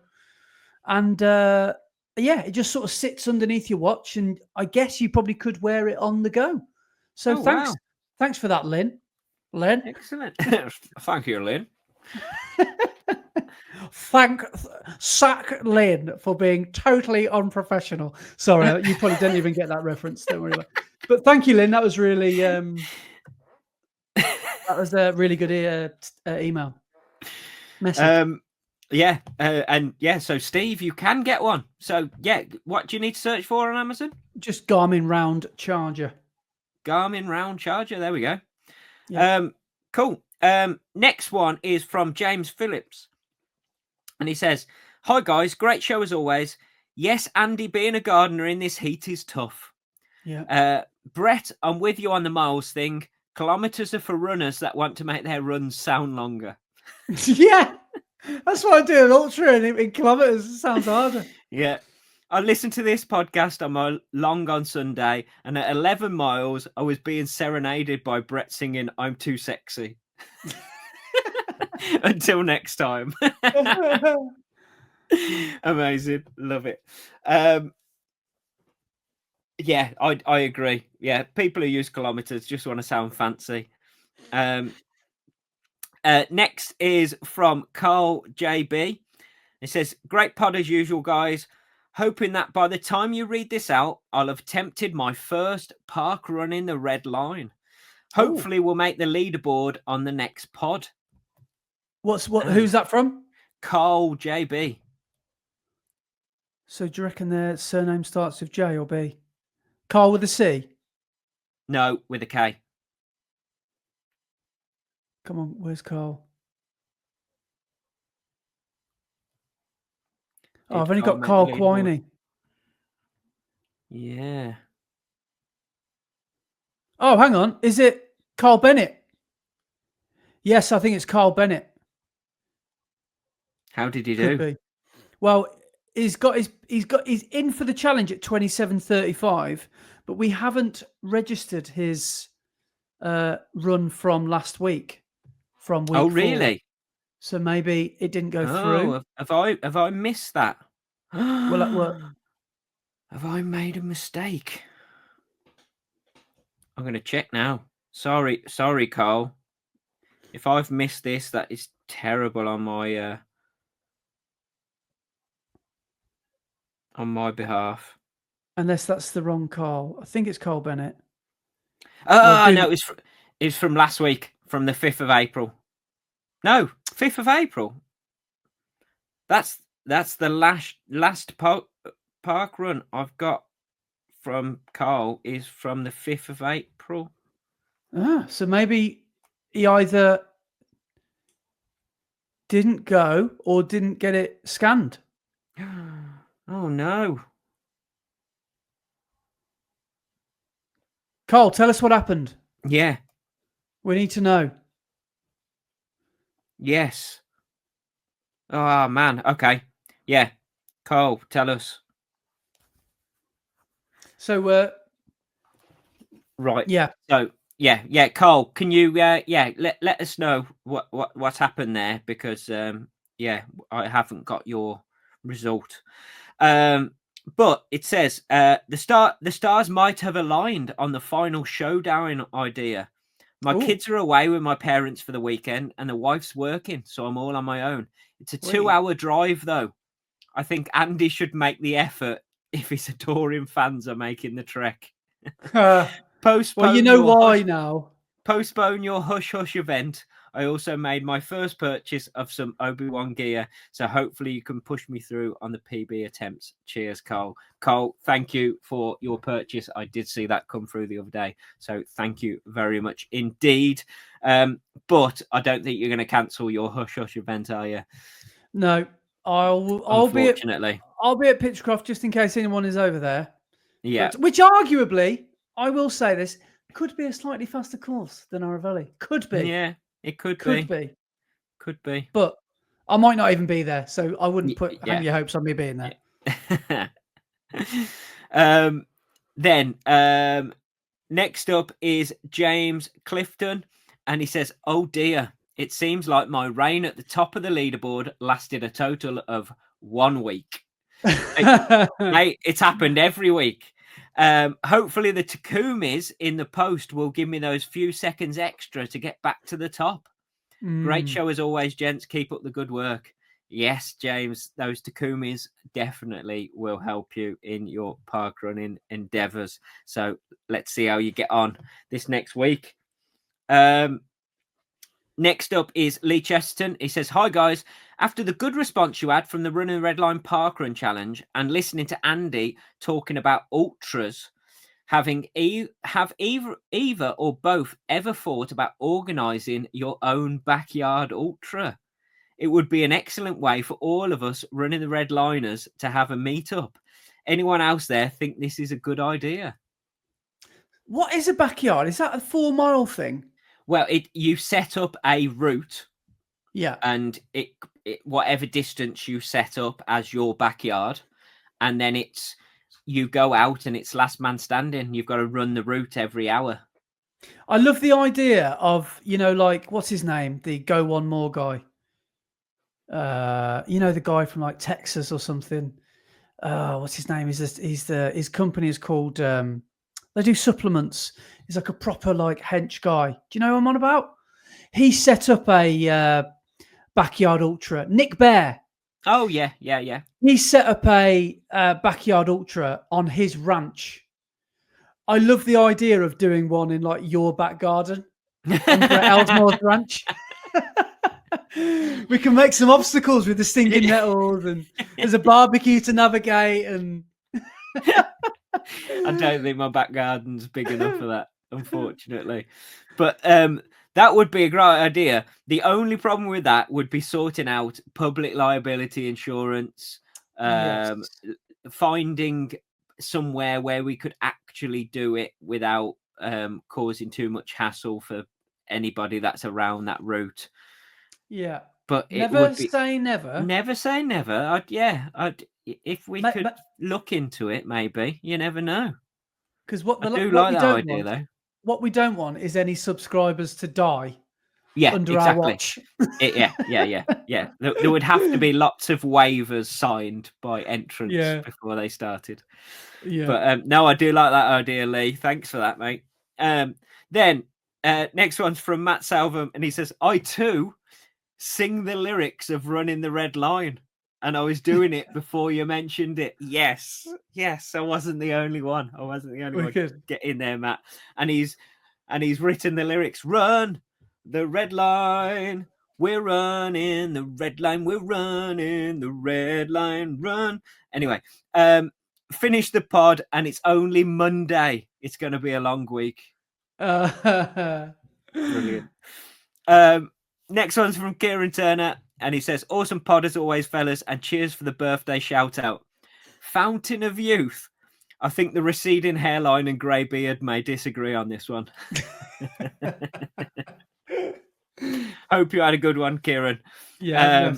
And it just sort of sits underneath your watch, and I guess you probably could wear it on the go. So thanks for that, Lynn. Excellent. Thank you, Lynn. Sack Lynn for being totally unprofessional. Sorry, you probably didn't even get that reference. Don't worry about it. But thank you, Lynn. That was really that was a really good email message. So Steve, you can get one. So what do you need to search for on Amazon? Just Garmin Round Charger. Garmin Round Charger. There we go. Yeah. Cool. Next one is from James Phillips. And he says, "Hi guys, great show as always. Yes, Andy, being a gardener in this heat is tough. Yeah. Brett, I'm with you on the miles thing. Kilometers are for runners that want to make their runs sound longer." Yeah. That's what I do an ultra in kilometers. It sounds harder. Yeah. I listened to this podcast on my long on Sunday, and at 11 miles, I was being serenaded by Brett singing "I'm Too Sexy." Until next time. Amazing. Love it. I agree. Yeah, people who use kilometers just want to sound fancy. Next is from Carl JB. It says, "Great pod as usual, guys. Hoping that by the time you read this out, I'll have attempted my first park run in the red line. Hopefully we'll make the leaderboard on the next pod." Who's that from? Carl JB. So do you reckon their surname starts with J or B? Carl with a C? No, with a K. Come on, where's Carl? I've only got Carl Quiney. Yeah. Oh, hang on. Is it Carl Bennett? Yes, I think it's Carl Bennett. How did he do? Well, he's in for the challenge at 27:35, but we haven't registered his run from last week. From week 4. Really? So maybe it didn't go through. Have I missed that? Well, have I made a mistake? I'm going to check now. Sorry, Carl. If I've missed this, that is terrible on my behalf. Unless that's the wrong Carl. I think it's Carl Bennett. No, it's from last week, from the 5th of April. No, 5th of April. That's the last park run I've got from Carl is from the 5th of April. So maybe he either didn't go or didn't get it scanned. Oh no. Carl, tell us what happened. Yeah. We need to know. Yes. Oh man. Okay. Yeah. Carl, tell us. So right. Yeah. So yeah. Carl, can you let us know what happened there, because I haven't got your result. But it says the stars might have aligned on the final showdown idea. My kids are away with my parents for the weekend, and the wife's working, so I'm all on my own. It's a 2-hour drive, though. I think Andy should make the effort if his adoring fans are making the trek. Postpone. Well, you know why now. Postpone your hush hush event I also made my first purchase of some Obi-Wan gear, so hopefully you can push me through on the PB attempts. Cheers, Cole. Cole, thank you for your purchase. I did see that come through the other day, so thank you very much indeed. But I don't think you're going to cancel your Hush Hush event, are you? No, I'll be at Pitchcroft just in case anyone is over there. Yeah, but, which arguably, I will say this, could be a slightly faster course than Aravelli. Could be. Yeah, it could be. Could be. But I might not even be there, so I wouldn't hang your hopes on me being there. Then next up is James Clifton, and he says, "Oh dear, it seems like my reign at the top of the leaderboard lasted a total of 1 week." Mate, it's happened every week. Hopefully the Takumis in the post will give me those few seconds extra to get back to the top. Great show as always, gents. Keep up the good work. Yes, James, those Takumis definitely will help you in your parkrunning endeavours. So let's see how you get on this next week. Next up is Lee Chesterton. He says, "Hi guys, after the good response you had from the Running the Red Line Parkrun Challenge and listening to Andy talking about ultras, have either or both ever thought about organising your own backyard ultra? It would be an excellent way for all of us running the Red Liners to have a meet-up. Anyone else there think this is a good idea?" What is a backyard? Is that a 4 mile thing? Well, you set up a route. Yeah. And it whatever distance you set up as your backyard, and then you go out and it's last man standing. You've got to run the route every hour. I love the idea of, like, what's his name? The Go One More guy. The guy from like Texas or something. What's his name? His company is called, they do supplements. He's like a proper like hench guy. Do you know who I'm on about? He set up a backyard ultra. Nick Bear. Oh yeah. He set up a backyard ultra on his ranch. I love the idea of doing one in like your back garden under Elesmore's ranch. We can make some obstacles with the stinking nettles, and there's a barbecue to navigate. And I don't think my back garden's big enough for that, unfortunately. But that would be a great idea. The only problem with that would be sorting out public liability insurance, finding somewhere where we could actually do it without causing too much hassle for anybody that's around that route. Yeah, but never say never. Never say never. If we could look into it, maybe. You never know. Because what we don't want is any subscribers to die. Yeah, under exactly. our watch. Yeah. There would have to be lots of waivers signed by entrants before they started. Yeah. But no, I do like that idea, Lee. Thanks for that, mate. Then next one's from Matt Salvam, and he says, "I too sing the lyrics of Running the Red Line, and I was doing it before you mentioned it." Yes, I wasn't the only one. One. Get in there, Matt. And he's written the lyrics: "Run the red line, we're running the red line, we're running the red line, run." Anyway, finish the pod, and it's only Monday. It's going to be a long week. Brilliant. Next one's from Kieran Turner, and he says, "Awesome pod as always, fellas, and cheers for the birthday shout out. Fountain of youth. I think the receding hairline and grey beard may disagree on this one." Hope you had a good one, Kieran. Yeah.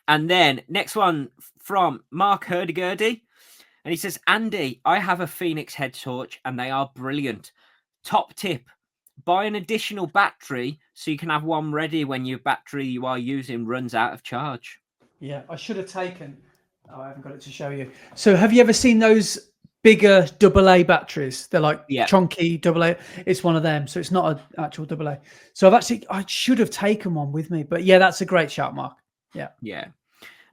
And then next one from Mark Hurdy-Gurdy, and he says, "Andy, I have a Phoenix head torch, and they are brilliant. Top tip: buy an additional battery so you can have one ready when your battery you are using runs out of charge." Yeah, I should have taken. Oh, I haven't got it to show you. So have you ever seen those bigger AA batteries? They're like chunky AA. It's one of them. So it's not an actual AA. So I should have taken one with me. But yeah, that's a great shout, Mark. Yeah.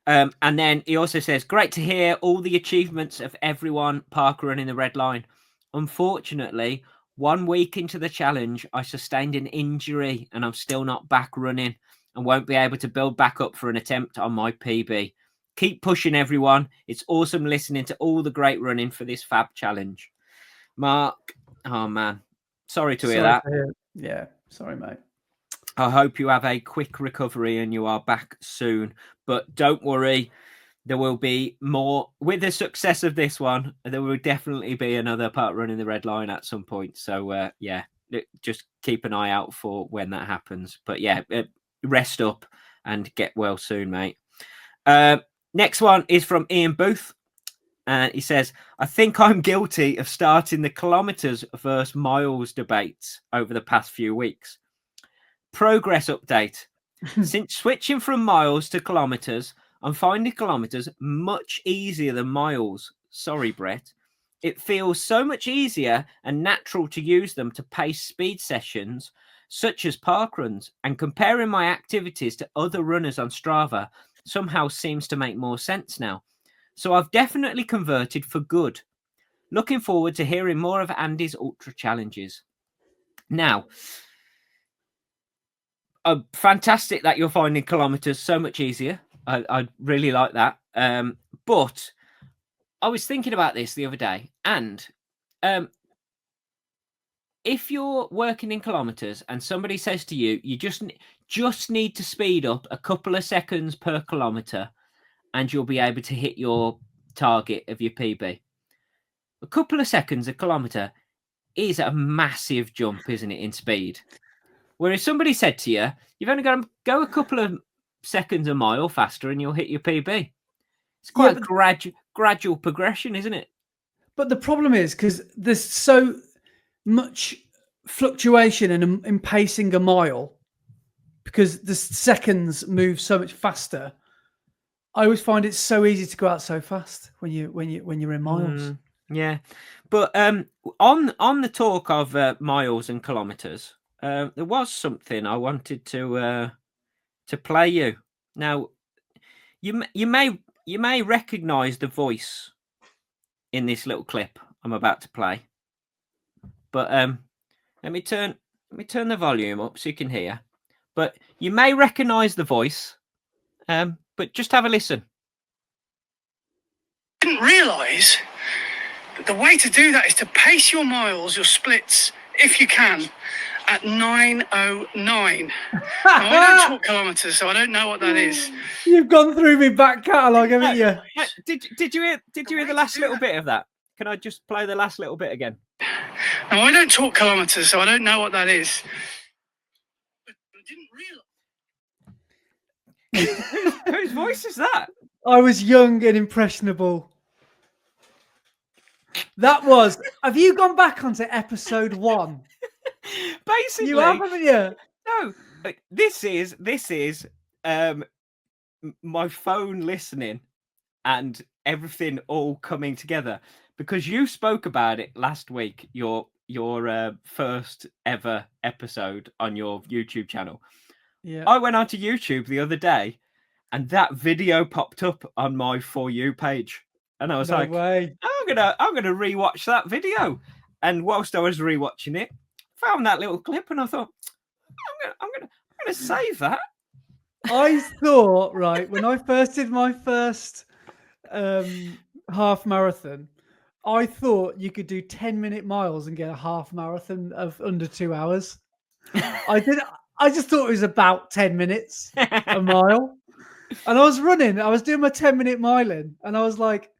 And then he also says, "Great to hear all the achievements of everyone parkrunning the red line. Unfortunately, 1 week into the challenge, I sustained an injury and I'm still not back running and won't be able to build back up for an attempt on my PB. Keep pushing, everyone. It's awesome listening to all the great running for this fab challenge. Mark, oh man, sorry to hear that. Yeah, sorry, mate. I hope you have a quick recovery and you are back soon. But don't worry, there will be more. With the success of this one, there will definitely be another Parkrun in the Red Line at some point. So, yeah, just keep an eye out for when that happens. But yeah, rest up and get well soon, mate. Next one is from Ian Booth. And he says, I think I'm guilty of starting the kilometres versus miles debates over the past few weeks. Progress update. Since switching from miles to kilometres, I'm finding kilometres much easier than miles. Sorry, Brett. It feels so much easier and natural to use them to pace speed sessions, such as parkruns, and comparing my activities to other runners on Strava somehow seems to make more sense now. So I've definitely converted for good. Looking forward to hearing more of Andy's ultra challenges. Now, fantastic that you're finding kilometres so much easier. I really like that. But I was thinking about this the other day, and if you're working in kilometres and somebody says to you, you just need to speed up a couple of seconds per kilometre, and you'll be able to hit your target of your PB. A couple of seconds a kilometre is a massive jump, isn't it, in speed? Whereas somebody said to you, you've only got to go a couple of seconds a mile faster and you'll hit your PB. It's quite a gradual progression, isn't it? But the problem is because there's so much fluctuation in pacing a mile because the seconds move so much faster. I always find it so easy to go out so fast when you're in miles. Yeah, but on the talk of miles and kilometres, there was something I wanted to play you. Now, you may recognise the voice in this little clip I'm about to play, but let me turn the volume up so you can hear. But you may recognise the voice, but just have a listen. I didn't realise that the way to do that is to pace your miles, your splits, if you can, at 9:09. Now, I don't talk kilometres, so I don't know what that is. You've gone through my back catalogue, haven't you? Did you hear the last little bit of that? Can I just play the last little bit again? Now, I don't talk kilometres, so I don't know what that is. But I didn't realise. Whose voice is that? I was young and impressionable. That was. Have you gone back onto episode 1? Basically, you have, haven't you? No, this is my phone listening and everything all coming together because you spoke about it last week. Your first ever episode on your YouTube channel. Yeah, I went onto YouTube the other day, and that video popped up on my For You page, and I was like, way. I'm gonna rewatch that video. And whilst I was rewatching it, found that little clip, and I thought, I'm gonna save that. I thought, right, when I first did my first half marathon, I thought you could do 10-minute miles and get a half marathon of under 2 hours. I just thought it was about 10 minutes a mile. And I was doing my 10-minute miling, and I was like,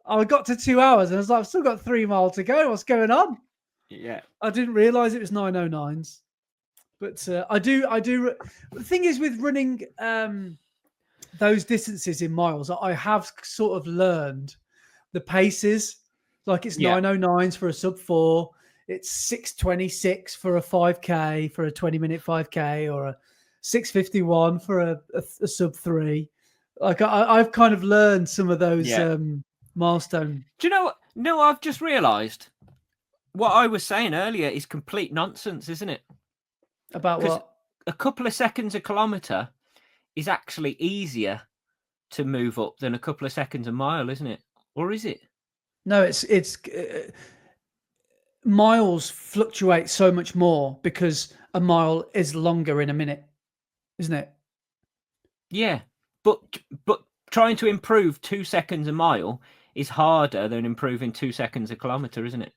I got to 2 hours, and I was like, I've still got 3 miles to go. What's going on? Yeah. I didn't realize it was 9:09s. But I do. The thing is with running those distances in miles, I have sort of learned the paces. Like it's 9:09s for a sub 4. It's 6:26 for a 5K, for a 20-minute 5K, or a 6:51 for a sub 3. Like I've kind of learned some of those milestones. Do you know what? No, I've just realised what I was saying earlier is complete nonsense, isn't it? About what? A couple of seconds a kilometre is actually easier to move up than a couple of seconds a mile, isn't it? Or is it? No, it's miles fluctuate so much more because a mile is longer in a minute, isn't it? Yeah, but trying to improve 2 seconds a mile is harder than improving 2 seconds a kilometre, isn't it?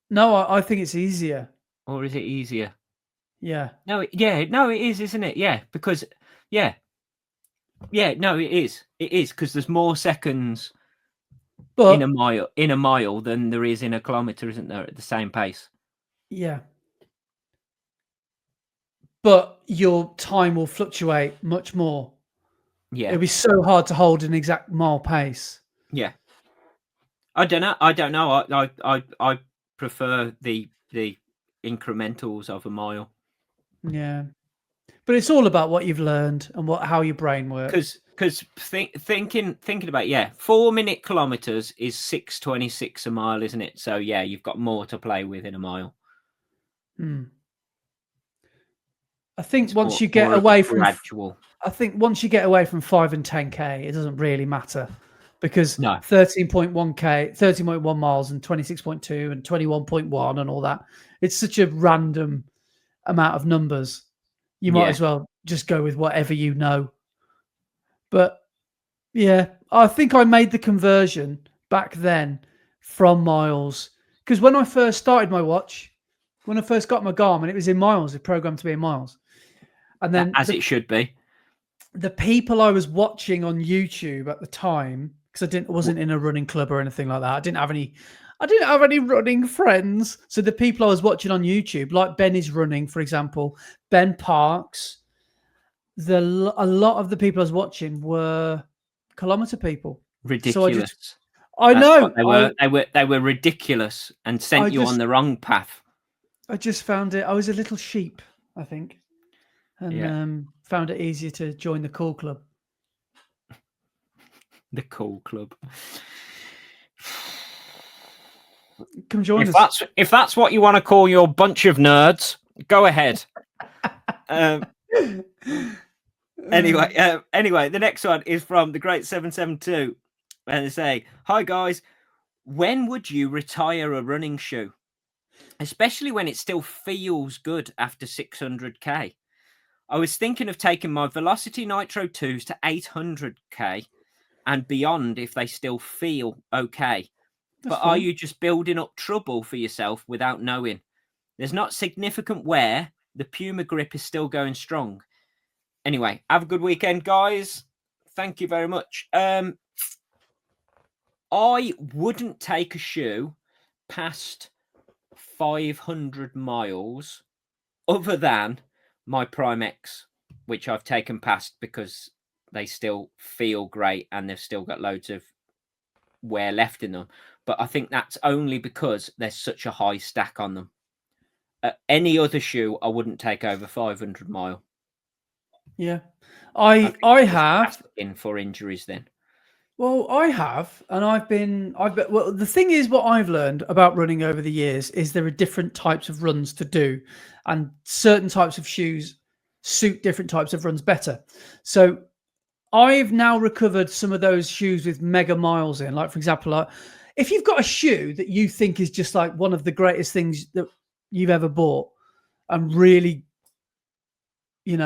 No, I think it's easier. Or is it easier? Yeah. No, it is, isn't it? Yeah, because no, it is. It is because there's more seconds in a mile than there is in a kilometre, isn't there? At the same pace. Yeah. But your time will fluctuate much more. Yeah, It'll be so hard to hold an exact mile pace. yeah. I don't know. I prefer the incrementals of a mile. Yeah. But it's all about what you've learned and how your brain works. Because thinking about 4-minute kilometers is 6:26 a mile, isn't it? So yeah, you've got more to play with in a mile. I think once you get away from gradual. I think once you get away from 5 and 10k, it doesn't really matter because 13.1k, 13.1 miles and 26.2 and 21.1 and all that. It's such a random amount of numbers. You might as well just go with whatever you know. But yeah, I think I made the conversion back then from miles because when I first started my watch, when I first got my Garmin, it was in miles. It programmed to be in miles, and then as it should be. The people I was watching on YouTube at the time, because I wasn't in a running club or anything like that. I didn't have any running friends. So the people I was watching on YouTube, like Ben is running, for example, Ben Parks. A lot of the people I was watching were kilometer people. Ridiculous. So I know they were ridiculous and sent you on the wrong path. I just found it. I was a little sheep, I think, and found it easier to join the cool club. The cool club. Come join us. If that's what you want to call your bunch of nerds, go ahead. Anyway, the next one is from the Great 772, and they say, "Hi guys, when would you retire a running shoe, especially when it still feels good after 600k? I was thinking of taking my Velocity Nitro 2s to 800k and beyond if they still feel okay. But are you just building up trouble for yourself without knowing? There's not significant wear. The Puma grip is still going strong. Anyway, have a good weekend, guys. Thank you very much. I wouldn't take a shoe past 500 miles other than my Prime X, which I've taken past because they still feel great and they've still got loads of wear left in them. But I think that's only because there's such a high stack on them. Any other shoe, I wouldn't take over 500 mile. Yeah, I have in for injuries then. Well, I have, and well, the thing is, what I've learned about running over the years is there are different types of runs to do, and certain types of shoes suit different types of runs better. So I've now recovered some of those shoes with mega miles in. Like, for example, if you've got a shoe that you think is just like one of the greatest things that you've ever bought and really, you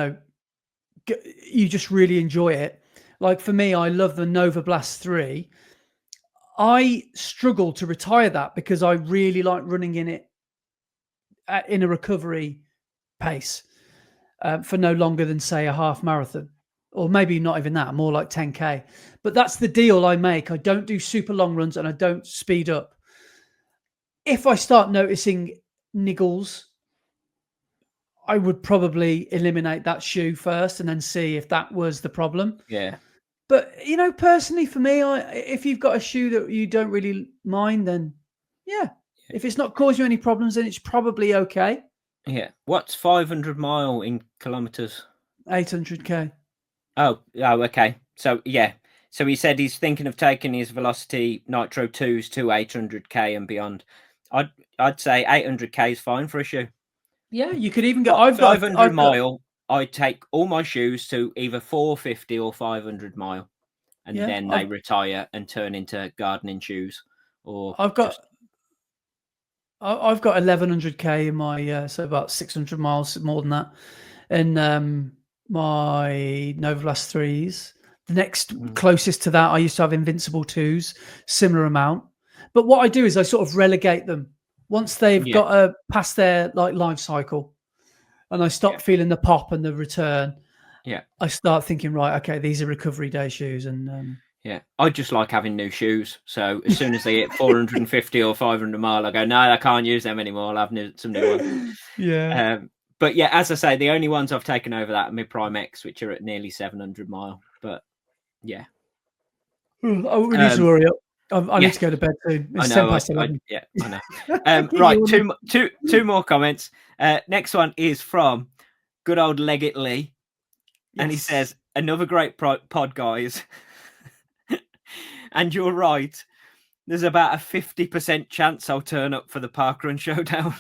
just really enjoy it. Like for me, I love the Nova Blast 3. I struggle to retire that because I really like running in it in a recovery pace for no longer than, say, a half marathon. Or maybe not even that, more like 10K. But that's the deal I make. I don't do super long runs and I don't speed up. If I start noticing niggles, I would probably eliminate that shoe first and then see if that was the problem. Yeah. But, personally for me, if you've got a shoe that you don't really mind, then yeah. If it's not causing you any problems, then it's probably okay. Yeah. What's 500 mile in kilometers? 800k. Oh, okay. So, yeah. So he said he's thinking of taking his Velocity Nitro 2s to 800k and beyond. I'd say 800k is fine for a shoe. Yeah, you could even go. 500 mile. I'd take all my shoes to either 450 or 500 mile, and then they retire and turn into gardening shoes. Or I've got I've got 1100k in my so about 600 miles more than that, and my Nova Blast 3s. The next closest to that, I used to have Invincible 2s, similar amount. But what I do is I sort of relegate them once they've got past their like life cycle, and I stop feeling the pop and the return. Yeah, I start thinking, right, okay, these are recovery day shoes, and yeah, I just like having new shoes. So as soon as they hit 450 or 500 mile, I go, no, I can't use them anymore. I'll have some new ones. Yeah. But yeah, as I say, the only ones I've taken over that are my Prime X, which are at nearly 700 mile. But yeah, we need to hurry up. I need to go to bed soon. It's I know. 11. I know. Right, two more comments. Next one is from good old Leggett Lee, and he says, "Another great pod, guys." And you're right. There's about a 50% chance I'll turn up for the Parkrun showdown.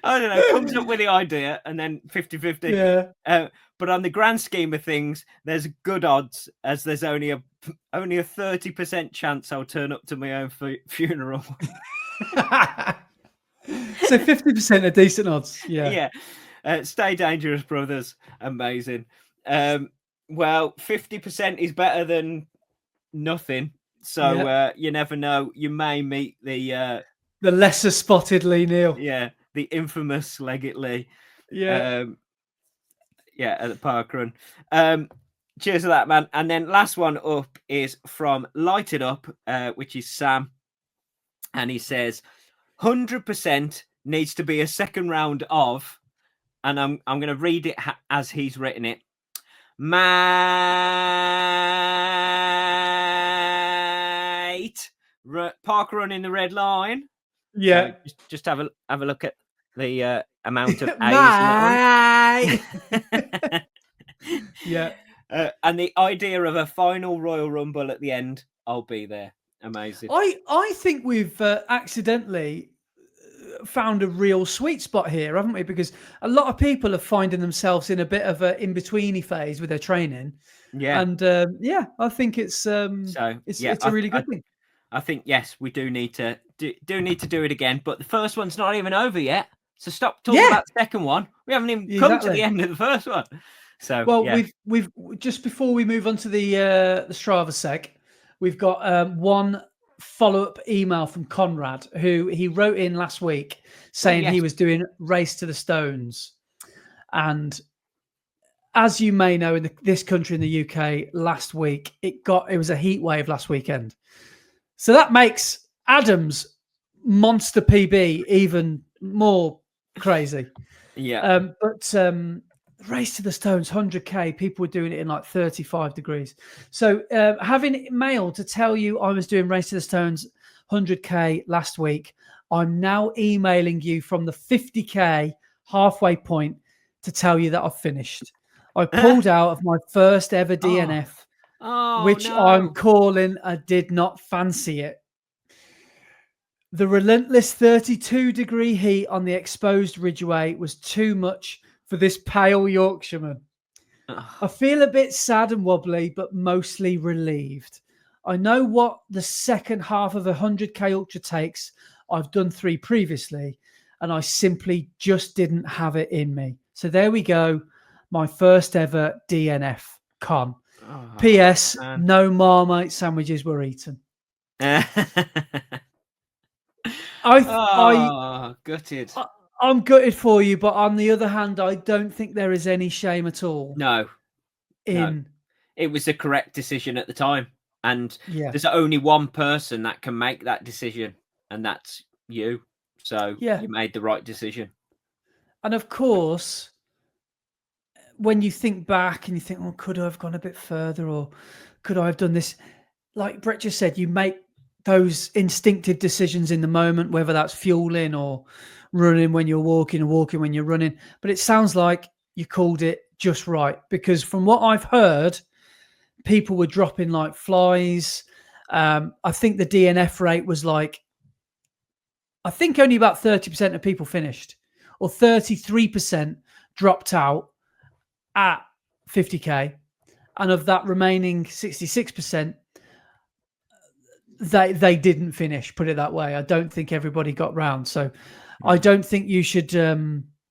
I don't know. Comes up with the idea and then 50-50. Yeah. But on the grand scheme of things, there's good odds, as there's only a 30% chance I'll turn up to my own funeral. So 50% are decent odds. Yeah. Yeah. Stay dangerous, brothers. Amazing. Well, 50% is better than nothing. So you never know. You may meet the lesser spotted Lee Neal. Yeah, the infamous Leggett Lee. Yeah. At the Parkrun. Cheers for that, man. And then last one up is from Light It Up, which is Sam. And he says, 100% needs to be a second round of, and I'm going to read it as he's written it. Mate, Parkrun in the red line. Yeah. So just have a look at the amount of A's in that one. Yeah. And the idea of a final Royal Rumble at the end, I'll be there. Amazing. I think we've accidentally found a real sweet spot here, haven't we? Because a lot of people are finding themselves in a bit of a in-betweeny phase with their training. Yeah. And I think it's a really good thing. I think yes, we do need to do it again. But the first one's not even over yet, so stop talking about the second one. We haven't even come to the end of the first one. So we've just before we move on to the Strava seg, we've got one follow-up email from Conrad, who he wrote in last week saying he was doing Race to the Stones, and as you may know, in this country, in the UK, last week it was a heat wave last weekend. So that makes Adam's monster PB even more crazy. Yeah. But Race to the Stones, 100k, people were doing it in like 35 degrees. So having mailed to tell you I was doing Race to the Stones 100k last week, I'm now emailing you from the 50k halfway point to tell you that I've finished. I pulled out of my first ever DNF. Which I'm calling I did not fancy it. The relentless 32-degree heat on the exposed ridgeway was too much for this pale Yorkshireman. I feel a bit sad and wobbly, but mostly relieved. I know what the second half of 100k ultra takes. I've done 3 previously, and I simply just didn't have it in me. So there we go. My first ever DNF con. P.S. Man. No Marmite sandwiches were eaten. Gutted. I'm gutted for you, but on the other hand, I don't think there is any shame at all. No. It was the correct decision at the time. And there's only one person that can make that decision, and that's you. So you made the right decision. And of course, when you think back and you think, could I have gone a bit further, or could I have done this? Like Brett just said, you make those instinctive decisions in the moment, whether that's fueling or running when you're walking or walking when you're running. But it sounds like you called it just right, because from what I've heard, people were dropping like flies. I think the DNF rate was like, I think only about 30% of people finished, or 33% dropped out at 50k, and of that remaining 66%, they didn't finish. Put it that way. I don't think everybody got round. So I don't think you should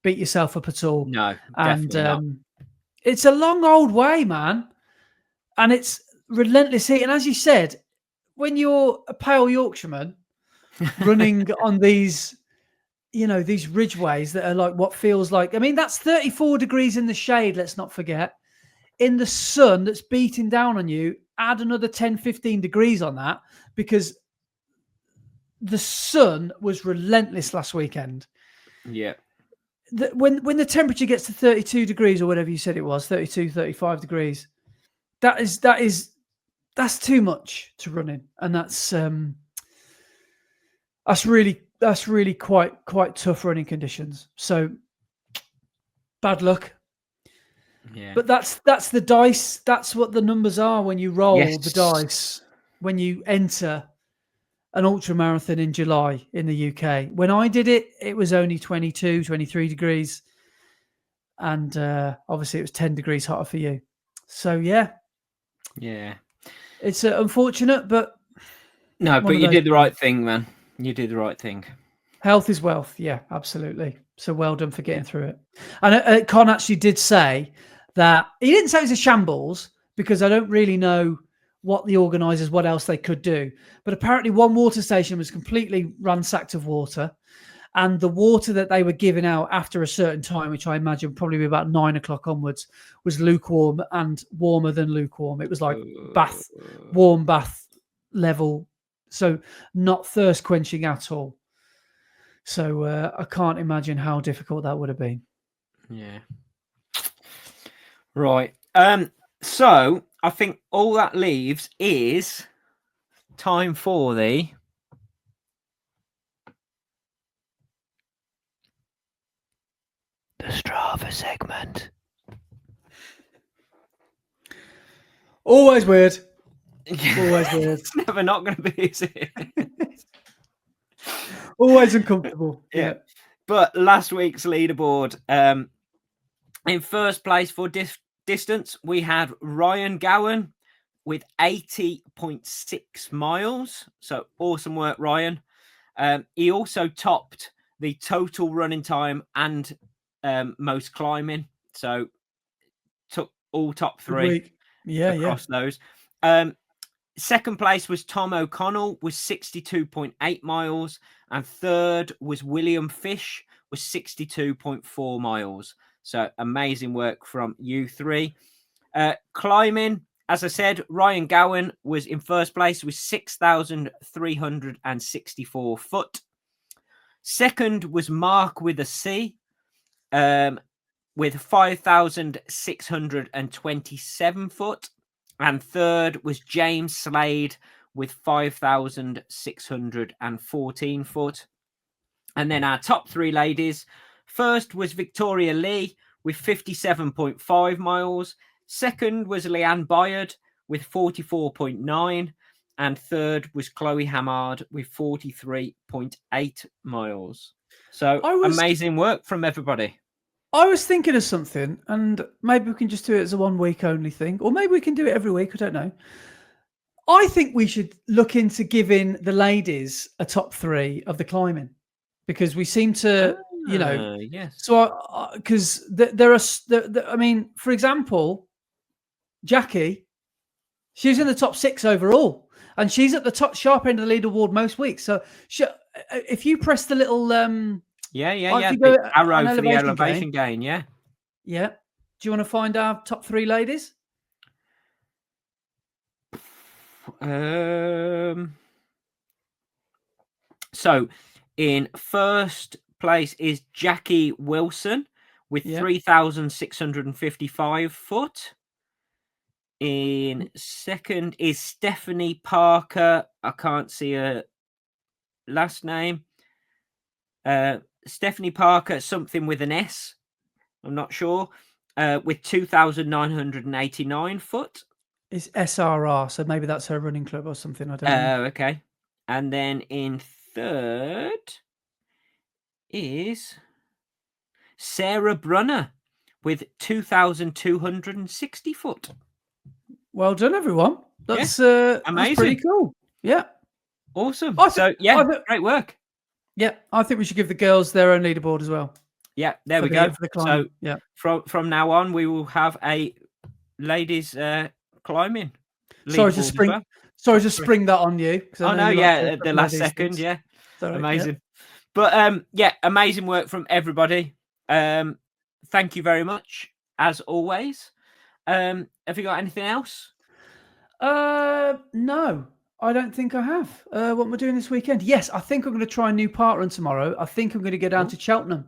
beat yourself up at all. No, and definitely not. It's a long old way, man, and it's relentless heat. And as you said, when you're a pale Yorkshireman running on these, these ridgeways that are like what feels like, I mean, that's 34 degrees in the shade, let's not forget. In the sun that's beating down on you, add another 10, 15 degrees on that, because the sun was relentless last weekend. Yeah. When the temperature gets to 32 degrees or whatever you said it was, 32, 35 degrees, that's too much to run in. And that's really quite tough running conditions. So bad luck. Yeah. But that's the dice. That's what the numbers are when you roll the dice when you enter an ultramarathon in July in the UK. When I did it, it was only 22, 23 degrees. And obviously it was 10 degrees hotter for you. So, yeah. It's unfortunate, but... No, but you did the right thing, man. You did the right thing. Health is wealth. Yeah, absolutely. So well done for getting through it. And Con actually did say that... He didn't say it was a shambles, because I don't really know what the organisers, what else they could do. But apparently one water station was completely ransacked of water. And the water that they were giving out after a certain time, which I imagine probably be about 9 o'clock onwards, was lukewarm and warmer than lukewarm. It was like warm bath level. So not thirst quenching at all. So I can't imagine how difficult that would have been. Yeah. Right. So I think all that leaves is time for the Strava segment. Always weird. Always weird. It's never not going to be, is it? Always uncomfortable. Yeah. But last week's leaderboard, in first place for distance, we had Ryan Gowan with 80.6 miles. So awesome work, Ryan. He also topped the total running time and most climbing. So took all top three across those. Second place was Tom O'Connell with 62.8 miles. And third was William Fish with 62.4 miles. So amazing work from you three. Climbing, as I said, Ryan Gowan was in first place with 6,364 foot. Second was Mark with a C with 5,627 foot. And third was James Slade with 5,614 foot. And then our top three ladies. First was Victoria Lee with 57.5 miles. Second was Leanne Bayard with 44.9. And third was Chloe Hamard with 43.8 miles. So amazing work from everybody. I was thinking of something, and maybe we can just do it as a 1 week only thing, or maybe we can do it every week. I don't know. I think we should look into giving the ladies a top three of the climbing, because we seem to, yes. So because there are, I mean, for example, Jackie, she's in the top 6 overall, and she's at the top sharp end of the leaderboard most weeks. So if you press the little the arrow for the elevation gain. Yeah. Do you want to find our top three ladies? So in first place is Jackie Wilson with 3,655 foot. In second is Stephanie Parker. I can't see her last name. Stephanie Parker, something with an S. I'm not sure. With 2,989 foot. It's SRR, so maybe that's her running club or something. I don't know. Okay. And then in third is Sarah Brunner with 2,260 foot. Well done, everyone. That's amazing. That's pretty cool. Yeah. Awesome. I So yeah, great work. Yeah, I think we should give the girls their own leaderboard as well. Yeah, there we go. For the climbing. So yeah, from now on, we will have a ladies climbing. Sorry to spring that on you. Oh no, yeah, the last second, yeah. Sorry, amazing. Yeah. But yeah, amazing work from everybody. Thank you very much, as always. Have you got anything else? No, I don't think I have. What am I doing this weekend? Yes, I think I'm going to try a new Parkrun tomorrow. I think I'm going to go down to Cheltenham.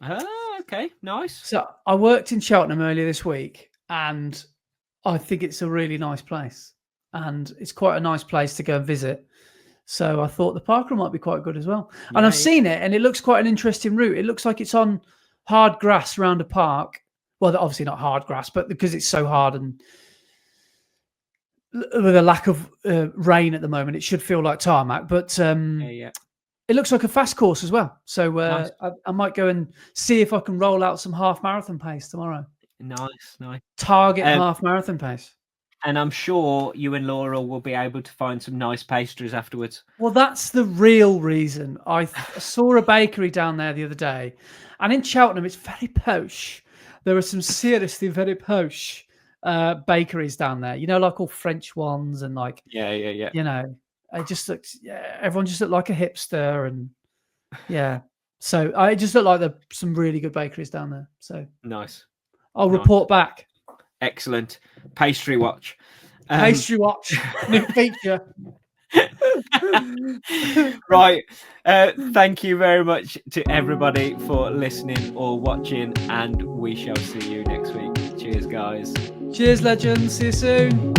Oh, okay, nice. So I worked in Cheltenham earlier this week, and I think it's a really nice place, and it's quite a nice place to go and visit. So I thought the Parkrun might be quite good as well. And I've seen it, and it looks quite an interesting route. It looks like it's on hard grass around a park. Well, obviously not hard grass, but because it's so hard and with a lack of rain at the moment, it should feel like tarmac. But it looks like a fast course as well. So nice. I might go and see if I can roll out some half marathon pace tomorrow. Nice. Target half marathon pace. And I'm sure you and Laura will be able to find some nice pastries afterwards. Well, that's the real reason. I saw a bakery down there the other day, and in Cheltenham, it's very posh. There are some seriously very posh bakeries down there. You know, like all French ones, and like You know, it just looks. Yeah, everyone just looked like a hipster, and yeah. So I just look like there's some really good bakeries down there. So nice. I'll report back. Excellent. Pastry watch. Pastry watch. New feature. Right. Thank you very much to everybody for listening or watching, and we shall see you next week. Cheers, guys. Cheers, legends. See you soon.